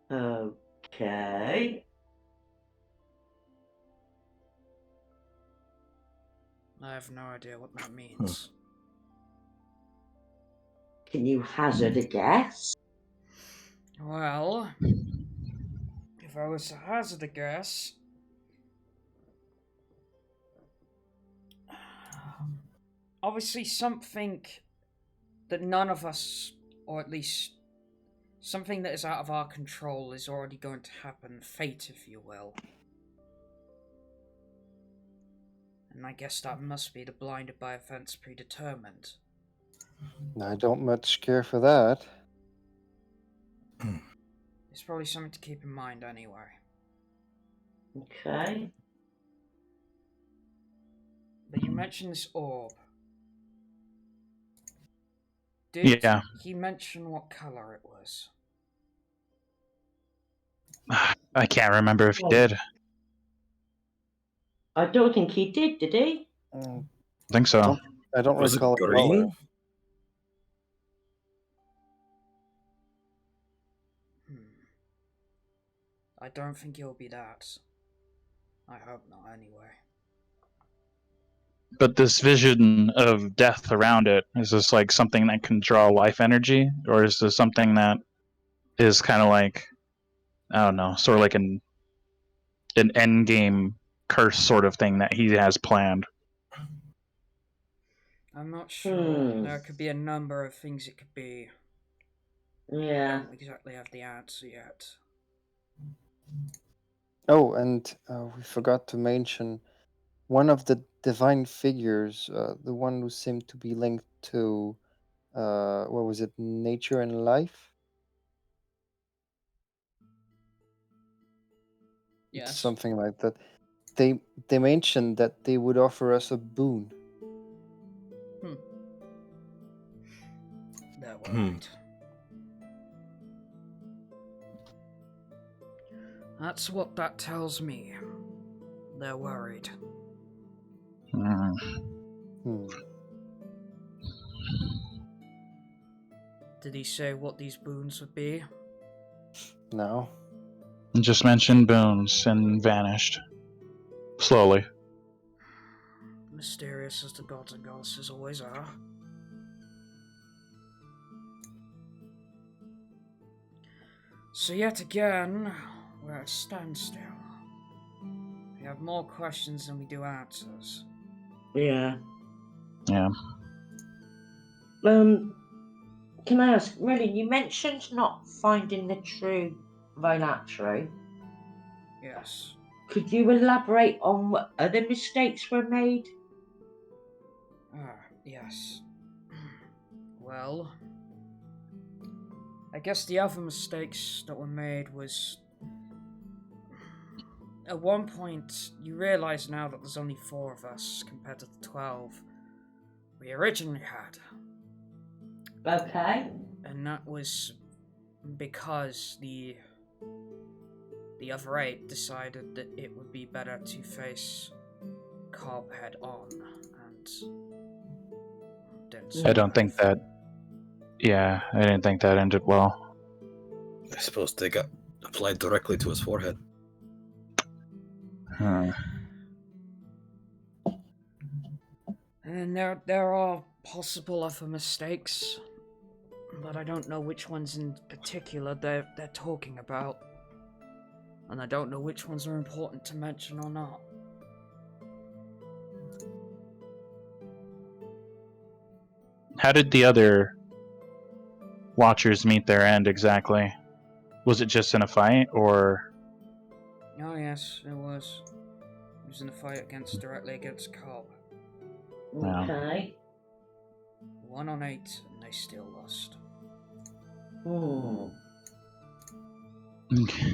Okay. I have no idea what that means. Can you hazard a guess? Well, if I was to hazard a guess, obviously something that none of us, or at least something that is out of our control, is already going to happen. Fate, if you will. And I guess that must be the blinded by events predetermined. I don't much care for that. It's probably something to keep in mind anyway. Okay. But you mentioned this orb. Did he mention what color it was? I can't remember if he did. I don't think he did he? I think so. I don't Was it recall green? I don't think it'll be that. I hope not, anyway. But this vision of death around it, is this like something that can draw life energy? Or is this something that is kind of like, I don't know, sort of like an end game curse sort of thing that he has planned? I'm not sure. There could be a number of things it could be. Yeah. I don't exactly have the answer yet. Oh, and we forgot to mention one of the divine figures, the one who seemed to be linked to, what was it, nature and life? Yes. Something like that. They mentioned that they would offer us a boon. They're worried. That's what that tells me. They're worried. Did he say what these boons would be? No. Just mentioned boons and vanished. Slowly. Mysterious as the gods and goddesses always are. So yet again, we're at a standstill. We have more questions than we do answers. Yeah. Yeah. Can I ask, really, you mentioned not finding the true Vilatry. Yes. Could you elaborate on what other mistakes were made? Yes. Well, I guess the other mistakes that were made was... At one point, you realise now that there's only 4 of us compared to the 12 we originally had. Okay. And that was because the other 8 decided that it would be better to face Cobb head on, and didn't I don't think that... Yeah, I didn't think that ended well. I suppose they got applied directly to his forehead. And there are possible other mistakes, but I don't know which ones in particular they're talking about. And I don't know which ones are important to mention or not. How did the other Watchers meet their end exactly? Was it just in a fight, or...? Oh yes, it was. It was in a fight directly against Cobb. Okay. 1 on 8, and they still lost. Okay.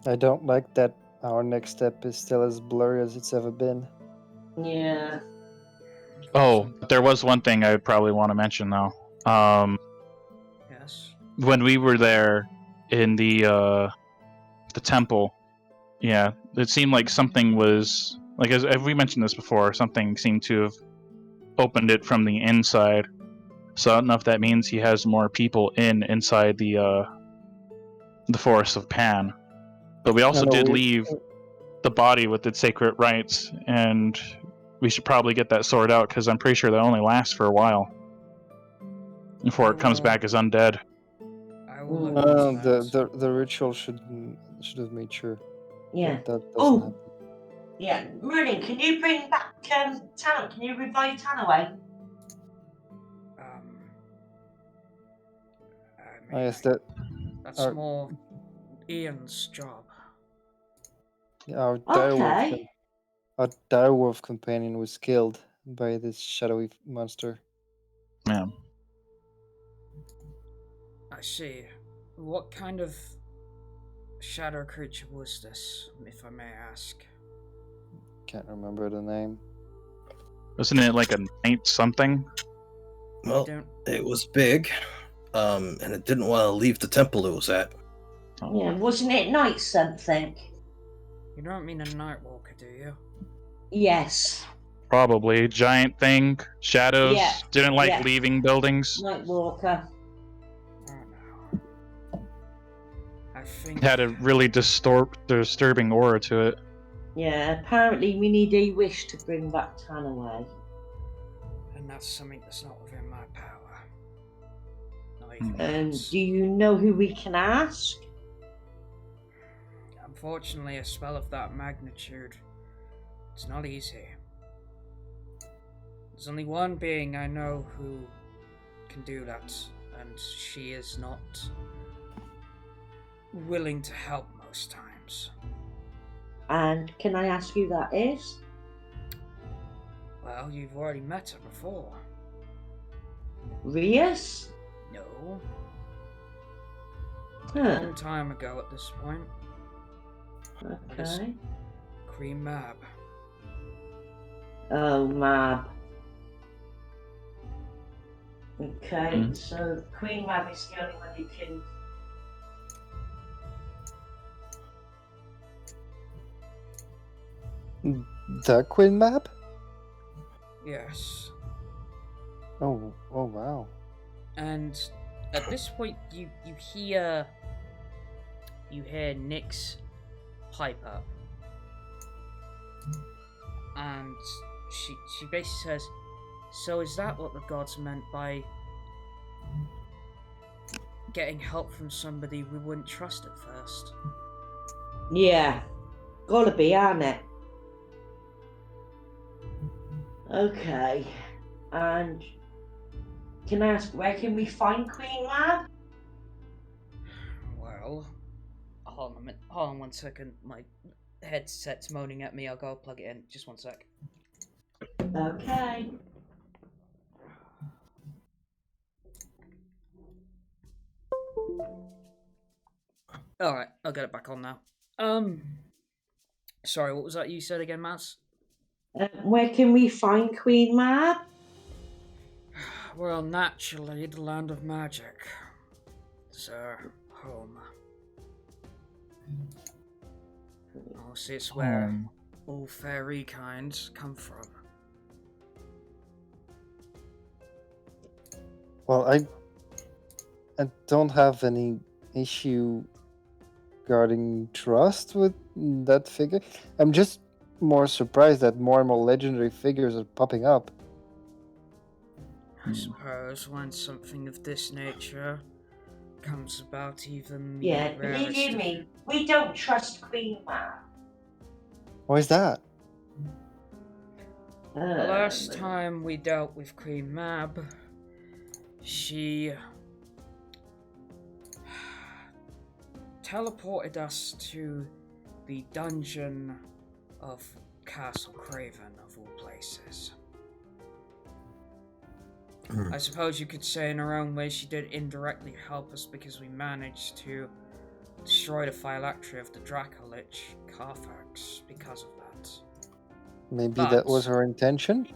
I don't like that our next step is still as blurry as it's ever been. Yeah. Oh, there was one thing I would probably want to mention though. Yes. When we were there in the temple, yeah, it seemed like something was like as we mentioned this before. Something seemed to have opened it from the inside. So I don't know if that means he has more people inside the forest of Pan. But we also did leave the body with its sacred rites, and we should probably get that sorted out because I'm pretty sure that only lasts for a while before it comes back as undead. I will look into that. The ritual should have made sure. Yeah. That doesn't happen. Yeah. Merlin, can you bring back Tana? Can you revive Tanaway? Yes, that's more Ian's job. Our direwolf companion was killed by this shadowy monster. Yeah. I see. What kind of shadow creature was this, if I may ask? Can't remember the name. Wasn't it like a knight something? Well, it was big, and it didn't want to leave the temple it was at. Yeah, wasn't it night something? You don't mean a night walker, do you? Yes. Probably. Giant thing, shadows, didn't like leaving buildings. Night walker. I think It had a really disturbing aura to it. Yeah, apparently we need a wish to bring back Tanaway. And that's something that's not within my power. And do you know who we can ask? Unfortunately, a spell of that magnitude, it's not easy. There's only one being I know who can do that, and she is not willing to help most times. And can I ask who that is? Well, you've already met her before. Rias? No. Huh. A long time ago at this point. Okay. Queen Mab. Oh, Mab. Okay, so Queen Mab is the only one who can... The Queen Map? Yes. Oh wow. And at this point, you hear Nick's pipe up, and she basically says, "So is that what the gods meant by getting help from somebody we wouldn't trust at first?" Yeah, gotta be, ain't it? Okay, and can I ask, where can we find Queen Mab? Well, hold on 1 second. My headset's moaning at me. I'll go plug it in. Just 1 sec. Okay. Alright, I'll get it back on now. Sorry, what was that you said again, Maz? Where can we find Queen Mab? Well, naturally, the land of magic. It's our home. Obviously, it's where all fairy kinds come from. Well, I don't have any issue regarding trust with that figure. I'm just more surprised that more and more legendary figures are popping up. I suppose when something of this nature comes about, even Yeah, believe you me, we don't trust Queen Mab. Why is that? The last time we dealt with Queen Mab, she teleported us to the dungeon of Castle Craven, of all places. I suppose you could say in her own way she did indirectly help us because we managed to destroy the phylactery of the Dracolich Carfax because of that. Maybe that was her intention?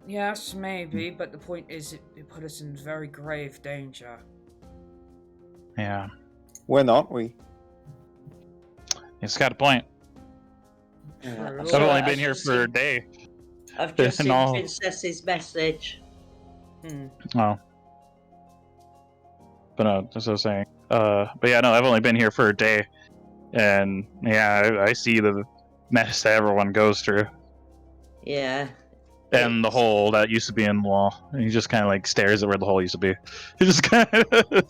Yes, maybe, but the point is it put us in very grave danger. Yeah. When aren't we? He's got a point. True. I've only been here for a day. I've just seen all- Princess's message. Oh. But no, that's what I was saying. But yeah, no, I've only been here for a day. And yeah, I see the mess that everyone goes through. Yeah. And the hole that used to be in the wall. And he just kind of like stares at where the hole used to be. He just kind of.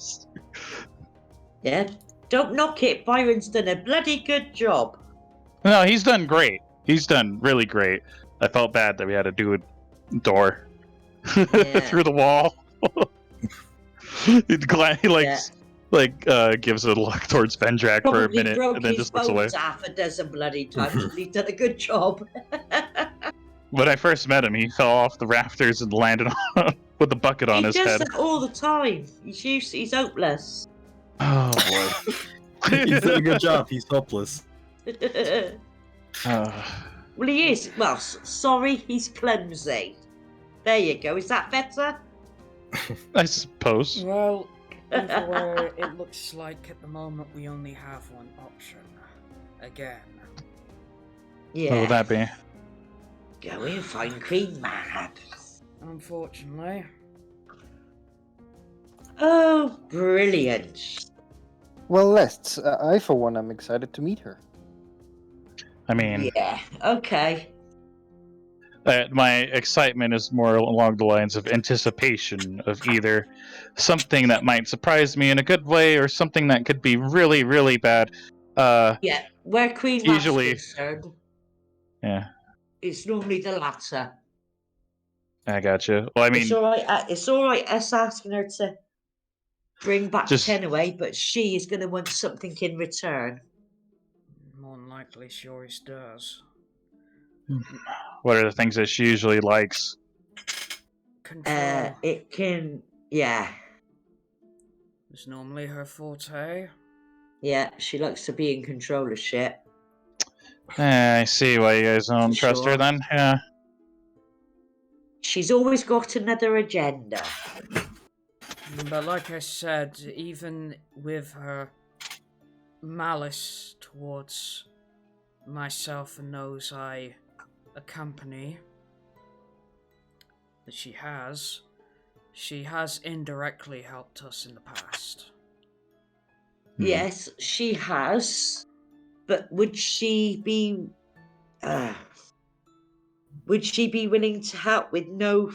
Yeah. Don't knock it. Byron's done a bloody good job. No, he's done great. He's done really great. I felt bad that we had to do a door through the wall. He gives a look towards Vendrak for a minute and then just looks away. Half a dozen bloody times, and he's done a good job. When I first met him, he fell off the rafters and landed with a bucket on his head. He does that all the time. He's hopeless. Oh boy. He's done a good job. He's hopeless. Well, he is. Well, sorry, he's clumsy. There you go. Is that better? I suppose. Well, overall, it looks like at the moment we only have one option. Again. Yeah. What would that be? Go and find Queen Mad. Unfortunately. Oh, brilliant. Well, let's. I, for one, am excited to meet her. I mean, yeah, okay. My excitement is more along the lines of anticipation of either something that might surprise me in a good way or something that could be really, really bad. Yeah, where Queen Mad's usually, concerned, yeah, it's normally the latter. I got you. Well, I mean, it's all right us asking her to bring back Just- Tenaway, but she is going to want something in return. More than likely, she always does. what are the things that she usually likes? Control It can, yeah. is normally her forte. Yeah, she likes to be in control of shit. I see why you guys don't trust her Sure. then. Yeah. She's always got another agenda. But like I said, even with her malice towards myself and those I accompany that she has indirectly helped us in the past. Yes, she has. But would she be willing to help without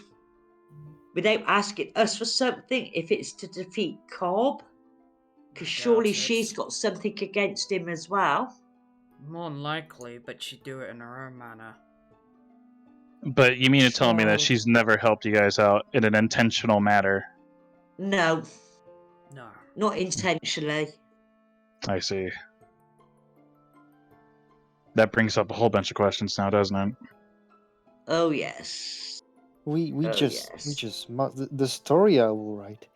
asking us for something if it's to defeat Cobb? Because surely it. she's got something against him as well. More than likely, but she'd do it in her own manner. But you mean to tell me that So- she's never helped you guys out in an intentional manner? No, No. not intentionally. I see. That brings up a whole bunch of questions now, doesn't it? Oh yes. We Oh, just yes. the story I will write.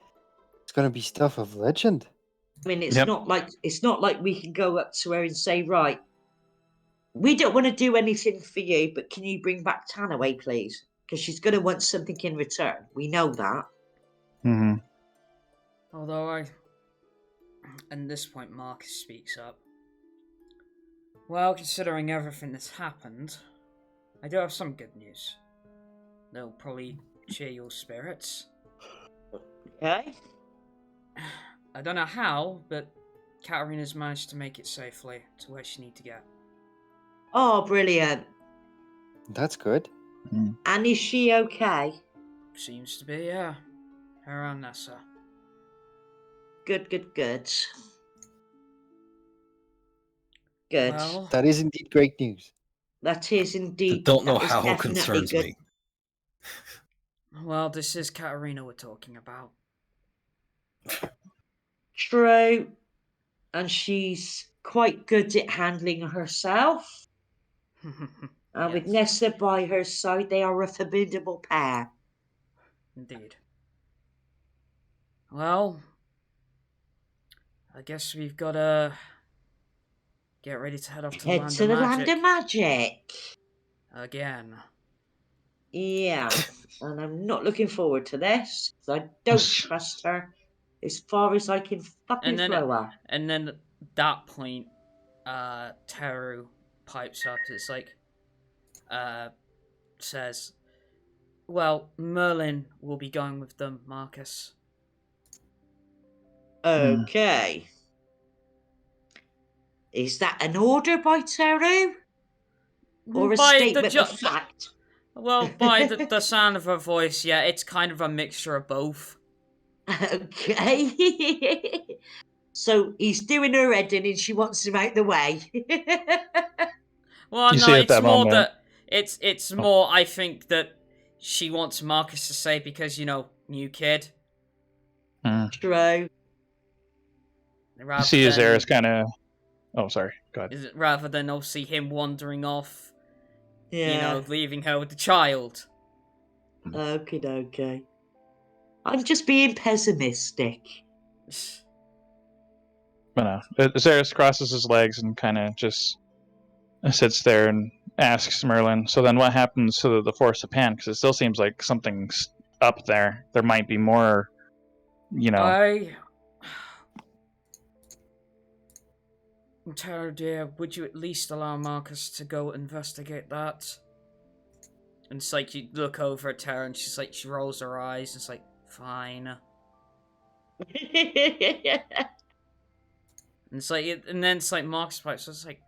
It's gonna be stuff of legend. I mean, it's Yep. not like we can go up to her and say, right, we don't want to do anything for you, but can you bring back Tanaway, please? Because she's going to want something in return. We know that. Mm-hmm. Although at this point Marcus speaks up. Well, considering everything that's happened, I do have some good news. They'll probably cheer your spirits. Okay. I don't know how, but Katarina's managed to make it safely to where she needs to get. Oh, brilliant. That's good. And is she okay? Seems to be, yeah. Her and Nessa. Good, good, good. Good. Well, That is indeed great news. That is indeed. Don't know that is how definitely concerns good. me. well, this is Katarina we're talking about. True. And she's quite good at handling herself. And with Yes. Nessa by her side, they are a formidable pair. Indeed. Well, I guess we've got to get ready to head off to the Head Land to of the Magic. Land of Magic. Again. Yeah, and I'm not looking forward to this, 'cause I don't trust her as far as I can fucking throw her. And then at that point, Teru pipes up. It's like, says, well, Merlin will be going with them, Marcus. Okay. Is that an order by Teru? Or a statement of fact? Well, by the sound of her voice, yeah, it's kind of a mixture of both. Okay. So he's doing her head in and she wants him out the way. Well, You no, see at it's that more moment- that it's more. I think that she wants Marcus to say because new kid. True. You see Azerus kind of. Oh, sorry. Go ahead. Rather than obviously him wandering off, Yeah. leaving her with the child. Okay. I'm just being pessimistic. But no, Azerus crosses his legs and kind of just sits there and asks Merlin, so then what happens to the Forest of Pan? Because it still seems like something's up there. There might be more, Tara, dear, would you at least allow Marcus to go investigate that? And it's like you look over at Tara and she's like, she rolls her eyes and it's like, fine. And it's like, and then it's like Marcus pipes, so it's like,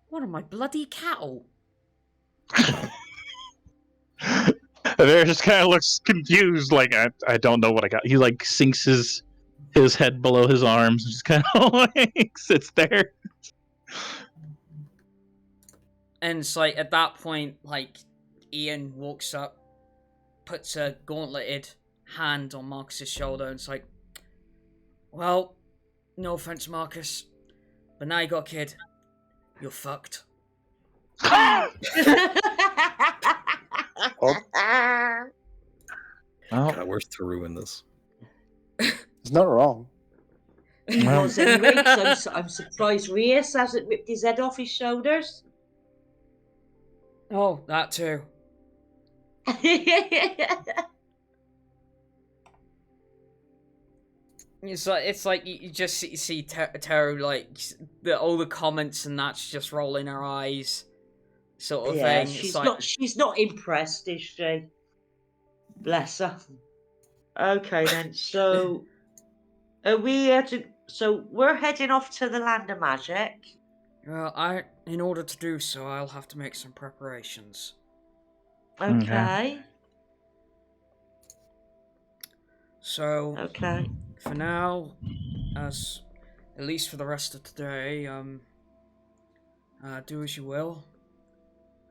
what am I, bloody cattle? Azerus just kind of looks confused, like, I don't know what I got. He like sinks his head below his arms and just kind of like sits there. And it's like, at that point, like, Ian walks up, puts a gauntleted hand on Marcus's shoulder, and it's like, well, no offense, Marcus, but now you got a kid. You're fucked. Oh, Oh, God, where's Teru in this? It's not wrong. He was anyway, 'cause I'm surprised Reyes hasn't ripped his head off his shoulders. Oh, that too. It's like you just see Teru, like, all the comments and that's just rolling her eyes, sort of Yeah, thing. she's not impressed, is she? Bless her. Okay then, so are we so we're heading off to the Land of Magic. Well, in order to do so, I'll have to make some preparations. Okay. So, Okay. for now, at least for the rest of today, do as you will.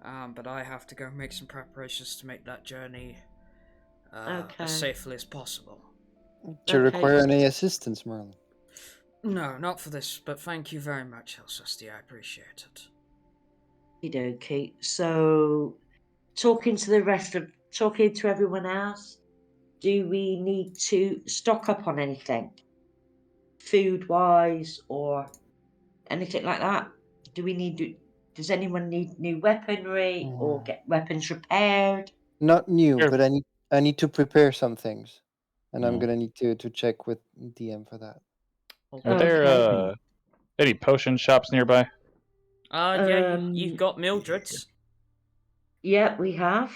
But I have to go make some preparations to make that journey as safely as possible. Do you require any assistance, Merlin? No, not for this, but thank you very much, Orsesti. I appreciate it. Okay. So, talking to everyone else, do we need to stock up on anything? Food-wise or anything like that? Does anyone need new weaponry or get weapons repaired? Not new, Sure. but I need to prepare some things. And I'm gonna need to check with DM for that. Are there any potion shops nearby? Yeah, you've got Mildred's. Yeah, we have.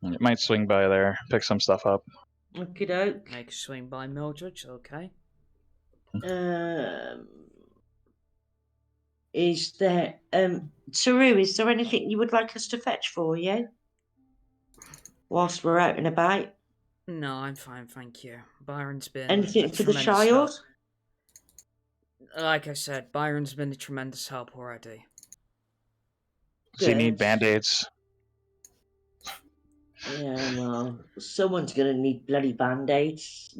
It might swing by there, pick some stuff up. Okie doke. Make a swing by Mildred's, okay. Is there Teru, is there anything you would like us to fetch for you? Whilst we're out and about? No, I'm fine, thank you. Byron's been Anything for the tremendous child? help. Like I said, Byron's been a tremendous help already. Does he need Good. band-aids? Yeah, well, someone's gonna need bloody band-aids.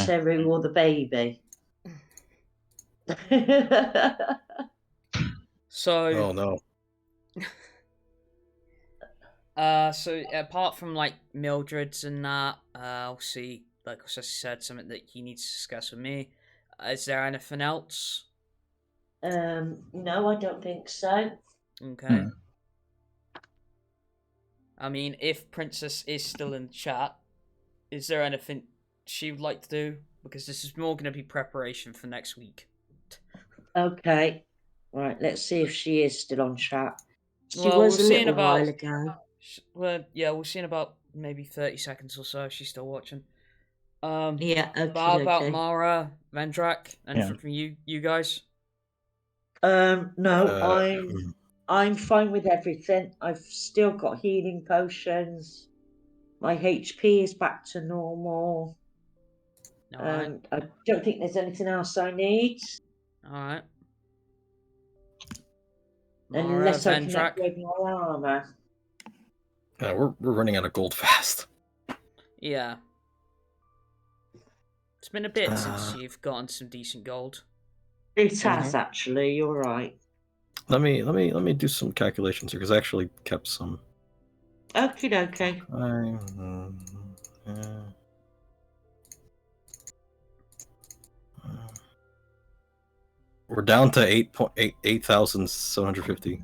Teru or the baby. So, Oh no. So apart from like Mildred's and that, I'll see. Like I said, something that he needs to discuss with me. Is there anything else? No, I don't think so. Okay. I mean, if Princess is still in the chat, is there anything she would like to do? Because this is more going to be preparation for next week. Okay. Right, let's see if she is still on chat. She Well, was we'll a see in little about- while ago. Well, yeah, we'll see in about maybe 30 seconds or so if she's still watching. Yeah, okay. How about Mara, Vendrak, anything Yeah. from you guys? No, I'm fine with everything. I've still got healing potions. My HP is back to normal. Alright. I don't think there's anything else I need. Alright. Unless I can Vendrak. upgrade my armor. We're running out of gold fast. Yeah. It's been a bit since you've gotten some decent gold. It has actually. You're right. Let me do some calculations here because I actually kept some. Okay. We're down to 8,750.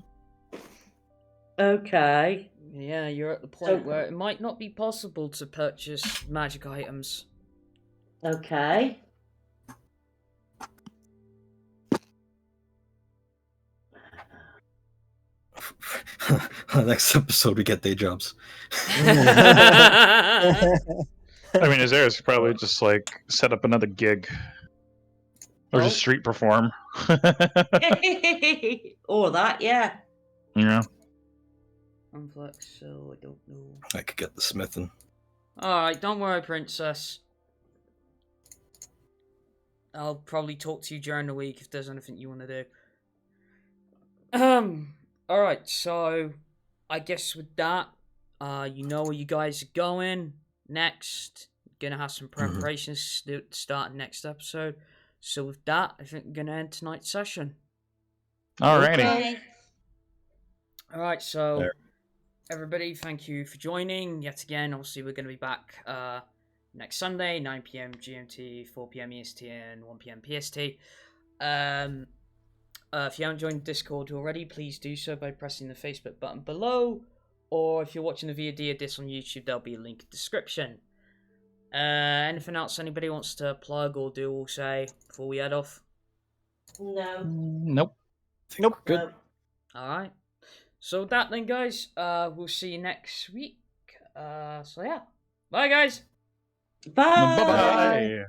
Okay. Yeah, you're at the point where it might not be possible to purchase magic items. Okay. Next episode, we get day jobs. I mean, Azerus could probably just like set up another gig, or just street perform. Or that, yeah. Yeah. Complex, so I don't know. I could get the smithing. Alright, don't worry, Princess. I'll probably talk to you during the week if there's anything you want to do. Alright, so I guess with that, you know where you guys are going next. Gonna have some preparations to start next episode. So with that, I think we're gonna end tonight's session. Alrighty. Okay. Alright, so everybody, thank you for joining yet again. Obviously, we're gonna be back next Sunday, 9 PM GMT, 4 PM EST, and 1 PM PST. If you haven't joined Discord already, please do so by pressing the Facebook button below, or if you're watching the VOD of this on YouTube, there'll be a link in the description. Anything else anybody wants to plug or do or say before we head off? No. Nope. Good. Alright. So with that then, guys, we'll see you next week. So yeah. Bye, guys! Bye! Bye-bye.